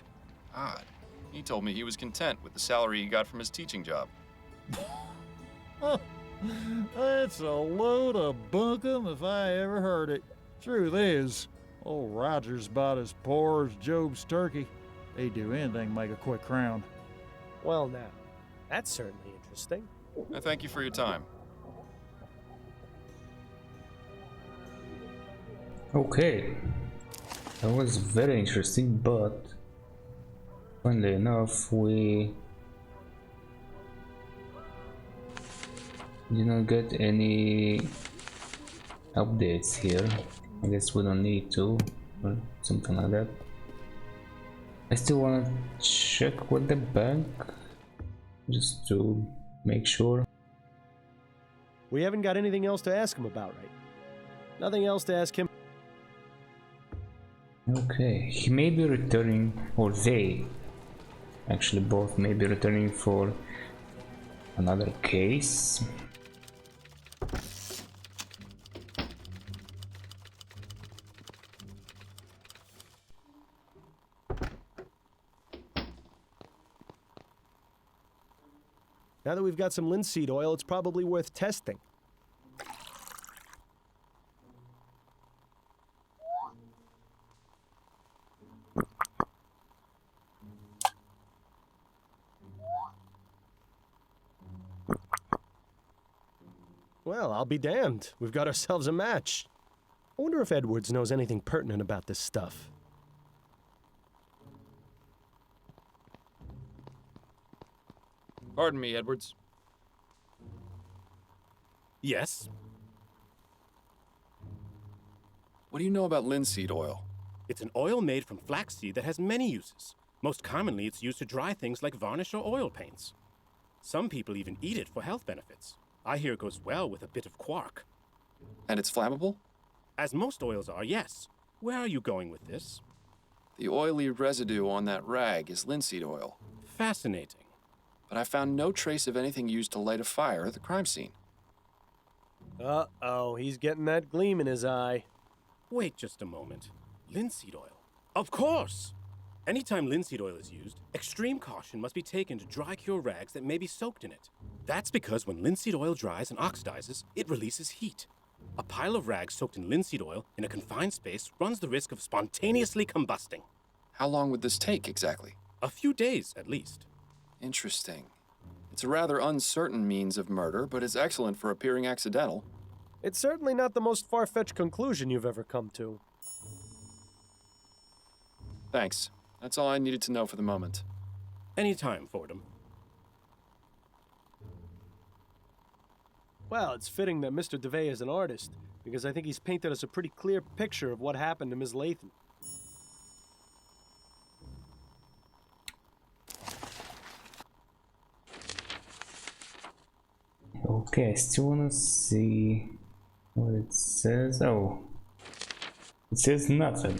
Odd. He told me he was content with the salary he got from his teaching job. That's a load of bunkum if I ever heard it. Truth is, old Roger's about as poor as Job's turkey. He'd do anything to make a quick crown. Well now, that's certainly interesting. I thank you for your time. Okay, that was very interesting, but funnily enough, we did not get any updates here. I guess we don't need to, or something like that. I still want to check with the bank, just to make sure. We haven't got anything else to ask him about, right? Nothing else to ask him. Okay, he may be returning, or they actually both may be returning for another case. Now that we've got some linseed oil, it's probably worth testing. Well, I'll be damned. We've got ourselves a match. I wonder if Edwards knows anything pertinent about this stuff. Pardon me, Edwards. Yes? What do you know about linseed oil? It's an oil made from flaxseed that has many uses. Most commonly, it's used to dry things like varnish or oil paints. Some people even eat it for health benefits. I hear it goes well with a bit of quark. And it's flammable? As most oils are, yes. Where are you going with this? The oily residue on that rag is linseed oil. Fascinating. But I found no trace of anything used to light a fire at the crime scene. Uh-oh, he's getting that gleam in his eye. Wait just a moment. Linseed oil? Of course! Anytime linseed oil is used, extreme caution must be taken to dry cure rags that may be soaked in it. That's because when linseed oil dries and oxidizes, it releases heat. A pile of rags soaked in linseed oil in a confined space runs the risk of spontaneously combusting. How long would this take exactly? A few days, at least. Interesting. It's a rather uncertain means of murder, but it's excellent for appearing accidental. It's certainly not the most far-fetched conclusion you've ever come to. Thanks. That's all I needed to know for the moment. Anytime, Fordham. Well, it's fitting that Mr. DeVay is an artist, because I think he's painted us a pretty clear picture of what happened to Ms. Lathan. Okay, I still wanna see what it says. Oh, it says nothing.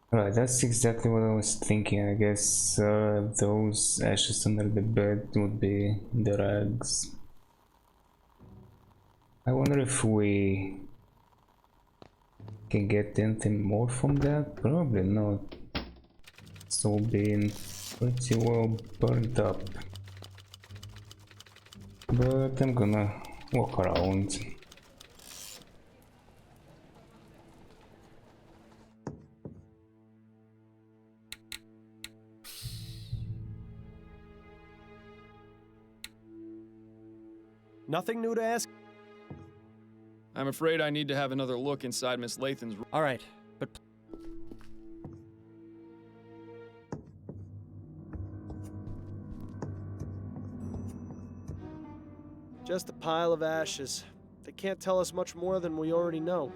Right, that's exactly what I was thinking. I guess those ashes under the bed would be the rags. I wonder if we can get anything more from that? Probably not. It's all been pretty well burned up. But I'm gonna walk around. Nothing new to ask? I'm afraid I need to have another look inside Miss Lathan's room. All right, but... Just a pile of ashes. They can't tell us much more than we already know.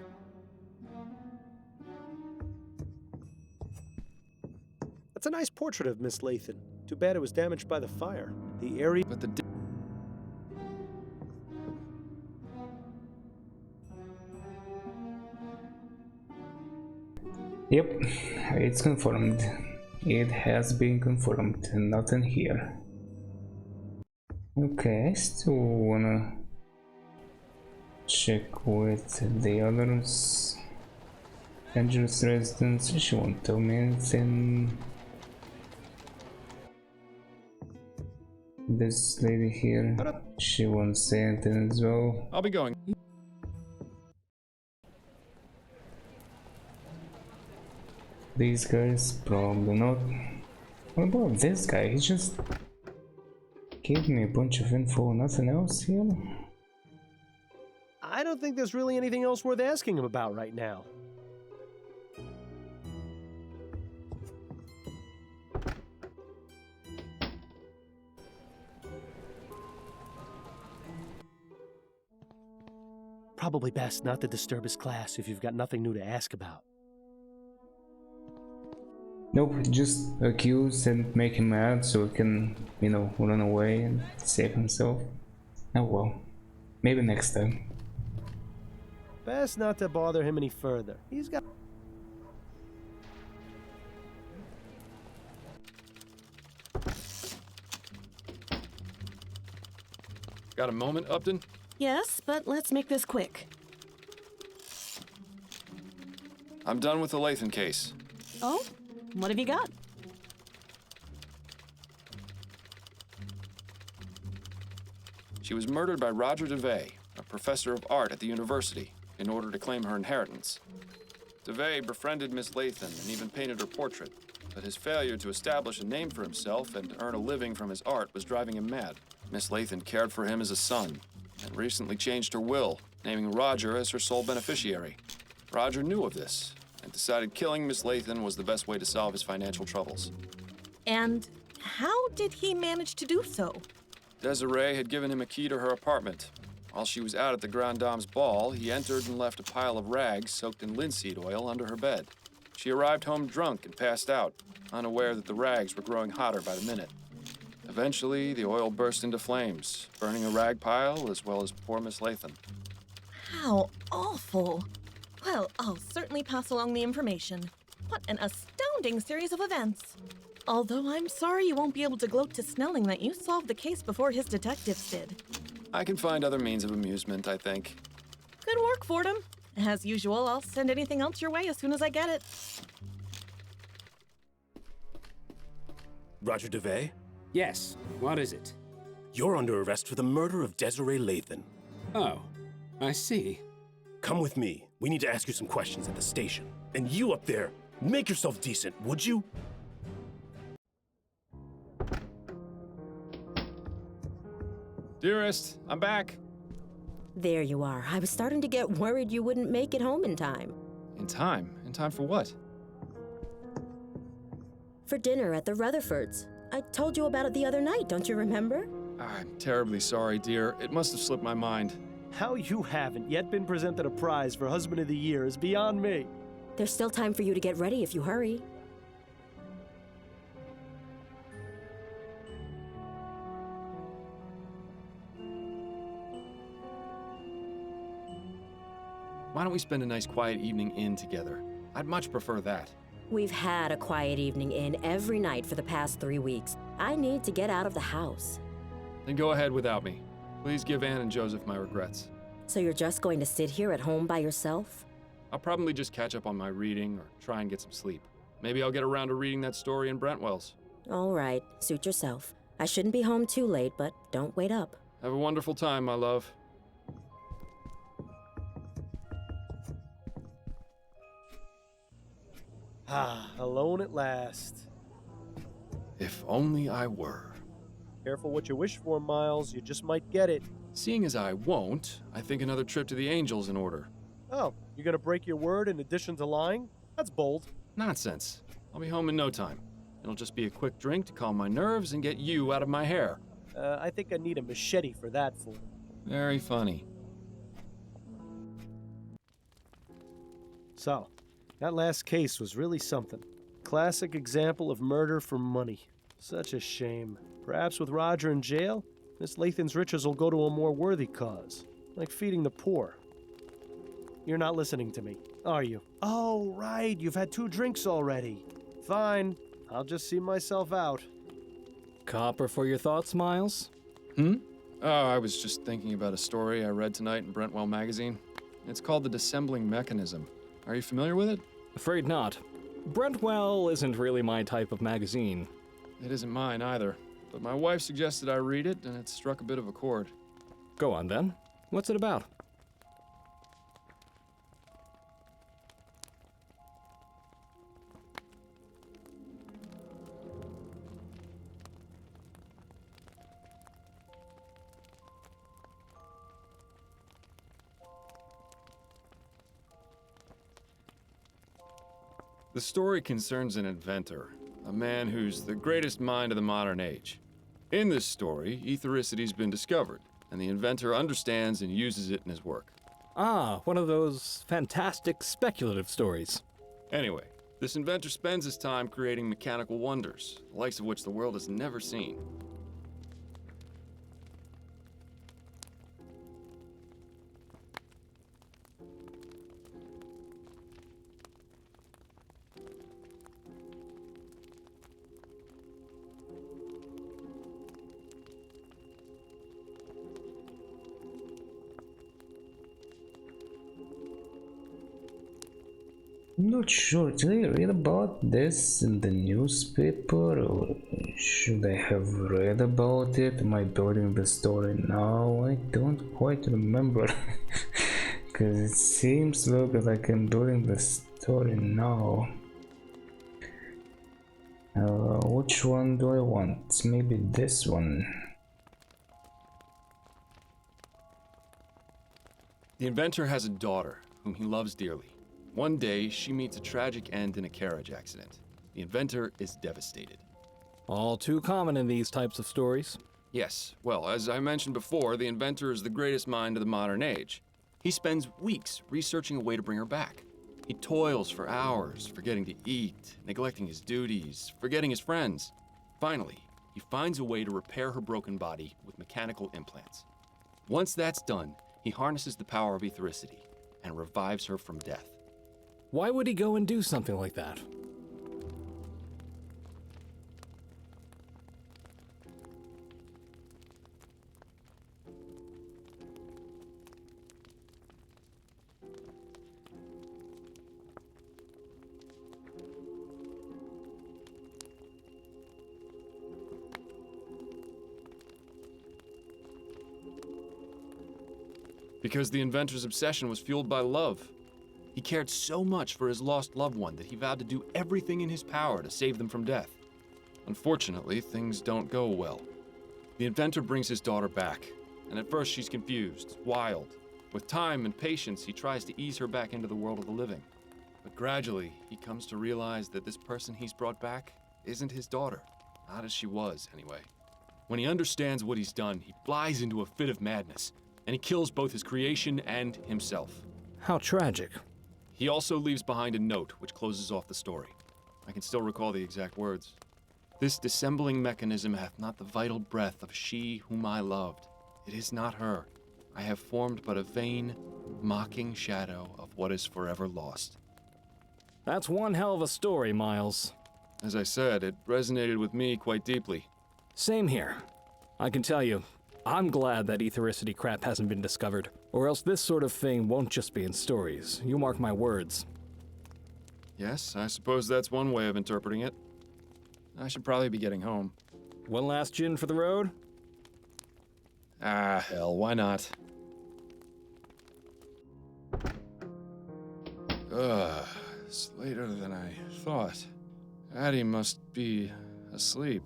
That's a nice portrait of Miss Lathan. Too bad it was damaged by the fire. The area... But the... Yep, it's confirmed. It has been confirmed. Nothing here. Okay, I still wanna check with the others. Andrews residence. She won't tell me anything. This lady here, she won't say anything as well. I'll be going. These guys, probably not. What about this guy? He just gave me a bunch of info, nothing else here? I don't think there's really anything else worth asking him about right now. Probably best not to disturb his class if you've got nothing new to ask about. Nope, just accuse and make him mad so he can, you know, run away and save himself. Oh well, maybe next time. Best not to bother him any further. He's got... Got a moment, Upton? Yes, but let's make this quick. I'm done with the Lathan case. Oh? What have you got? She was murdered by Roger DeVay, a professor of art at the university, in order to claim her inheritance. DeVay befriended Miss Lathan and even painted her portrait, but his failure to establish a name for himself and to earn a living from his art was driving him mad. Miss Lathan cared for him as a son, and recently changed her will, naming Roger as her sole beneficiary. Roger knew of this, and decided killing Miss Lathan was the best way to solve his financial troubles. And how did he manage to do so? Desiree had given him a key to her apartment. While she was out at the Grand Dame's ball, he entered and left a pile of rags soaked in linseed oil under her bed. She arrived home drunk and passed out, unaware that the rags were growing hotter by the minute. Eventually, the oil burst into flames, burning a rag pile as well as poor Miss Lathan. How awful. Well, I'll certainly pass along the information. What an astounding series of events. Although I'm sorry you won't be able to gloat to Snelling that you solved the case before his detectives did. I can find other means of amusement, I think. Good work, Fordham. As usual, I'll send anything else your way as soon as I get it. Roger DeVay? Yes, what is it? You're under arrest for the murder of Desiree Lathan. Oh, I see. Come with me. We need to ask you some questions at the station. And you up there, make yourself decent, would you? Dearest, I'm back. There you are. I was starting to get worried you wouldn't make it home in time. In time? In time for what? For dinner at the Rutherfords. I told you about it the other night, don't you remember? I'm terribly sorry, dear. It must have slipped my mind. How you haven't yet been presented a prize for Husband of the Year is beyond me. There's still time for you to get ready if you hurry. Why don't we spend a nice quiet evening in together? I'd much prefer that. We've had a quiet evening in every night for the past 3 weeks. I need to get out of the house. Then go ahead without me. Please give Anne and Joseph my regrets. So you're just going to sit here at home by yourself? I'll probably just catch up on my reading or try and get some sleep. Maybe I'll get around to reading that story in Brentwell's. All right, suit yourself. I shouldn't be home too late, but don't wait up. Have a wonderful time, my love. Ah, alone at last. If only I were. Careful what you wish for, Miles. You just might get it. Seeing as I won't, I think another trip to the Angel's in order. Oh, you're gonna break your word in addition to lying? That's bold. Nonsense. I'll be home in no time. It'll just be a quick drink to calm my nerves and get you out of my hair. I think I need a machete for that fool. Very funny. So, that last case was really something. Classic example of murder for money. Such a shame. Perhaps with Roger in jail, Miss Lathan's riches will go to a more worthy cause, like feeding the poor. You're not listening to me, are you? Oh, right, you've had 2 drinks already. Fine, I'll just see myself out. Copper for your thoughts, Miles? Oh, I was just thinking about a story I read tonight in Brentwell Magazine. It's called The Dissembling Mechanism. Are you familiar with it? Afraid not. Brentwell isn't really my type of magazine. It isn't mine either, but my wife suggested I read it, and it struck a bit of a chord. Go on then. What's it about? The story concerns an inventor, a man who's the greatest mind of the modern age. In this story, ethericity's been discovered, and the inventor understands and uses it in his work. Ah, one of those fantastic speculative stories. Anyway, this inventor spends his time creating mechanical wonders, the likes of which the world has never seen. I'm not sure. Did I read about this in the newspaper, or should I have read about it? Am I building the story now? I don't quite remember. Because it seems like I'm building the story now. Which one do I want? Maybe this one. The inventor has a daughter, whom he loves dearly. One day, she meets a tragic end in a carriage accident. The inventor is devastated. All too common in these types of stories. Yes, well, as I mentioned before, the inventor is the greatest mind of the modern age. He spends weeks researching a way to bring her back. He toils for hours, forgetting to eat, neglecting his duties, forgetting his friends. Finally, he finds a way to repair her broken body with mechanical implants. Once that's done, he harnesses the power of ethericity and revives her from death. Why would he go and do something like that? Because the inventor's obsession was fueled by love. He cared so much for his lost loved one that he vowed to do everything in his power to save them from death. Unfortunately, things don't go well. The inventor brings his daughter back, and at first she's confused, wild, With time and patience, he tries to ease her back into the world of the living. But gradually, he comes to realize that this person he's brought back isn't his daughter. Not as she was, anyway. When he understands what he's done, he flies into a fit of madness, and he kills both his creation and himself. How tragic. He also leaves behind a note which closes off the story. I can still recall the exact words. This dissembling mechanism hath not the vital breath of she whom I loved. It is not her. I have formed but a vain, mocking shadow of what is forever lost. That's one hell of a story, Miles. As I said, it resonated with me quite deeply. Same here. I can tell you, I'm glad that ethericity crap hasn't been discovered, or else this sort of thing won't just be in stories. You mark my words. Yes, I suppose that's one way of interpreting it. I should probably be getting home. One last gin for the road? Ah, hell, why not? It's later than I thought. Addie must be asleep.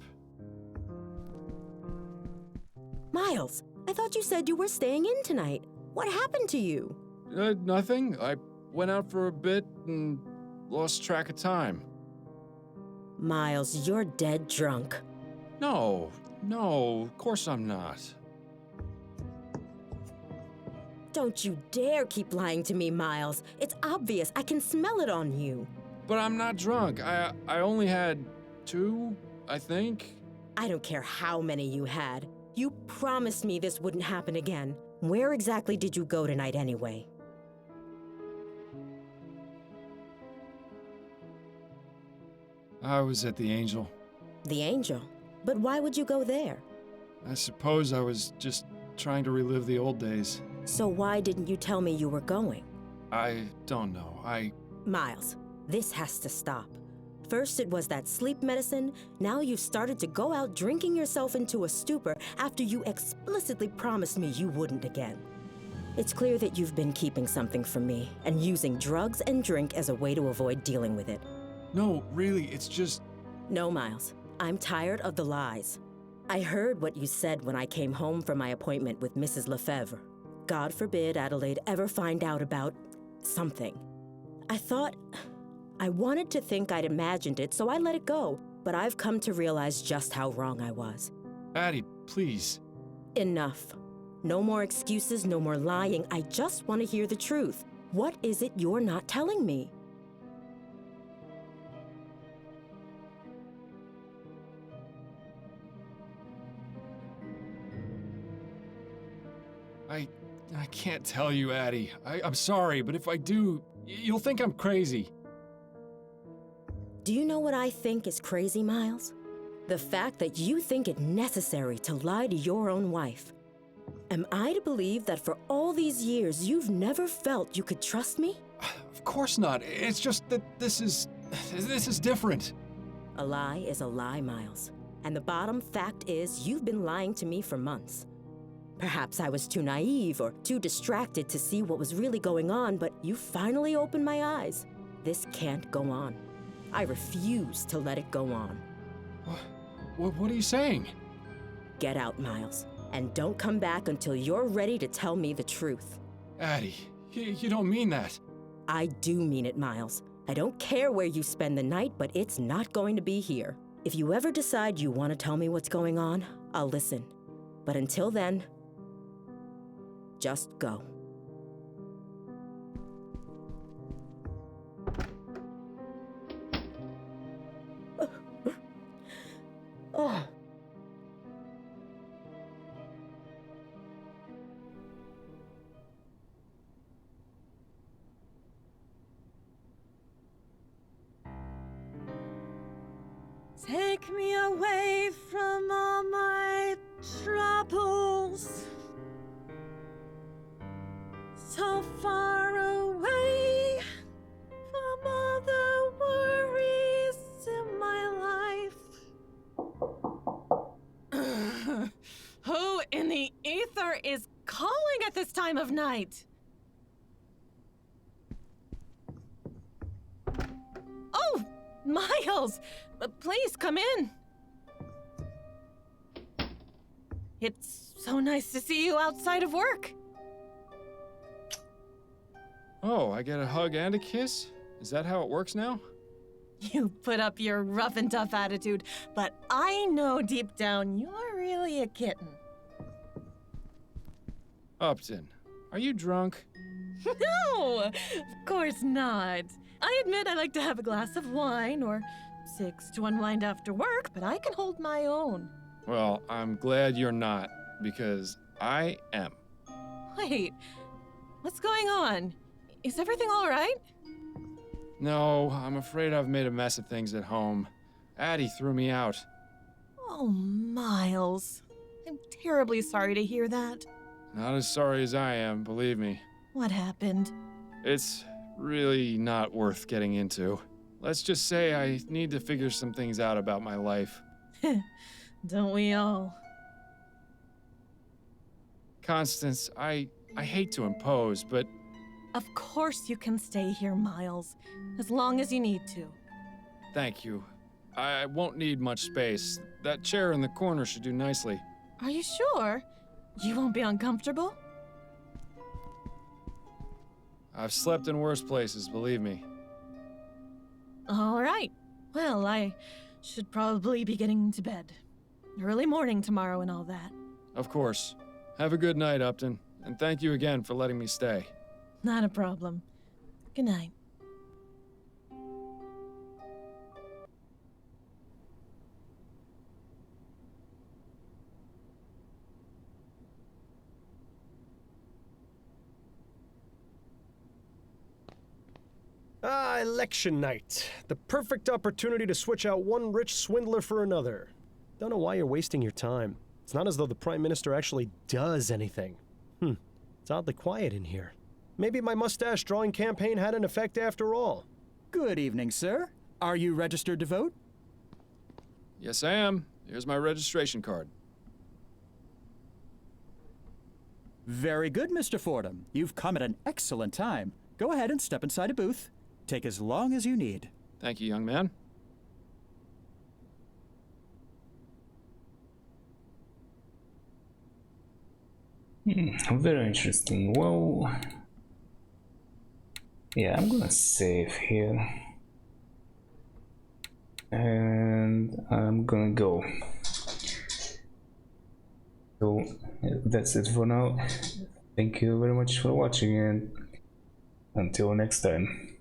Miles, I thought you said you were staying in tonight. What happened to you? Nothing. I went out for a bit and lost track of time. Miles, you're dead drunk. No, of course I'm not. Don't you dare keep lying to me, Miles. It's obvious. I can smell it on you. But I'm not drunk. I only had 2, I think. I don't care how many you had. You promised me this wouldn't happen again. Where exactly did you go tonight anyway? I was at the Angel. The Angel? But why would you go there? I suppose I was just trying to relive the old days. So why didn't you tell me you were going? I don't know. Miles, this has to stop. First it was that sleep medicine, now you've started to go out drinking yourself into a stupor after you explicitly promised me you wouldn't again. It's clear that you've been keeping something from me and using drugs and drink as a way to avoid dealing with it. No, really, it's just... No, Miles. I'm tired of the lies. I heard what you said when I came home from my appointment with Mrs. Lefebvre. God forbid Adelaide ever find out about something. I wanted to think I'd imagined it, so I let it go. But I've come to realize just how wrong I was. Addie, please. Enough. No more excuses, no more lying. I just want to hear the truth. What is it you're not telling me? I can't tell you, Addie. I'm sorry, but if I do, you'll think I'm crazy. Do you know what I think is crazy, Miles? The fact that you think it necessary to lie to your own wife. Am I to believe that for all these years you've never felt you could trust me? Of course not. It's just that this is different. A lie is a lie, Miles. And the bottom fact is you've been lying to me for months. Perhaps I was too naive or too distracted to see what was really going on, but you finally opened my eyes. This can't go on. I refuse to let it go on. What are you saying? Get out, Miles, and don't come back until you're ready to tell me the truth. Addie, you don't mean that. I do mean it, Miles. I don't care where you spend the night, but it's not going to be here. If you ever decide you want to tell me what's going on, I'll listen. But until then, just go. Oh. Take me away from all my troubles. So far away from all the worries in my life. Who in the ether is calling at this time of night? Oh, Miles! Please come in. It's so nice to see you outside of work. Oh, I get a hug and a kiss? Is that how it works now? You put up your rough and tough attitude, but I know deep down you're really a kitten. Upton, are you drunk? No, of course not. I admit I like to have a glass of wine or 6 to unwind after work, but I can hold my own. Well, I'm glad you're not, because I am. Wait, what's going on? Is everything all right? No, I'm afraid I've made a mess of things at home. Addie threw me out. Oh, Miles. I'm terribly sorry to hear that. Not as sorry as I am, believe me. What happened? It's really not worth getting into. Let's just say I need to figure some things out about my life. Don't we all? Constance, I hate to impose, but... Of course you can stay here, Miles, as long as you need to. Thank you. I won't need much space. That chair in the corner should do nicely. Are you sure? You won't be uncomfortable? I've slept in worse places, believe me. All right. Well, I should probably be getting to bed. Early morning tomorrow and all that. Of course. Have a good night, Upton, and thank you again for letting me stay. Not a problem. Good night. Election night. The perfect opportunity to switch out one rich swindler for another. Don't know why you're wasting your time. It's not as though the Prime Minister actually does anything. It's oddly quiet in here. Maybe my mustache drawing campaign had an effect after all. Good evening, sir. Are you registered to vote? Yes, I am. Here's my registration card. Very good, Mr. Fordham. You've come at an excellent time. Go ahead and step inside a booth. Take as long as you need. Thank you, young man. Very interesting. Well, yeah, I'm gonna save here. And I'm gonna go. So that's it for now. Thank you very much for watching, and until next time.